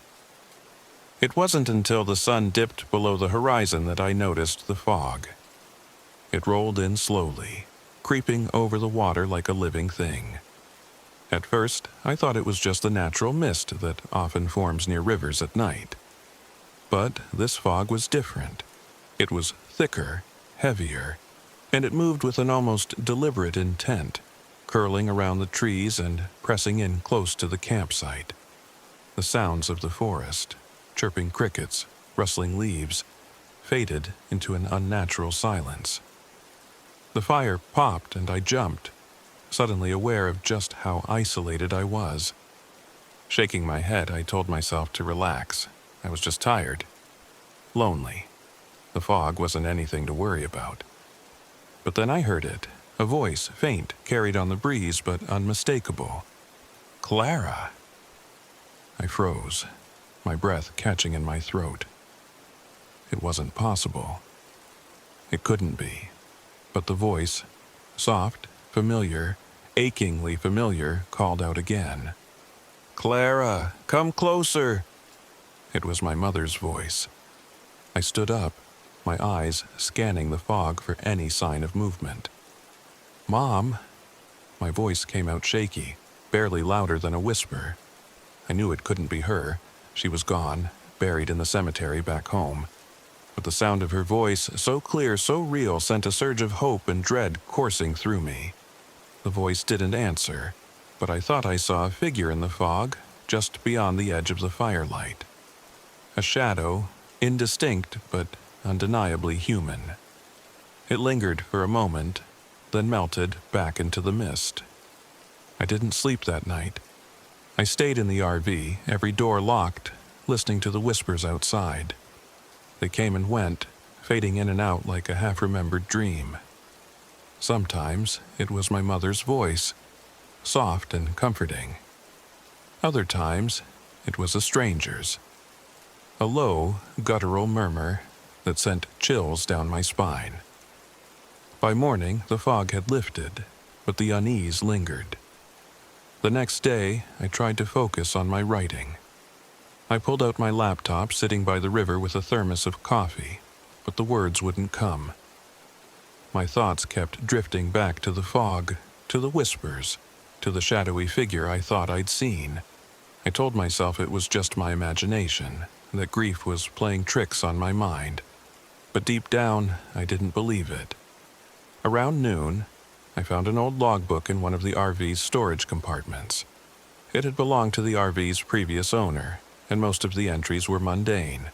Speaker 1: It wasn't until the sun dipped below the horizon that I noticed the fog. It rolled in slowly, creeping over the water like a living thing. At first, I thought it was just the natural mist that often forms near rivers at night. But this fog was different. It was thicker, heavier, and it moved with an almost deliberate intent, curling around the trees and pressing in close to the campsite. The sounds of the forest, chirping crickets, rustling leaves, faded into an unnatural silence. The fire popped and I jumped, suddenly aware of just how isolated I was. Shaking my head, I told myself to relax. I was just tired. Lonely. The fog wasn't anything to worry about. But then I heard it, a voice, faint, carried on the breeze, but unmistakable. Clara! I froze, my breath catching in my throat. It wasn't possible. It couldn't be. But the voice, soft, familiar, achingly familiar, called out again. Clara, come closer! It was my mother's voice. I stood up, my eyes scanning the fog for any sign of movement. Mom! My voice came out shaky, barely louder than a whisper. I knew it couldn't be her. She was gone, buried in the cemetery back home. But the sound of her voice, so clear, so real, sent a surge of hope and dread coursing through me. The voice didn't answer, but I thought I saw a figure in the fog, just beyond the edge of the firelight. A shadow, indistinct but undeniably human. It lingered for a moment, then melted back into the mist. I didn't sleep that night. I stayed in the RV, every door locked, listening to the whispers outside. They came and went, fading in and out like a half-remembered dream. Sometimes it was my mother's voice, soft and comforting. Other times it was a stranger's. A low, guttural murmur that sent chills down my spine. By morning, the fog had lifted, but the unease lingered. The next day, I tried to focus on my writing. I pulled out my laptop sitting by the river with a thermos of coffee, but the words wouldn't come. My thoughts kept drifting back to the fog, to the whispers, to the shadowy figure I thought I'd seen. I told myself it was just my imagination, that grief was playing tricks on my mind. But deep down, I didn't believe it. Around noon, I found an old logbook in one of the RV's storage compartments. It had belonged to the RV's previous owner, and most of the entries were mundane.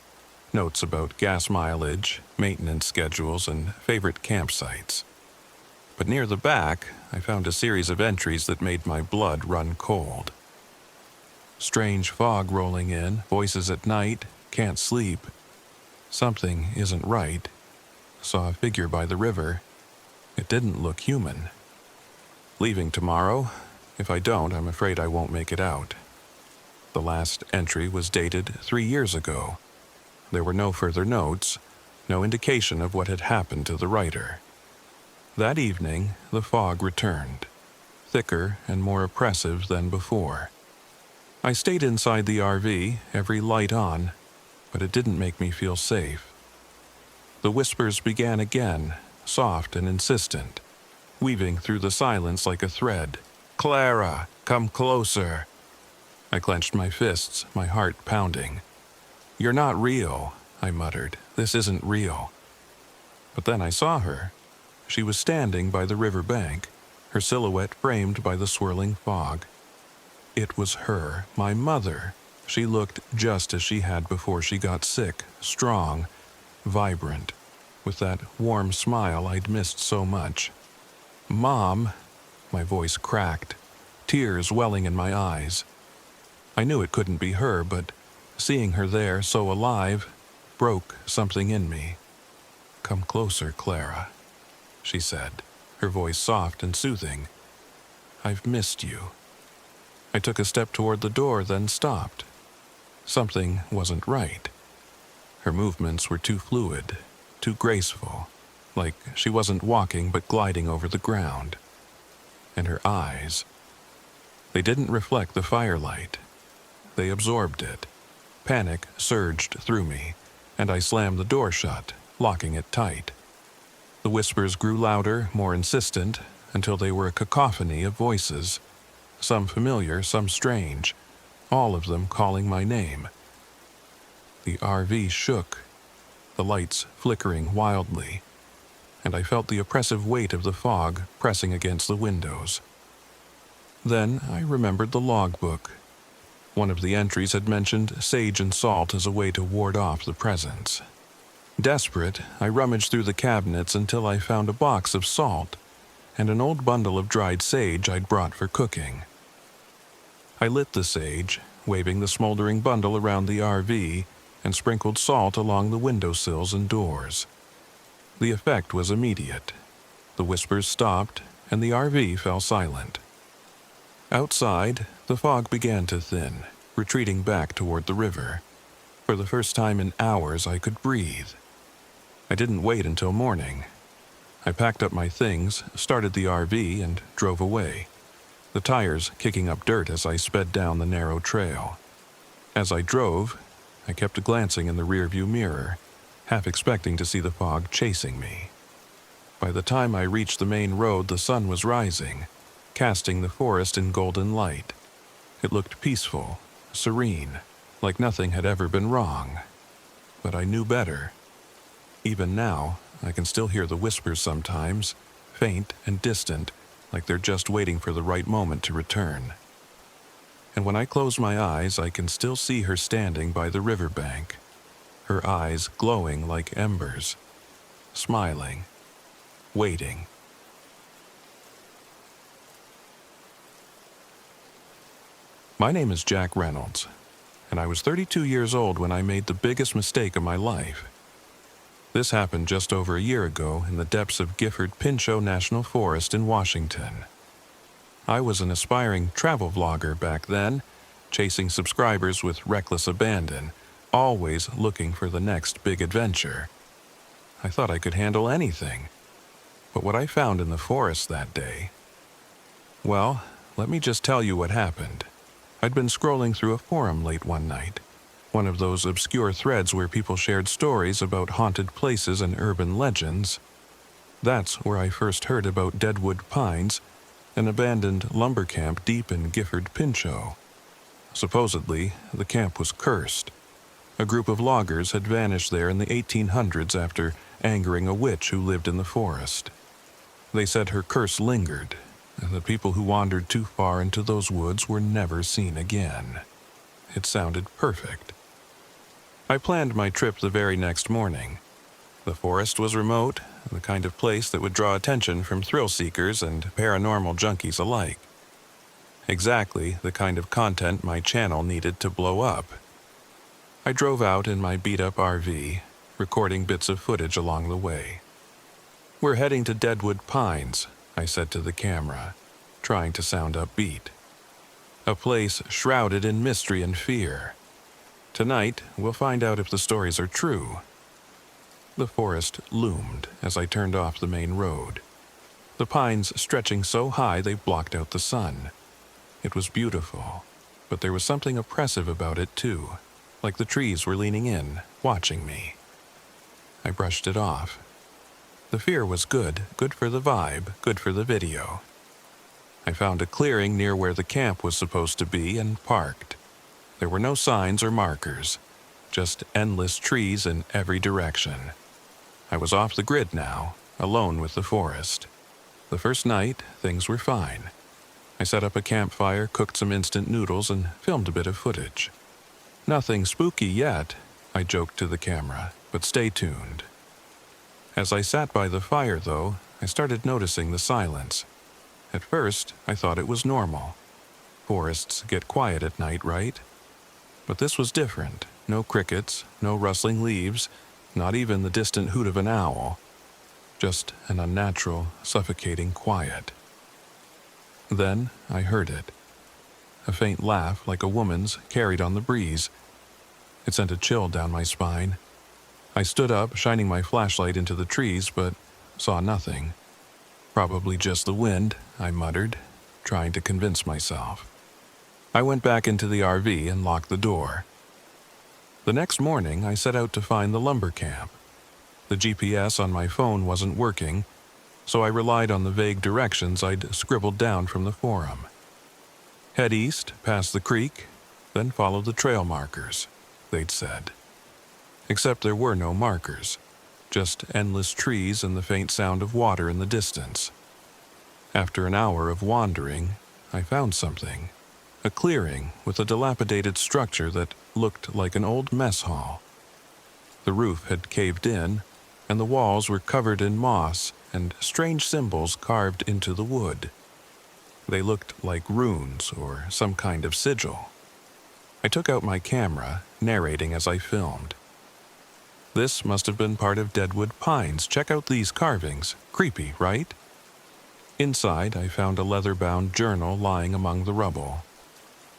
Speaker 1: Notes about gas mileage, maintenance schedules, and favorite campsites. But near the back, I found a series of entries that made my blood run cold. Strange fog rolling in, voices at night, can't sleep. Something isn't right. Saw a figure by the river. It didn't look human. Leaving tomorrow? If I don't, I'm afraid I won't make it out. The last entry was dated 3 years ago. There were no further notes, no indication of what had happened to the writer. That evening, the fog returned, thicker and more oppressive than before. I stayed inside the RV, every light on, but it didn't make me feel safe. The whispers began again, soft and insistent, weaving through the silence like a thread. Clara, come closer. I clenched my fists, my heart pounding. You're not real, I muttered. This isn't real. But then I saw her. She was standing by the river bank, her silhouette framed by the swirling fog. It was her, my mother. She looked just as she had before she got sick, strong, vibrant, with that warm smile I'd missed so much. "Mom," my voice cracked, tears welling in my eyes. I knew it couldn't be her, but seeing her there, so alive, broke something in me. "Come closer, Clara," she said, her voice soft and soothing. "I've missed you." I took a step toward the door, then stopped. Something wasn't right. Her movements were too fluid, too graceful, like she wasn't walking but gliding over the ground. And her eyes, they didn't reflect the firelight. They absorbed it. Panic surged through me, and I slammed the door shut, locking it tight. The whispers grew louder, more insistent, until they were a cacophony of voices, some familiar, some strange, all of them calling my name. The RV shook, the lights flickering wildly, and I felt the oppressive weight of the fog pressing against the windows. Then I remembered the logbook. One of the entries had mentioned sage and salt as a way to ward off the presence. Desperate, I rummaged through the cabinets until I found a box of salt and an old bundle of dried sage I'd brought for cooking. I lit the sage, waving the smoldering bundle around the RV, and sprinkled salt along the windowsills and doors. The effect was immediate. The whispers stopped, and the RV fell silent. Outside, the fog began to thin, retreating back toward the river. For the first time in hours, I could breathe. I didn't wait until morning. I packed up my things, started the RV, and drove away, the tires kicking up dirt as I sped down the narrow trail. As I drove, I kept glancing in the rearview mirror, half expecting to see the fog chasing me. By the time I reached the main road, the sun was rising, casting the forest in golden light. It looked peaceful, serene, like nothing had ever been wrong. But I knew better. Even now, I can still hear the whispers sometimes, faint and distant, like they're just waiting for the right moment to return. And when I close my eyes, I can still see her standing by the riverbank, her eyes glowing like embers, smiling, waiting. My name is Jack Reynolds, and I was 32 years old when I made the biggest mistake of my life. This happened just over a year ago in the depths of Gifford-Pinchot National Forest in Washington. I was an aspiring travel vlogger back then, chasing subscribers with reckless abandon, always looking for the next big adventure. I thought I could handle anything. But what I found in the forest that day... Well, let me just tell you what happened. I'd been scrolling through a forum late one night, one of those obscure threads where people shared stories about haunted places and urban legends. That's where I first heard about Deadwood Pines, an abandoned lumber camp deep in Gifford-Pinchot. Supposedly, the camp was cursed. A group of loggers had vanished there in the 1800s after angering a witch who lived in the forest. They said her curse lingered, and the people who wandered too far into those woods were never seen again. It sounded perfect. I planned my trip the very next morning. The forest was remote, the kind of place that would draw attention from thrill-seekers and paranormal junkies alike. Exactly the kind of content my channel needed to blow up. I drove out in my beat-up RV, recording bits of footage along the way. "We're heading to Deadwood Pines," I said to the camera, trying to sound upbeat. "A place shrouded in mystery and fear. Tonight, we'll find out if the stories are true." The forest loomed as I turned off the main road, the pines stretching so high they blocked out the sun. It was beautiful, but there was something oppressive about it too, like the trees were leaning in, watching me. I brushed it off. The fear was good for the vibe, good for the video. I found a clearing near where the camp was supposed to be and parked. There were no signs or markers, just endless trees in every direction. I was off the grid now, alone with the forest. The first night, things were fine. I set up a campfire, cooked some instant noodles, and filmed a bit of footage. Nothing spooky yet, I joked to the camera, but stay tuned. As I sat by the fire, though, I started noticing the silence. At first, I thought it was normal. Forests get quiet at night, right? But this was different. No crickets, no rustling leaves, not even the distant hoot of an owl. Just an unnatural, suffocating quiet. Then I heard it. A faint laugh, like a woman's, carried on the breeze. It sent a chill down my spine. I stood up, shining my flashlight into the trees, but saw nothing. Probably just the wind, I muttered, trying to convince myself. I went back into the RV and locked the door. The next morning, I set out to find the lumber camp. The GPS on my phone wasn't working, so I relied on the vague directions I'd scribbled down from the forum. Head east, past the creek, then follow the trail markers, they'd said. Except there were no markers, just endless trees and the faint sound of water in the distance. After an hour of wandering, I found something. A clearing with a dilapidated structure that looked like an old mess hall. The roof had caved in, and the walls were covered in moss and strange symbols carved into the wood. They looked like runes or some kind of sigil. I took out my camera, narrating as I filmed. This must have been part of deadwood pines. Check out these carvings. Creepy, right? Inside, I found a leather-bound journal lying among the rubble.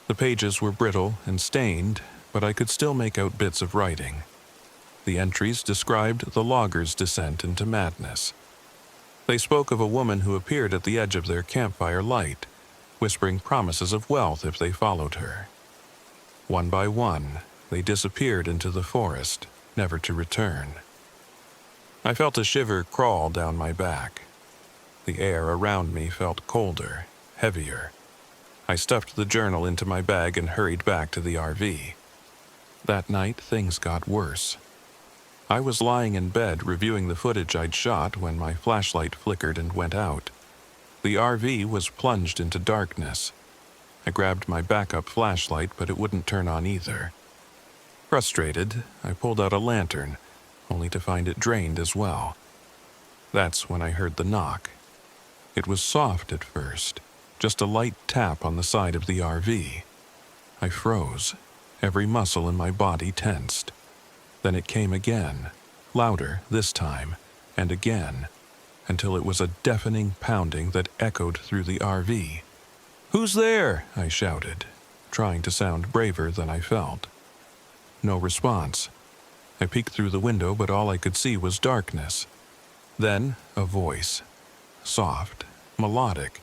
Speaker 1: The pages were brittle and stained, but I could still make out bits of writing. The entries described the loggers' descent into madness. They spoke of a woman who appeared at the edge of their campfire light, whispering promises of wealth if they followed her. One by one, they disappeared into the forest, never to return. I felt a shiver crawl down my back. The air around me felt colder, heavier. I stuffed the journal into my bag and hurried back to the RV. That night, things got worse. I was lying in bed reviewing the footage I'd shot when my flashlight flickered and went out. The RV was plunged into darkness. I grabbed my backup flashlight, but it wouldn't turn on either. Frustrated, I pulled out a lantern, only to find it drained as well. That's when I heard the knock. It was soft at first, just a light tap on the side of the RV. I froze, every muscle in my body tensed. Then it came again, louder this time, and again, until it was a deafening pounding that echoed through the RV. "Who's there?" I shouted, trying to sound braver than I felt. No response. I peeked through the window, but all I could see was darkness. Then a voice, soft, melodic,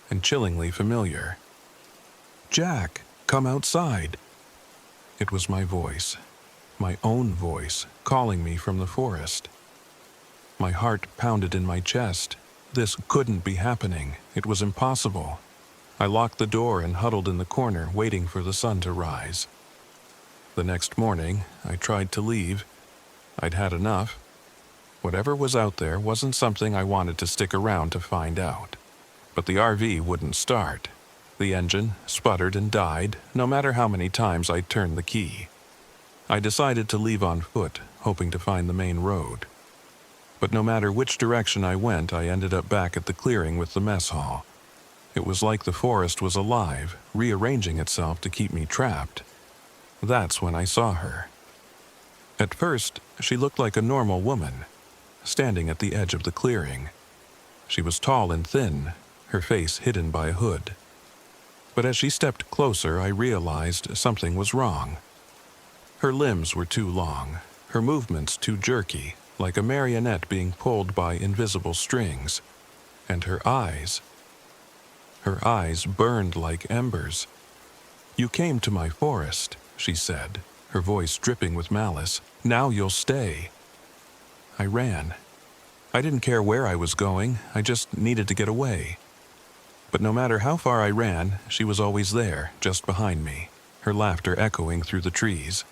Speaker 1: and chillingly familiar. "Jack, come outside." It was my voice, my own voice, calling me from the forest. My heart pounded in my chest. This couldn't be happening. It was impossible. I locked the door and huddled in the corner, waiting for the sun to rise. The next morning, I tried to leave. I'd had enough. Whatever was out there wasn't something I wanted to stick around to find out. But the RV wouldn't start. The engine sputtered and died, no matter how many times I turned the key. I decided to leave on foot, hoping to find the main road. But no matter which direction I went, I ended up back at the clearing with the mess hall. It was like the forest was alive, rearranging itself to keep me trapped. That's when I saw her. At first, she looked like a normal woman, standing at the edge of the clearing. She was tall and thin, her face hidden by a hood. But as she stepped closer, I realized something was wrong. Her limbs were too long, her movements too jerky, like a marionette being pulled by invisible strings. And her eyes burned like embers. "You came to my forest," she said, her voice dripping with malice. "Now you'll stay." I ran. I didn't care where I was going, I just needed to get away. But no matter how far I ran, she was always there, just behind me, her laughter echoing through the trees.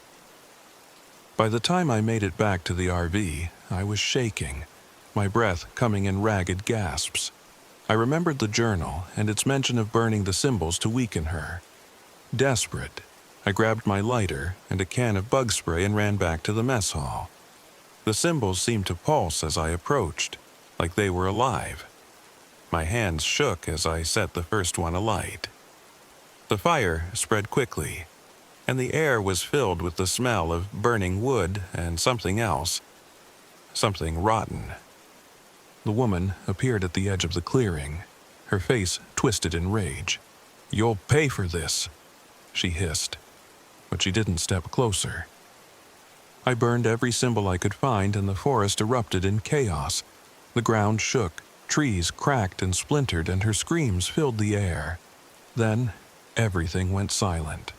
Speaker 1: By the time I made it back to the RV, I was shaking. my breath coming in ragged gasps. I remembered the journal and its mention of burning the symbols to weaken her. Desperate, I grabbed my lighter and a can of bug spray and ran back to the mess hall. The symbols seemed to pulse as I approached, like they were alive. My hands shook as I set the first one alight. The fire spread quickly, and the air was filled with the smell of burning wood and something else, something rotten. The woman appeared at the edge of the clearing, her face twisted in rage. "You'll pay for this," she hissed, but she didn't step closer. I burned every symbol I could find and the forest erupted in chaos. The ground shook, trees cracked and splintered, and her screams filled the air. Then, everything went silent.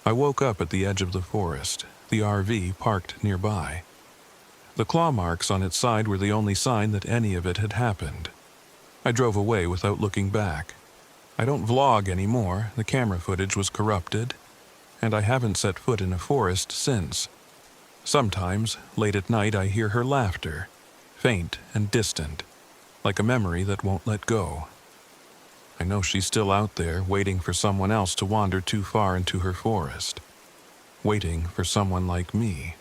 Speaker 1: I woke up at the edge of the forest, the RV parked nearby. The claw marks on its side were the only sign that any of it had happened. I drove away without looking back. I don't vlog anymore, the camera footage was corrupted, and I haven't set foot in a forest since. Sometimes, late at night, I hear her laughter, faint and distant, like a memory that won't let go. I know she's still out there, waiting for someone else to wander too far into her forest. Waiting for someone like me.